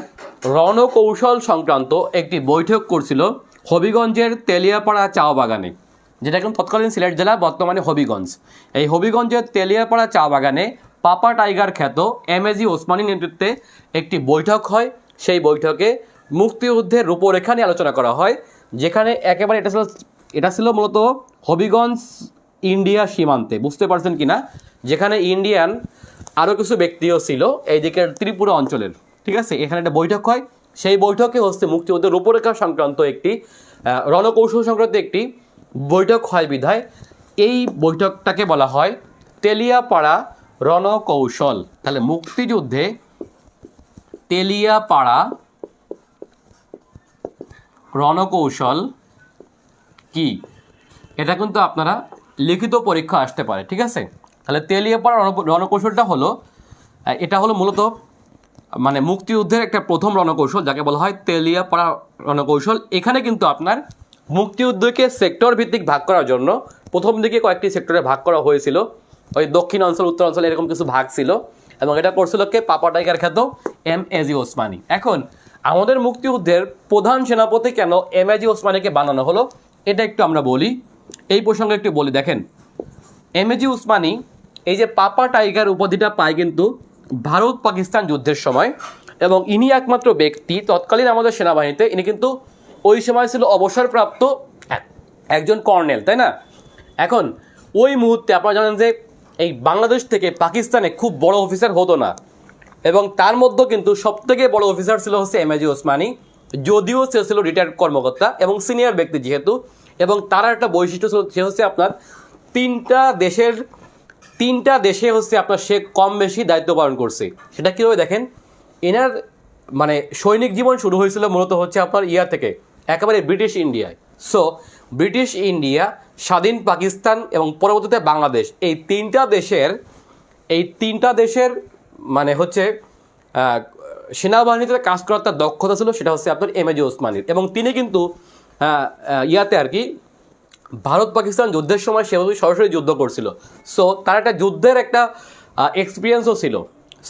রণকৌশল সংক্রান্ত একটি বৈঠক করছিল হবিগঞ্জের তেলিয়াপাড়া চা বাগানে, যেটা এখন তৎকালীন সিলেট জেলা, বর্তমানে হবিগঞ্জ। এই হবিগঞ্জের তেলিয়াপাড়া চা বাগানে পাপা টাইগার খ্যাত MAG ওসমানী নেতৃত্বে একটি বৈঠক হয়। সেই বৈঠকে মুক্তিযুদ্ধের রূপরেখা নিয়ে আলোচনা করা হয়, যেখানে একেবারে এটা ছিল মূলত হবিগঞ্জ ইন্ডিয়া সীমান্তে, বুঝতে পারছেন কিনা, যেখানে ইন্ডিয়ান আরও কিছু ব্যক্তিও ছিল এই দিকের ত্রিপুরা অঞ্চলের, ঠিক আছে। এখানে একটা বৈঠক হয়, সেই বৈঠকে হচ্ছে মুক্তিযুদ্ধের রূপরেখা সংক্রান্ত একটি রণকৌশল সংক্রান্ত একটি বৈঠক হয় বিধায় এই বৈঠকটাকে বলা হয় তেলিয়াপাড়া রণকৌশল। তাহলে মুক্তিযুদ্ধে তেলিয়াপাড়া রণকৌশল কি, এটা কিন্তু আপনারা লিখিত পরীক্ষা আসতে পারে, ঠিক আছে। তাহলে তেলিয়াপাড়া রণকৌশলটা হলো, এটা হলো মূলত মানে মুক্তিযুদ্ধের একটা প্রথম রণকৌশল যাকে বলা হয় তেলিয়াপাড়া রণকৌশল। এখানে কিন্তু আপনার মুক্তিযুদ্ধকে সেক্টর ভিত্তিক ভাগ করার জন্য প্রথম দিকে কয়েকটি সেক্টরে ভাগ করা হয়েছিল, ওই দক্ষিণ অঞ্চল উত্তর অঞ্চল এরকম কিছু ভাগ ছিল, এবং এটা করছিল কে? পাপা টাইগার খ্যাত MAG ওসমানী। এখন আমাদের মুক্তিযুদ্ধের প্রধান সেনাপতি কেন MAG ওসমানীকে বানানো হলো এটা একটু আমরা বলি, এই প্রসঙ্গে একটু বলি। দেখেন MAG ওসমানী এই যে পাপা টাইগার উপাধিটা পায় কিন্তু ভারত পাকিস্তান যুদ্ধের সময়, এবং ইনি একমাত্র ব্যক্তি তৎকালীন আমাদের সেনাবাহিনীতে, ইনি কিন্তু ওই সময় ছিল অবসরপ্রাপ্ত একজন কর্নেল, তাই না। এখন ওই মুহূর্তে আপনারা জানেন যে এই বাংলাদেশ থেকে পাকিস্তানে খুব বড় অফিসার হতো না, এবং তার মধ্যে কিন্তু সবথেকে বড় অফিসার ছিল হচ্ছে MAG ওসমানী, যদিও সে ছিল রিটায়ার্ড কর্মকর্তা এবং সিনিয়র ব্যক্তি যেহেতু, এবং তার একটা বৈশিষ্ট্য ছিল সে হচ্ছে আপনার তিনটা দেশে হচ্ছে আপনার সে কম বেশি দায়িত্ব পালন করছে। সেটা কীভাবে দেখেন, এনার মানে সৈনিক জীবন শুরু হয়েছিল মূলত হচ্ছে আপনার থেকে একেবারে ব্রিটিশ ইন্ডিয়ায়। সো ব্রিটিশ ইন্ডিয়া, স্বাধীন পাকিস্তান এবং পরবর্তীতে বাংলাদেশ, এই তিনটা দেশের মানে হচ্ছে সেনাবাহিনীতে কাজ করার তার দক্ষতা ছিল, সেটা হচ্ছে আপনার MAG ওসমানীর। এবং তিনি কিন্তু আর কি ভারত পাকিস্তান যুদ্ধের সময় সেভাবে সরাসরি যুদ্ধ করছিল, সো তার একটা যুদ্ধের একটা এক্সপিরিয়েন্সও ছিল।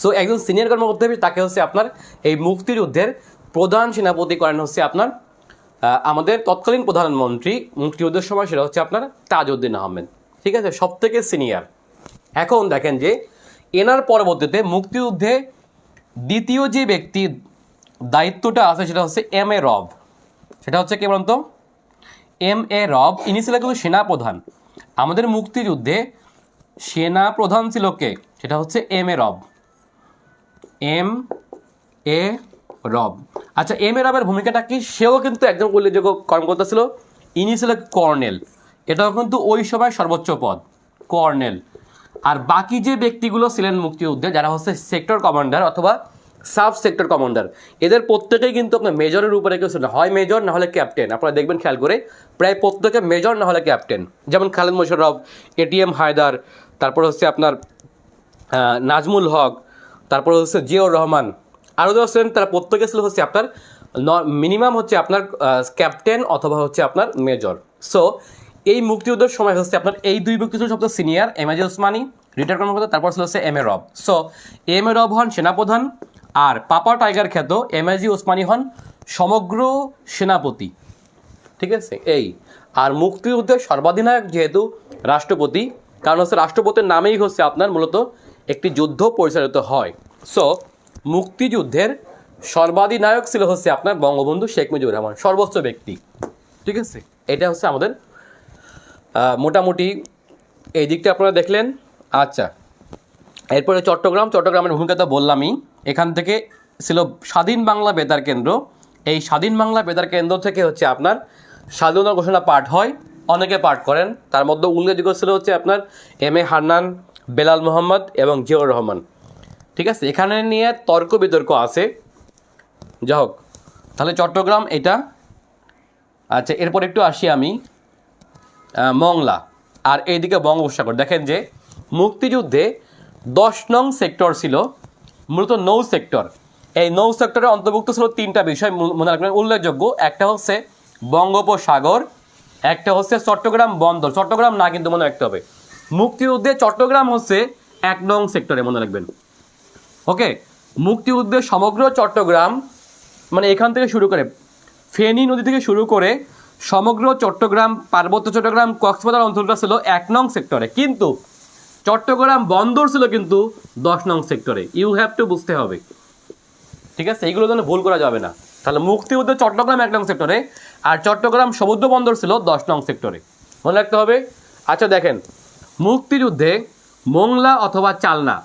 সো একজন সিনিয়র কর্মকর্তা হিসেবে তাকে হচ্ছে আপনার এই মুক্তিযুদ্ধের প্রধান সেনাপতি করেন হচ্ছে আপনার আমাদের তৎকালীন প্রধানমন্ত্রী মুক্তিযুদ্ধের সময়, সেটা হচ্ছে আপনার তাজউদ্দিন আহমেদ, ঠিক আছে, সব থেকে সিনিয়র। এখন দেখেন যে এনার পরবর্তীতে মুক্তিযুদ্ধে দ্বিতীয় যে ব্যক্তি দায়িত্বটা আছে সেটা হচ্ছে MA রব। সেটা হচ্ছে কে বলুন তো? MA রব। ইনি ছিলেন কিন্তু সেনাপ্রধান। আমাদের মুক্তিযুদ্ধে সেনাপ্রধান ছিল কে? সেটা হচ্ছে MA রব। MA রব। আচ্ছা MA রবের ভূমিকাটা কি? সেও কিন্তু একজন উল্লেখযোগ্য কর্মকর্তা ছিল, ইনি ছিল কর্নেল, এটাও কিন্তু ওই সময় সর্বোচ্চ পদ কর্নেল। আর বাকি যে ব্যক্তিগুলো ছিলেন মুক্তিযুদ্ধে যারা হচ্ছে সেক্টর কমান্ডার অথবা সাব সেক্টর কমান্ডার, এদের প্রত্যেকেই কিন্তু আপনার মেজরের উপরে কেউ ছিল, হয় মেজর না হলে ক্যাপ্টেন। আপনারা দেখবেন খেয়াল করে, প্রায় প্রত্যেকে মেজর না হলে ক্যাপ্টেন। যেমন খালেদ মোশাররফ, এটিএম হায়দার, তারপর হচ্ছে আপনার নাজমুল হক, তারপর হচ্ছে জিয়াউর রহমান, আরও যারা ছিলেন তারা প্রত্যেকে ছিল হচ্ছে আপনার মিনিমাম হচ্ছে আপনার ক্যাপ্টেন অথবা হচ্ছে আপনার মেজর। সো এই মুক্তিযুদ্ধের সময় হচ্ছে আপনার এই দুই ব্যক্তি ছিল সবচেয়ে সিনিয়র, এমএজি ওসমানী রিটায়ার কর্মকর্তা, তারপর ছিল হচ্ছে এম এ রব। সো এম এ রব হন সেনাপ্রধান, আর পাপা টাইগার খ্যাত এমএজি ওসমানী হন সমগ্র সেনাপতি। ঠিক আছে, এই আর মুক্তিযুদ্ধের সর্বাধিনায়ক যেহেতু রাষ্ট্রপতি, কারণ হচ্ছে রাষ্ট্রপতির নামেই হচ্ছে আপনার মূলত একটি যুদ্ধ পরিচালিত হয়। সো মুক্তিযুদ্ধের সর্বাধিনায়ক ছিল হচ্ছে আপনার বঙ্গবন্ধু শেখ মুজিবুর রহমান, সর্বোচ্চ ব্যক্তি। ঠিক আছে, এটা হচ্ছে আমাদের মোটামুটি এই দিকটা আপনারা দেখলেন। আচ্ছা, এরপরে চট্টগ্রামের ভূমিকা তো বললামই। এখান থেকে ছিল স্বাধীন বাংলা বেতার কেন্দ্র। এই স্বাধীন বাংলা বেতার কেন্দ্র থেকে হচ্ছে আপনার স্বাধীনতা ঘোষণা পাঠ হয়, অনেকে পাঠ করেন। তার মধ্যে উল্লেখযোগ্য ছিল হচ্ছে আপনার এম এ হান্নান, বেলাল মোহাম্মদ এবং জিয়াউর রহমান। ঠিক আছে, এখানে নিয়ে তর্ক বিতর্ক আছে, যাই হোক। তাহলে চট্টগ্রাম এটা। আচ্ছা, এরপর একটু আসি আমি মংলা আর এইদিকে বঙ্গোপসাগর। দেখেন যে মুক্তিযুদ্ধে 10 নং সেক্টর ছিল মূলত নৌ সেক্টর। এই নৌ সেক্টরে অন্তর্ভুক্ত ছিল 3টা বিষয় মনে রাখবেন উল্লেখযোগ্য। একটা হচ্ছে বঙ্গোপসাগর, একটা হচ্ছে চট্টগ্রাম বন্দর। চট্টগ্রাম না কিন্তু মনে রাখতে হবে, মুক্তিযুদ্ধে চট্টগ্রাম হচ্ছে 1 নং সেক্টরে, মনে রাখবেন। ওকে, মুক্তিযুদ্ধে সমগ্র চট্টগ্রাম মানে এখান থেকে শুরু করে ফেনী নদী থেকে শুরু করে সমগ্র চট্টগ্রাম, পার্বত্য চট্টগ্রাম, কক্সবাজার অঞ্চলটা ছিল 1 নং সেক্টরে, কিন্তু চট্টগ্রাম বন্দর ছিল কিন্তু 10 নং সেক্টরে। ইউ হ্যাভ টু বুঝতে হবে, ঠিক আছে, এইগুলো যেন ভুল করা যাবে না। তাহলে মুক্তিযুদ্ধে চট্টগ্রাম 1 নং সেক্টরে আর চট্টগ্রাম সমুদ্র বন্দর ছিল 10 নং সেক্টরে, মনে রাখতে হবে। আচ্ছা দেখেন, মুক্তিযুদ্ধে মোংলা অথবা চালনা,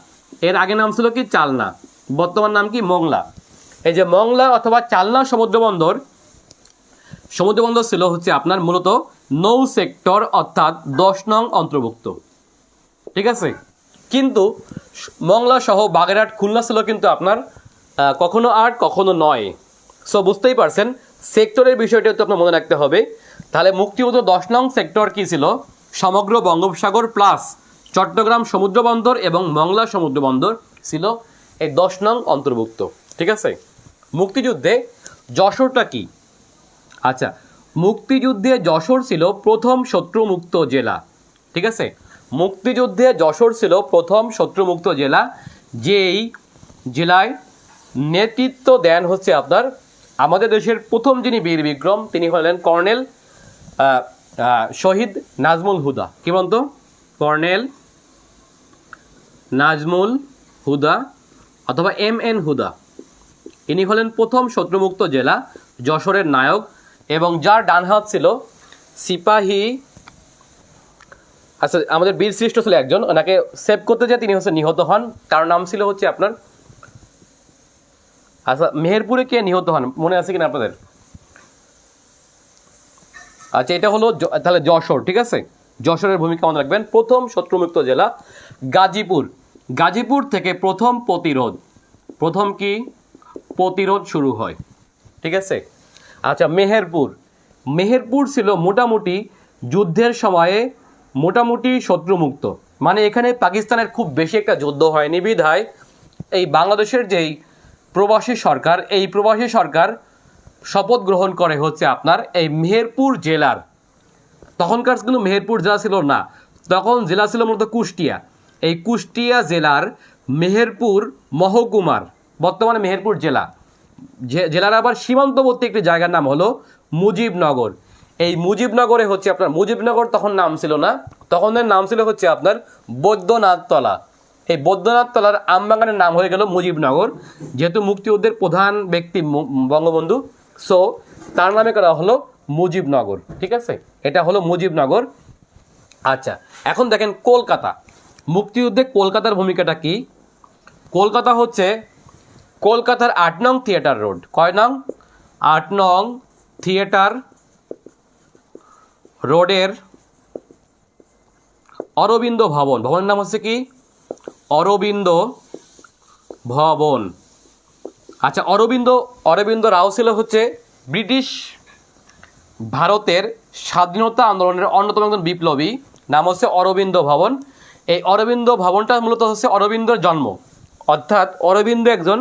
এর আগে নাম ছিল কি চালনা, বর্তমান নাম কি মোংলা। এই যে মোংলা অথবা চালনা সমুদ্র বন্দর ছিল হচ্ছে আপনার মূলত নৌ সেক্টর, অর্থাৎ 10 নং অন্তর্ভুক্ত। ঠিক আছে, কিন্তু মংলা সহ বাগেরহাট, খুলনা ছিল কিন্তু আপনার কখনো 8 কখনো 9। সো বুঝতেই পারছেন সেক্টরের বিষয়টা তো আপনার মনে রাখতে হবে। তাহলে মুক্তিযুদ্ধ 10 নং সেক্টর কি ছিল? সমগ্র বঙ্গোপসাগর প্লাস চট্টগ্রাম সমুদ্র বন্দর এবং মংলা সমুদ্র বন্দর ছিল এই 10 নং অন্তর্ভুক্ত। ঠিক আছে, মুক্তিযুদ্ধে যশোরটা কি? আচ্ছা, মুক্তিযুদ্ধে যশোর ছিল প্রথম শত্রুমুক্ত জেলা। ঠিক আছে, মুক্তিযুদ্ধে যশোর ছিল প্রথম শত্রুমুক্ত জেলা, যেই জেলায় নেতৃত্ব দেন হচ্ছে আপনার আমাদের দেশের প্রথম যিনি বীর বিক্রম, তিনি হলেন কর্নেল শহীদ নাজমুল হুদা। কি বলতো? কর্নেল নাজমুল হুদা অথবা MN হুদা। ইনি হলেন প্রথম শত্রুমুক্ত জেলা যশোরের নায়ক, এবং যার ডান হাত ছিল সিপাহী, আচ্ছা আমাদের বীর শ্রেষ্ঠ ছিল একজন, ওনাকে সেভ করতে যেয়ে তিনি হচ্ছে নিহত হন। তার নাম ছিল হচ্ছে আপনার, আচ্ছা মেহেরপুরে কে নিহত হন মনে আছে কিনা আপনাদের? আচ্ছা, এটা হলো তাহলে যশোর। ঠিক আছে, যশোরের ভূমিকা মনে রাখবেন। প্রথম শত্রুমুক্ত জেলা গাজীপুর। গাজীপুর থেকে প্রথম কি প্রতিরোধ শুরু হয়। ঠিক আছে, আচ্ছা মেহেরপুর ছিল মোটামুটি যুদ্ধের সময়ে মোটামুটি শত্রুমুক্ত, মানে এখানে পাকিস্তানের খুব বেশি একটা যুদ্ধ হয়নি বিধায় এই বাংলাদেশের যেই প্রবাসী সরকার, এই প্রবাসী সরকার শপথ গ্রহণ করে হচ্ছে আপনার এই মেহেরপুর জেলার, তখনকার কিন্তু মেহেরপুর জেলা ছিল না, তখন জেলা ছিল মূলত কুষ্টিয়া। এই কুষ্টিয়া জেলার মেহেরপুর মহকুমার, বর্তমানে মেহেরপুর জেলার আবার সীমান্তবর্তী একটি জায়গার নাম হলো মুজিবনগর। এই মুজিবনগরে হচ্ছে আপনার, মুজিবনগর তখন নাম ছিল না, তখন নাম ছিল হচ্ছে আপনার বৈদ্যনাথতলা। এই বৈদ্যনাথতলার আমবাগানের নাম হয়ে গেল মুজিবনগর, যেহেতু মুক্তিযুদ্ধের প্রধান ব্যক্তি বঙ্গবন্ধু, সো তার নামে করা হলো মুজিবনগর। ঠিক আছে, এটা হলো মুজিবনগর। আচ্ছা, এখন দেখেন কলকাতা। মুক্তিযুদ্ধে কলকাতার ভূমিকাটা কি? কলকাতা হচ্ছে কলকাতার 8 নং থিয়েটার রোড। কয় নং? 8 নং থিয়েটার রোডের অরবিন্দ ভবন, ভবনের নাম হচ্ছে কি? অরবিন্দ ভবন। আচ্ছা, অরবিন্দ অরবিন্দ রাও ছিল হচ্ছে ব্রিটিশ ভারতের স্বাধীনতা আন্দোলনের অন্যতম একজন বিপ্লবী, নাম হচ্ছে অরবিন্দ ভবন। এই অরবিন্দ ভবনটা মূলত হচ্ছে অরবিন্দর জন্ম, অর্থাৎ অরবিন্দ একজন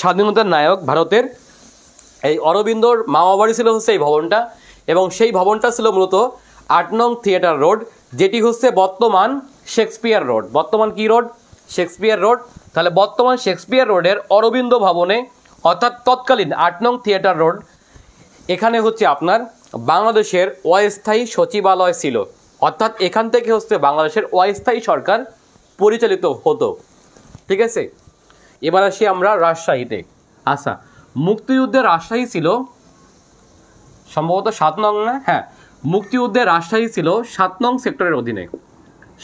স্বাধীনতার নায়ক ভারতের। এই অরবিন্দর মামা বাড়ি ছিল হচ্ছে এই ভবনটা, এবং সেই ভবনটা ছিল মূলত 8 নং থিয়েটার রোড, যেটি হচ্ছে বর্তমান শেক্সপিয়ার রোড। বর্তমান কি রোড? Shakespeare road. তাহলে বর্তমান শেক্সপিয়ার রোডের অরবিন্দ ভবনে, অর্থাৎ তৎকালীন 8 নং থিয়েটার রোড, এখানে হচ্ছে আপনার বাংলাদেশের অস্থায়ী সচিবালয় ছিল, অর্থাৎ এখান থেকে হচ্ছে বাংলাদেশের অস্থায়ী সরকার পরিচালিত হতো। ঠিক আছে, এবার আসি আমরা রাজশাহীতে। আচ্ছা, মুক্তিযুদ্ধের রাজশাহী ছিল সম্ভবত 7 নং, না? হ্যাঁ, মুক্তিযুদ্ধের রাজশাহী ছিল 7 নং সেক্টরের অধীনে।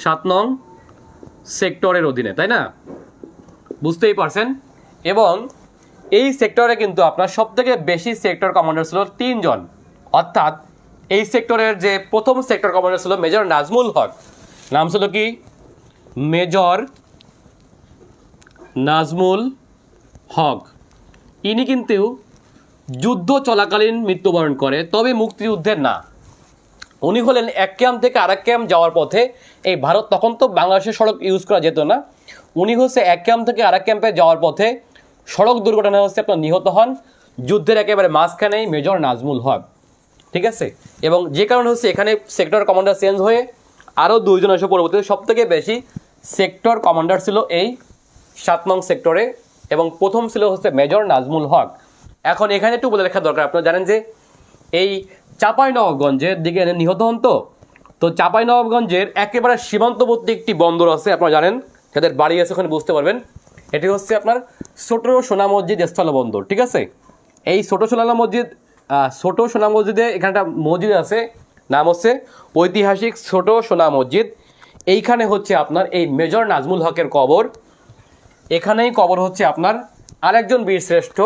7 নং সেক্টরের অধীনে, তাই না? বুঝতেই পারছেন। এবং এই সেক্টরে কিন্তু আপনার সবথেকে বেশি সেক্টর কমান্ডার ছিল 3 জন, অর্থাৎ এই সেক্টরের যে প্রথম সেক্টর কমান্ডার ছিল মেজর নাজমুল হক। নাম ছিল কি? মেজর নাজমুল হক। ইনি কিন্তু যুদ্ধ চলাকালীন মৃত্যুবরণ করে, তবে মুক্তিযুদ্ধের না। উনি হলেন এক ক্যাম্প থেকে আরেক ক্যাম্প যাওয়ার পথে, এই ভারত তখন তো বাংলাদেশের সড়ক ইউজ করা যেত না, উনি হচ্ছে এক ক্যাম্প থেকে আরেক ক্যাম্পে যাওয়ার পথে সড়ক দুর্ঘটনায় হচ্ছে আপনার নিহত হন যুদ্ধের একেবারে মাঝখানেই মেজর নাজমুল হক। ঠিক আছে, এবং যে কারণে হচ্ছে এখানে সেক্টর কমান্ডার চেঞ্জ হয়ে আরও 2 জন এসে পরবর্তীতে সবথেকে বেশি সেক্টর কমান্ডার ছিল এই 7 নং সেক্টরে, এবং প্রথম ছিল হচ্ছে মেজর নাজমুল হক। এখন এখানে একটু বলে রাখা দরকার, আপনারা জানেন যে এই চাঁপাইনবাবগঞ্জের দিকে নিহত হন, তো চাঁপাইনবাবগঞ্জের একেবারে সীমান্তবর্তী একটি বন্দর আছে, আপনারা জানেন, যাদের বাড়ি আছে ওখানে বুঝতে পারবেন। এটি হচ্ছে আপনার ছোট সোনা মসজিদ স্থলবন্দর। ঠিক আছে, এই ছোট সোনা মসজিদে এখানে একটা মসজিদ আছে, নাম হচ্ছে ঐতিহাসিক ছোট সোনা মসজিদ। এইখানে হচ্ছে আপনার এই মেজর নাজমুল হকের কবর। এখানেই কবর হচ্ছে আপনার আরেকজন বীরশ্রেষ্ঠ।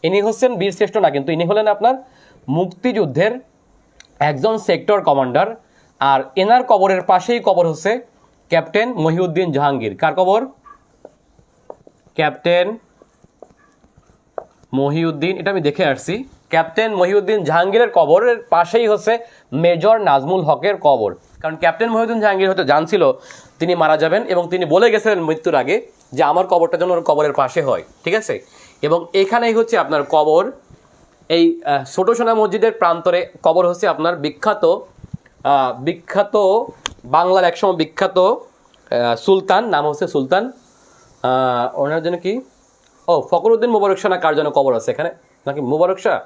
ইনি হচ্ছেন বীরশ্রেষ্ঠ না, কিন্তু ইনি হলেন আপনার মুক্তিযুদ্ধের একজন সেক্টর কমান্ডার। আর এনার কবরের পাশেই কবর হচ্ছে ক্যাপ্টেন মহিউদ্দিন জাহাঙ্গীর। কার কবর? ক্যাপ্টেন মহিউদ্দিন, এটা আমি দেখে আসছি। ক্যাপ্টেন মহিউদ্দিন জাহাঙ্গীরের কবরের পাশেই হচ্ছে মেজর নাজমুল হকের কবর। কারণ ক্যাপ্টেন মহিউদ্দিন জাহাঙ্গীর হয়তো জানছিল তিনি মারা যাবেন, এবং তিনি বলে গেছিলেন মৃত্যুর আগে যে আমার কবরটা যেন ওর কবরের পাশে হয়। ঠিক আছে, এবং এখানেই হচ্ছে আপনার কবর। এই ছোট সোনা মসজিদের প্রান্তরে কবর হচ্ছে আপনার বিখ্যাত বাংলার একসময় বিখ্যাত সুলতান, নাম হচ্ছে সুলতান, ওনার জন্য কি, ফখরুদ্দিন মোবারক শাহ না কার জন্য কবর আছে এখানে, নাকি মোবারক শাহ,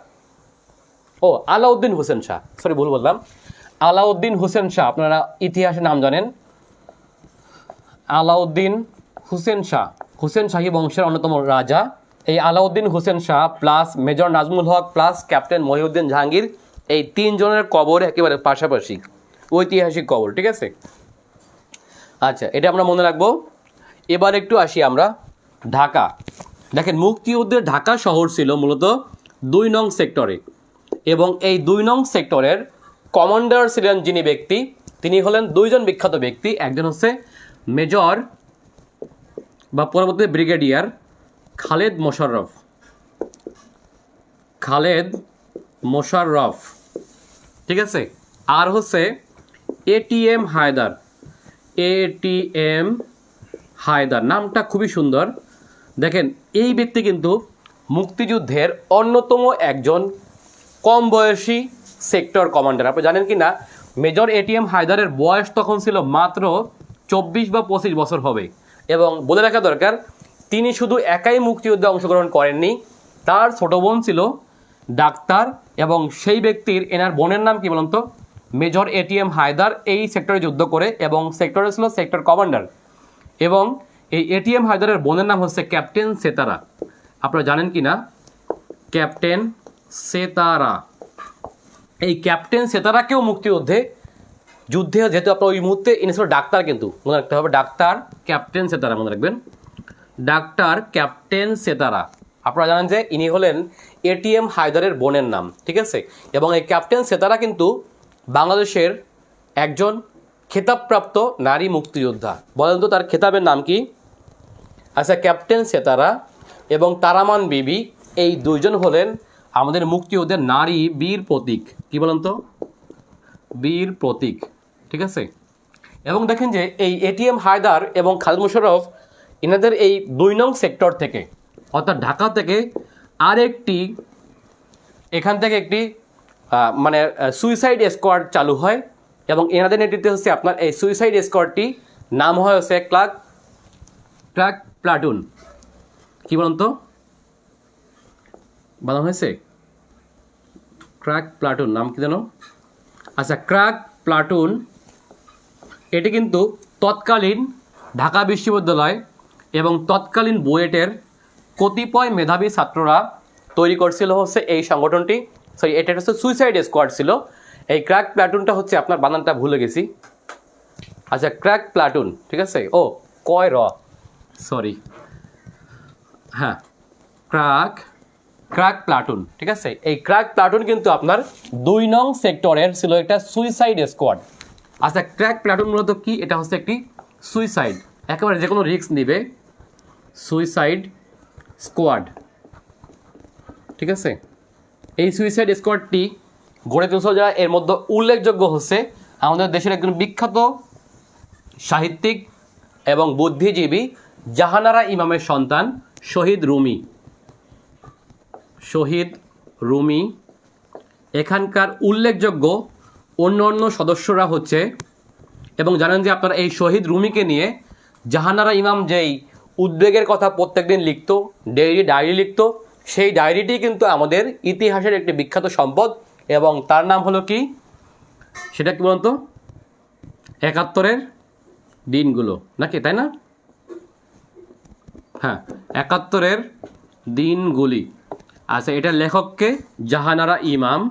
আলাউদ্দিন হোসেন শাহ, সরি ভুল বললাম, আলাউদ্দিন হোসেন শাহ। আপনারা ইতিহাসে নাম জানেন, আলাউদ্দিন হুসেন শাহী বংশের অন্যতম রাজা। এই আলাউদ্দিন হোসেন শাহ প্লাস মেজর নাজমুল হক প্লাস ক্যাপ্টেন মহিউদ্দিন জাহাঙ্গীর, এই 3 জনের কবর একেবারে পাশাপাশি, ঐতিহাসিক কবর। ঠিক আছে, আচ্ছা, এটা আমরা মনে রাখবো। এবার একটু আসি আমরা ঢাকা। দেখেন, মুক্তিযুদ্ধের ঢাকা শহর ছিল মূলত 2 নং সেক্টরে, এবং এই 2 নং সেক্টরের কমান্ডার ছিলেন যিনি ব্যক্তি, তিনি হলেন 2 জন বিখ্যাত ব্যক্তি। একজন হচ্ছে মেজর বা পরবর্তী ব্রিগেডিয়ার খালেদ মোশাররফ। ঠিক আছে, আর হচ্ছে এটিএম হায়দার, নামটা খুবই সুন্দর। দেখেন, এই ব্যক্তি কিন্তু মুক্তিযুদ্ধের অন্যতম একজন কম বয়সী সেক্টর কমান্ডার। আপনি জানেন কি না, মেজর এটিএম হায়দারের বয়স তখন ছিল মাত্র 24 বা 25 বছর হবে। এবং বলে রাখা দরকার, তিনি শুধু একাই মুক্তিযুদ্ধে অংশগ্রহণ করেননি, তার ছোট বোন ছিল ডাক্তার, এবং সেই ব্যক্তির এনার বোনের নাম কি বলুন তো? মেজর এটিএম হায়দার এই সেক্টরে যুদ্ধ করে, এবং সেক্টরে ছিল সেক্টর কমান্ডার। এবং এই এটিএম হায়দারের বোনের নাম হচ্ছে ক্যাপ্টেন সেতারা। আপনারা জানেন কি না, ক্যাপ্টেন সেতারা, এই ক্যাপ্টেন সেতারাকেও মুক্তিযুদ্ধে যেহেতু আপনার ওই মুহূর্তে ইনি ছিল ডাক্তার, কিন্তু মনে রাখতে হবে ডাক্তার ক্যাপ্টেন সেতারা, মনে রাখবেন ডাক্তার ক্যাপ্টেন সেতারা। আপনারা জানেন যে ইনি হলেন এটিএম হায়দারের বোনের নাম। ঠিক আছে, এবং এই ক্যাপ্টেন সেতারা কিন্তু বাংলাদেশের একজন খেতাবপ্রাপ্ত নারী মুক্তিযোদ্ধা। বলেন তো তার খেতাবের নাম কি? আচ্ছা, ক্যাপ্টেন সেতারা এবং তারামান বিবি, এই দুইজন হলেন আমাদের মুক্তিযুদ্ধের নারী বীর প্রতীক। কি বলেন তো? বীর প্রতীক, ঠিক আছে। এবং দেখেন যে এই এটিএম হায়দার এবং খালিদ মোশাররফ এনাদের এই 2 নং সেক্টর থেকে অর্থাৎ ঢাকা থেকে আরেকটি এখান থেকে একটি মানে সুইসাইড স্কোয়াড চালু হয় এবং এনাদের নেতৃত্বে হচ্ছে আপনার এই সুইসাইড স্কোয়াডটি নাম হয় হচ্ছে ক্র্যাক প্লাটুন। কি বলুন তো? বলা হয়েছে ক্র্যাক প্লাটুন, নাম কি জানো? আচ্ছা, ক্র্যাক প্লাটুন এটি কিন্তু তৎকালীন ঢাকা বিশ্ববিদ্যালয় এবং তৎকালীন বুয়েটের কতিপয় মেধাবী ছাত্ররা তৈরি করছিল হচ্ছে এই সংগঠনটি। সরি, এটা হচ্ছে সুইসাইড স্কোয়াড ছিল। এই ক্র্যাক প্লাটুনটা হচ্ছে আপনার বানানটা ভুলে গেছি। আচ্ছা, ক্র্যাক প্লাটুন, ঠিক আছে। ও কয় র, সরি, হ্যাঁ, ক্র্যাক প্লাটুন, ঠিক আছে। এই ক্র্যাক প্লাটুন কিন্তু আপনার 2 নং সেক্টরের ছিল একটা সুইসাইড স্কোয়াড। আচ্ছা, ক্র্যাক প্লাটুন মূলত কি? এটা হচ্ছে একটি সুইসাইড, একেবারে যে কোনো রিস্ক নিবে, সুইসাইড স্কোয়াড, ঠিক আছে। এই সুইসাইড স্কোয়াডটি গড়ে তুলছে যারা, এর মধ্যে উল্লেখযোগ্য হচ্ছে আমাদের দেশের একজন বিখ্যাত সাহিত্যিক এবং বুদ্ধিজীবী জাহানারা ইমামের সন্তান শহীদ রুমি। এখানকার উল্লেখযোগ্য অন্য সদস্যরা হচ্ছে, এবং জানেন যে আপনার এই শহীদ রুমিকে নিয়ে জাহানারা ইমাম যেই উদ্বেগের কথা প্রত্যেকদিন লিখতো, ডায়েরি লিখতো, সেই ডায়েরিটি কিন্তু আমাদের ইতিহাসের একটি বিখ্যাত সম্পদ এবং তার নাম হলো কি? সেটা কি বলতো? 71-এর দিনগুলো, নাকি, তাই না? হ্যাঁ, 71-এর দিনগুলি। আচ্ছা, এটার লেখককে জাহানারা ইমাম।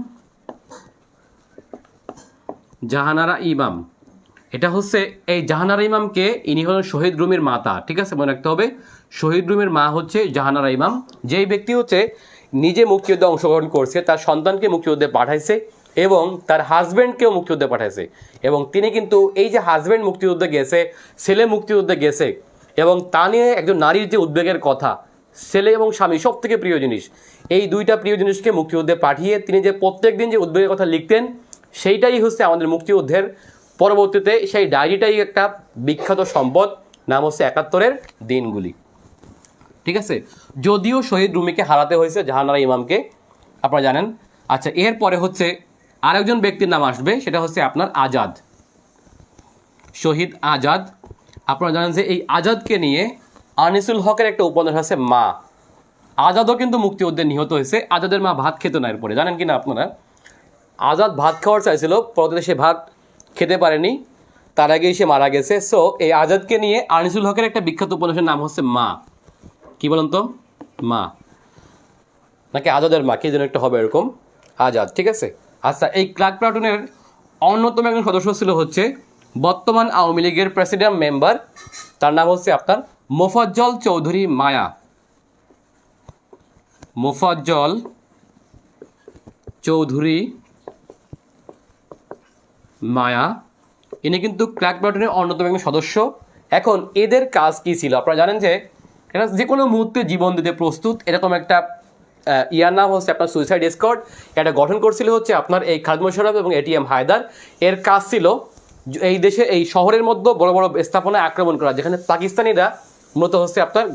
এটা হচ্ছে এই জাহানারা ইমামকে, ইনি হলেন শহীদ রুমির মাতা, ঠিক আছে, মনে রাখতে হবে। শহীদ রুমির মা হচ্ছে জাহানারা ইমাম, যেই ব্যক্তি হচ্ছে নিজে মুক্তিযুদ্ধে অংশগ্রহণ করছে, তার সন্তানকে মুক্তিযুদ্ধে পাঠাইছে এবং তার হাজব্যান্ডকেও মুক্তিযুদ্ধে পাঠাইছে। এবং তিনি কিন্তু এই যে হাজব্যান্ড মুক্তিযুদ্ধে গেছে, ছেলে মুক্তিযুদ্ধে গেছে, এবং তা নিয়ে একজন নারীর যে উদ্বেগের কথা, ছেলে এবং স্বামী সব থেকে প্রিয় জিনিস, এই দুইটা প্রিয় জিনিসকে মুক্তিযুদ্ধে পাঠিয়ে তিনি যে প্রত্যেক দিন যে উদ্বেগের কথা লিখতেন, সেইটাই হচ্ছে আমাদের মুক্তিযুদ্ধের পরবর্তীতে সেই ডায়েরিটাই একটা বিখ্যাত সম্পদ, নাম হচ্ছে 71-এর দিনগুলি, ঠিক আছে। যদিও শহীদ রুমিকে হারাতে হয়েছে জাহানারা ইমামকে, আপনারা জানেন। আচ্ছা, এরপরে হচ্ছে আরেকজন ব্যক্তির নাম আসবে, সেটা হচ্ছে আপনার আজাদ, শহীদ আজাদ। আপনারা জানেন যে এই আজাদকে নিয়ে আনিসুল হকের একটা উপন্যাস আছে মা। আজাদও কিন্তু মুক্তিযুদ্ধে নিহত হয়েছে। আজাদের মা ভাত খেত না, এরপরে জানেন কি না আপনারা? আজাদ ভাত খাওয়ার চাইছিল, পরবর্তীতে সে ভাত খেতে পারেনি, তার আগেই সে মারা গেছে। সো এই আজাদকে নিয়ে আনিসুল হকের একটা বিখ্যাত উপন্যাসের নাম হচ্ছে মা। কি বলেন তো? মা, নাকি আজাদের মা, কি যেন একটা হবে এরকম, আজাদ, ঠিক আছে। আচ্ছা, এই ক্র্যাক প্লাটুনের অন্যতম একজন সদস্য ছিল হচ্ছে বর্তমান আওয়ামী লীগের প্রেসিডেন্ট মেম্বার, তার নাম হচ্ছে আপনার মোফাজ্জল চৌধুরী মায়া। ইনি কিন্তু ক্র্যাক প্লাটুনের অন্যতম একজন সদস্য। এখন এদের কাজ কি ছিল? আপনারা জানেন যে এরা যে কোনো মুহূর্তে জীবন দিতে প্রস্তুত, এরকম একটা ইয়ার নাম হচ্ছে আপনার সুইসাইড স্কোয়াড। এটা গঠন করছিল হচ্ছে আপনার এই খালিদ মোশাররফ এবং এটিএম হায়দার। এর কাজ ছিল এই দেশে এই শহরের মধ্যে বড় বড় স্থাপনায় আক্রমণ করা, যেখানে পাকিস্তানিরা মূলত হচ্ছে আপনার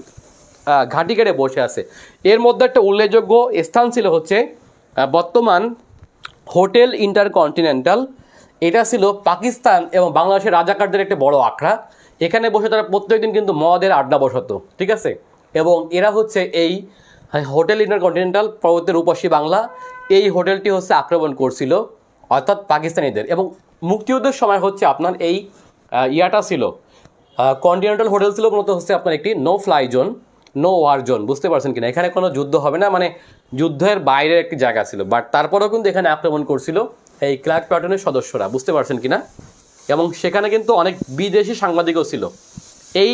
ঘাঁটি কেটে বসে আছে। এর মধ্যে একটা উল্লেখযোগ্য স্থান ছিল হচ্ছে বর্তমান হোটেল ইন্টারকন্টিনেন্টাল। এটা ছিল পাকিস্তান এবং বাংলাদেশের রাজাকারদের একটা বড় আখড়া। এখানে বসে তারা প্রত্যেকদিন কিন্তু মদের আড্ডা বসাতো, ঠিক আছে। এবং এরা হচ্ছে এই হোটেল ইন্টারকন্টিনেন্টাল, পরবর্তী রূপসী বাংলা, এই হোটেলটি হচ্ছে আক্রমণ করছিল অর্থাৎ পাকিস্তানিদের। এবং মুক্তিযুদ্ধের সময় হচ্ছে আপনার এই ইয়াটা ছিল কন্টিনেন্টাল হোটেল ছিল মূলত হচ্ছে আপনার একটি no fly zone, no war zone, বুঝতে পারছেন কিনা? এখানে কোনো যুদ্ধ হবে না, মানে যুদ্ধের বাইরের একটি জায়গা ছিল, বাট তারপরেও কিন্তু এখানে আক্রমণ করছিল এই ক্র্যাক প্লাটুনের সদস্যরা, বুঝতে পারছেন কিনা? এবং সেখানে কিন্তু অনেক বিদেশি সাংবাদিকও ছিল। এই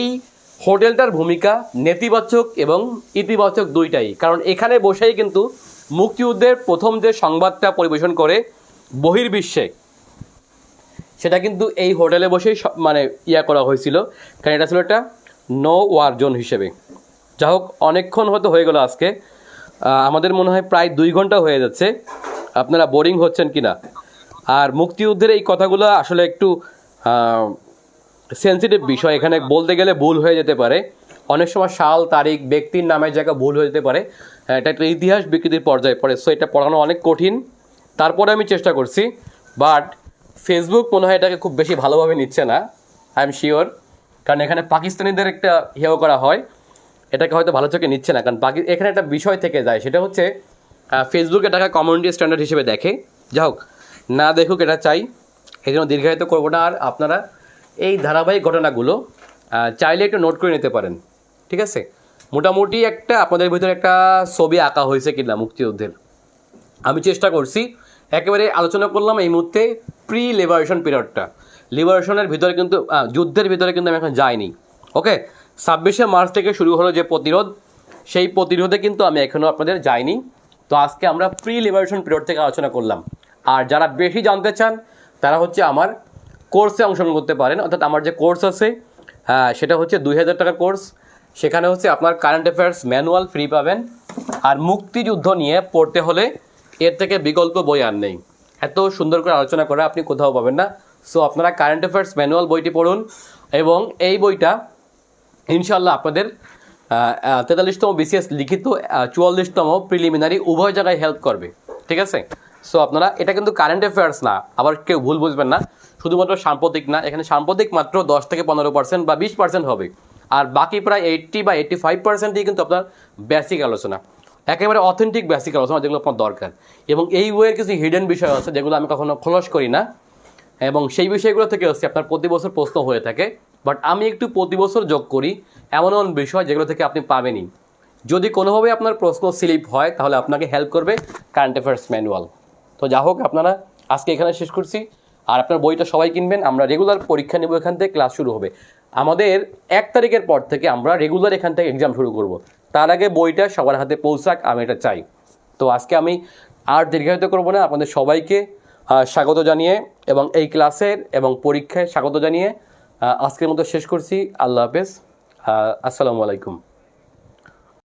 হোটেলটার ভূমিকা নেতিবাচক এবং ইতিবাচক দুইটাই, কারণ এখানে বসেই কিন্তু মুক্তিযুদ্ধের প্রথম যে সংবাদটা পরিবেশন করে বহির্বিশ্বে, সেটা কিন্তু এই হোটেলে বসেই মানে করা হয়েছিল, কারণ এটা ছিল একটা নো ওয়ার জোন হিসেবে, যা হোক, অনেকক্ষণ হয়তো হয়ে গেল আজকে, আমাদের মনে হয় প্রায় 2 ঘন্টা হয়ে যাচ্ছে। আপনারা বোরিং হচ্ছেন কি না? আর মুক্তিযুদ্ধের এই কথাগুলো আসলে একটু সেন্সিটিভ বিষয়, এখানে বলতে গেলে ভুল হয়ে যেতে পারে। অনেক সময় সাল তারিখ ব্যক্তির নামের জায়গা ভুল হয়ে যেতে পারে, এটা একটা ইতিহাস বিকৃতির পর্যায়ে পড়ে। সো এটা পড়ানো অনেক কঠিন, তারপরে আমি চেষ্টা করছি। বাট ফেসবুক মনে হয় এটাকে খুব বেশি ভালোভাবে নিচ্ছে না, আই এম শিওর। কারণ এখানে পাকিস্তানিদের একটা হেয় করা হয়, এটাকে হয়তো ভালো চোখে নিচ্ছে না। কারণ এখানে একটা বিষয় থেকে যায়, সেটা হচ্ছে ফেসবুক এটাকে কমিউনিটি স্ট্যান্ডার্ড হিসেবে দেখে। যা হোক, না দেখুক এটা চাই, এই জন্য দীর্ঘায়িত করবো না। আর আপনারা এই ধারাবাহিক ঘটনাগুলো চাইলে একটু নোট করে নিতে পারেন, ঠিক আছে? মোটামুটি একটা আপনাদের ভিতরে একটা ছবি আঁকা হয়েছে কিনা মুক্তিযুদ্ধের, আমি চেষ্টা করছি। একেবারে আলোচনা করলাম এই মুহূর্তে প্রি লিবারেশন পিরিয়ডটা। লিবারেশনের ভিতরে কিন্তু যুদ্ধের ভিতরে কিন্তু আমি এখন যাইনি। ওকে, 26শে মার্চ থেকে শুরু হলো যে প্রতিরোধ, সেই প্রতিরোধে কিন্তু আমি এখনও আপনাদের যাইনি। তো আজকে আমরা প্রি লিবারেশন পিরিয়ড থেকে আলোচনা করলাম। আর যারা বেশি জানতে চান তারা হচ্ছে আমার কোর্সে অংশগ্রহণ করতে পারেন। অর্থাৎ আমার যে কোর্স আছে সেটা হচ্ছে 2000 টাকার কোর্স। সেখানে হচ্ছে আপনার কারেন্ট অ্যাফেয়ার্স ম্যানুয়াল ফ্রি পাবেন। আর মুক্তিযুদ্ধ নিয়ে পড়তে হলে এর থেকে বিকল্প বই আর নেই, এত সুন্দর করে আলোচনা করা আপনি কোথাও পাবেন না। সো আপনারা কারেন্ট অ্যাফেয়ার্স ম্যানুয়াল বইটি পড়ুন, এবং এই বইটা ইনশাল্লাহ আপনাদের 43তম বিসিএস লিখিত 44তম প্রিলিমিনারি উভয় জায়গায় হেল্প করবে, ঠিক আছে? সো আপনারা, এটা কিন্তু কারেন্ট অ্যাফেয়ার্স না, আবার কেউ ভুল বুঝবেন না, শুধুমাত্র সাম্প্রতিক না। এখানে সাম্প্রতিক মাত্র 10 থেকে 15% বা 20% হবে, আর বাকি প্রায় 80 বা 85%ই কিন্তু আপনার বেসিক আলোচনা, একেবারে অথেন্টিক বেসিক আলোচনা, যেগুলো আপনার দরকার। এবং এই বইয়ের কিছু হিডেন বিষয় আছে যেগুলো আমি কখনো খোলস করি না, এবং সেই বিষয়গুলো থেকে হচ্ছে আপনার প্রতি বছর প্রশ্ন হয়ে থাকে। বাট আমি একটু প্রতি বছর যোগ করি এমন এমন বিষয় যেগুলো থেকে আপনি পাবেনই। যদি কোনোভাবে আপনার প্রশ্ন স্লিপ হয় তাহলে আপনাকে হেল্প করবে কারেন্ট অ্যাফেয়ার্স ম্যানুয়াল। তো যা হোক, আপনারা আজকে এখানে শেষ করছি। আর আপনার বইটা সবাই কিনবেন, আমরা রেগুলার পরীক্ষা নেব, এখান থেকে ক্লাস শুরু হবে। আমাদের 1 তারিখের পর থেকে আমরা রেগুলার এখান থেকে এক্সাম শুরু করব। তার আগে বইটা সবার হাতে পৌঁছাক, আমি এটা চাই। তো আজকে আমি আর দীর্ঘায়িত করব না, আপনাদের সবাইকে স্বাগত জানিয়ে এবং এই ক্লাসের এবং পরীক্ষায় স্বাগত জানিয়ে আজকের মতো শেষ করছি। আল্লাহ হাফেজ, আসসালামু আলাইকুম।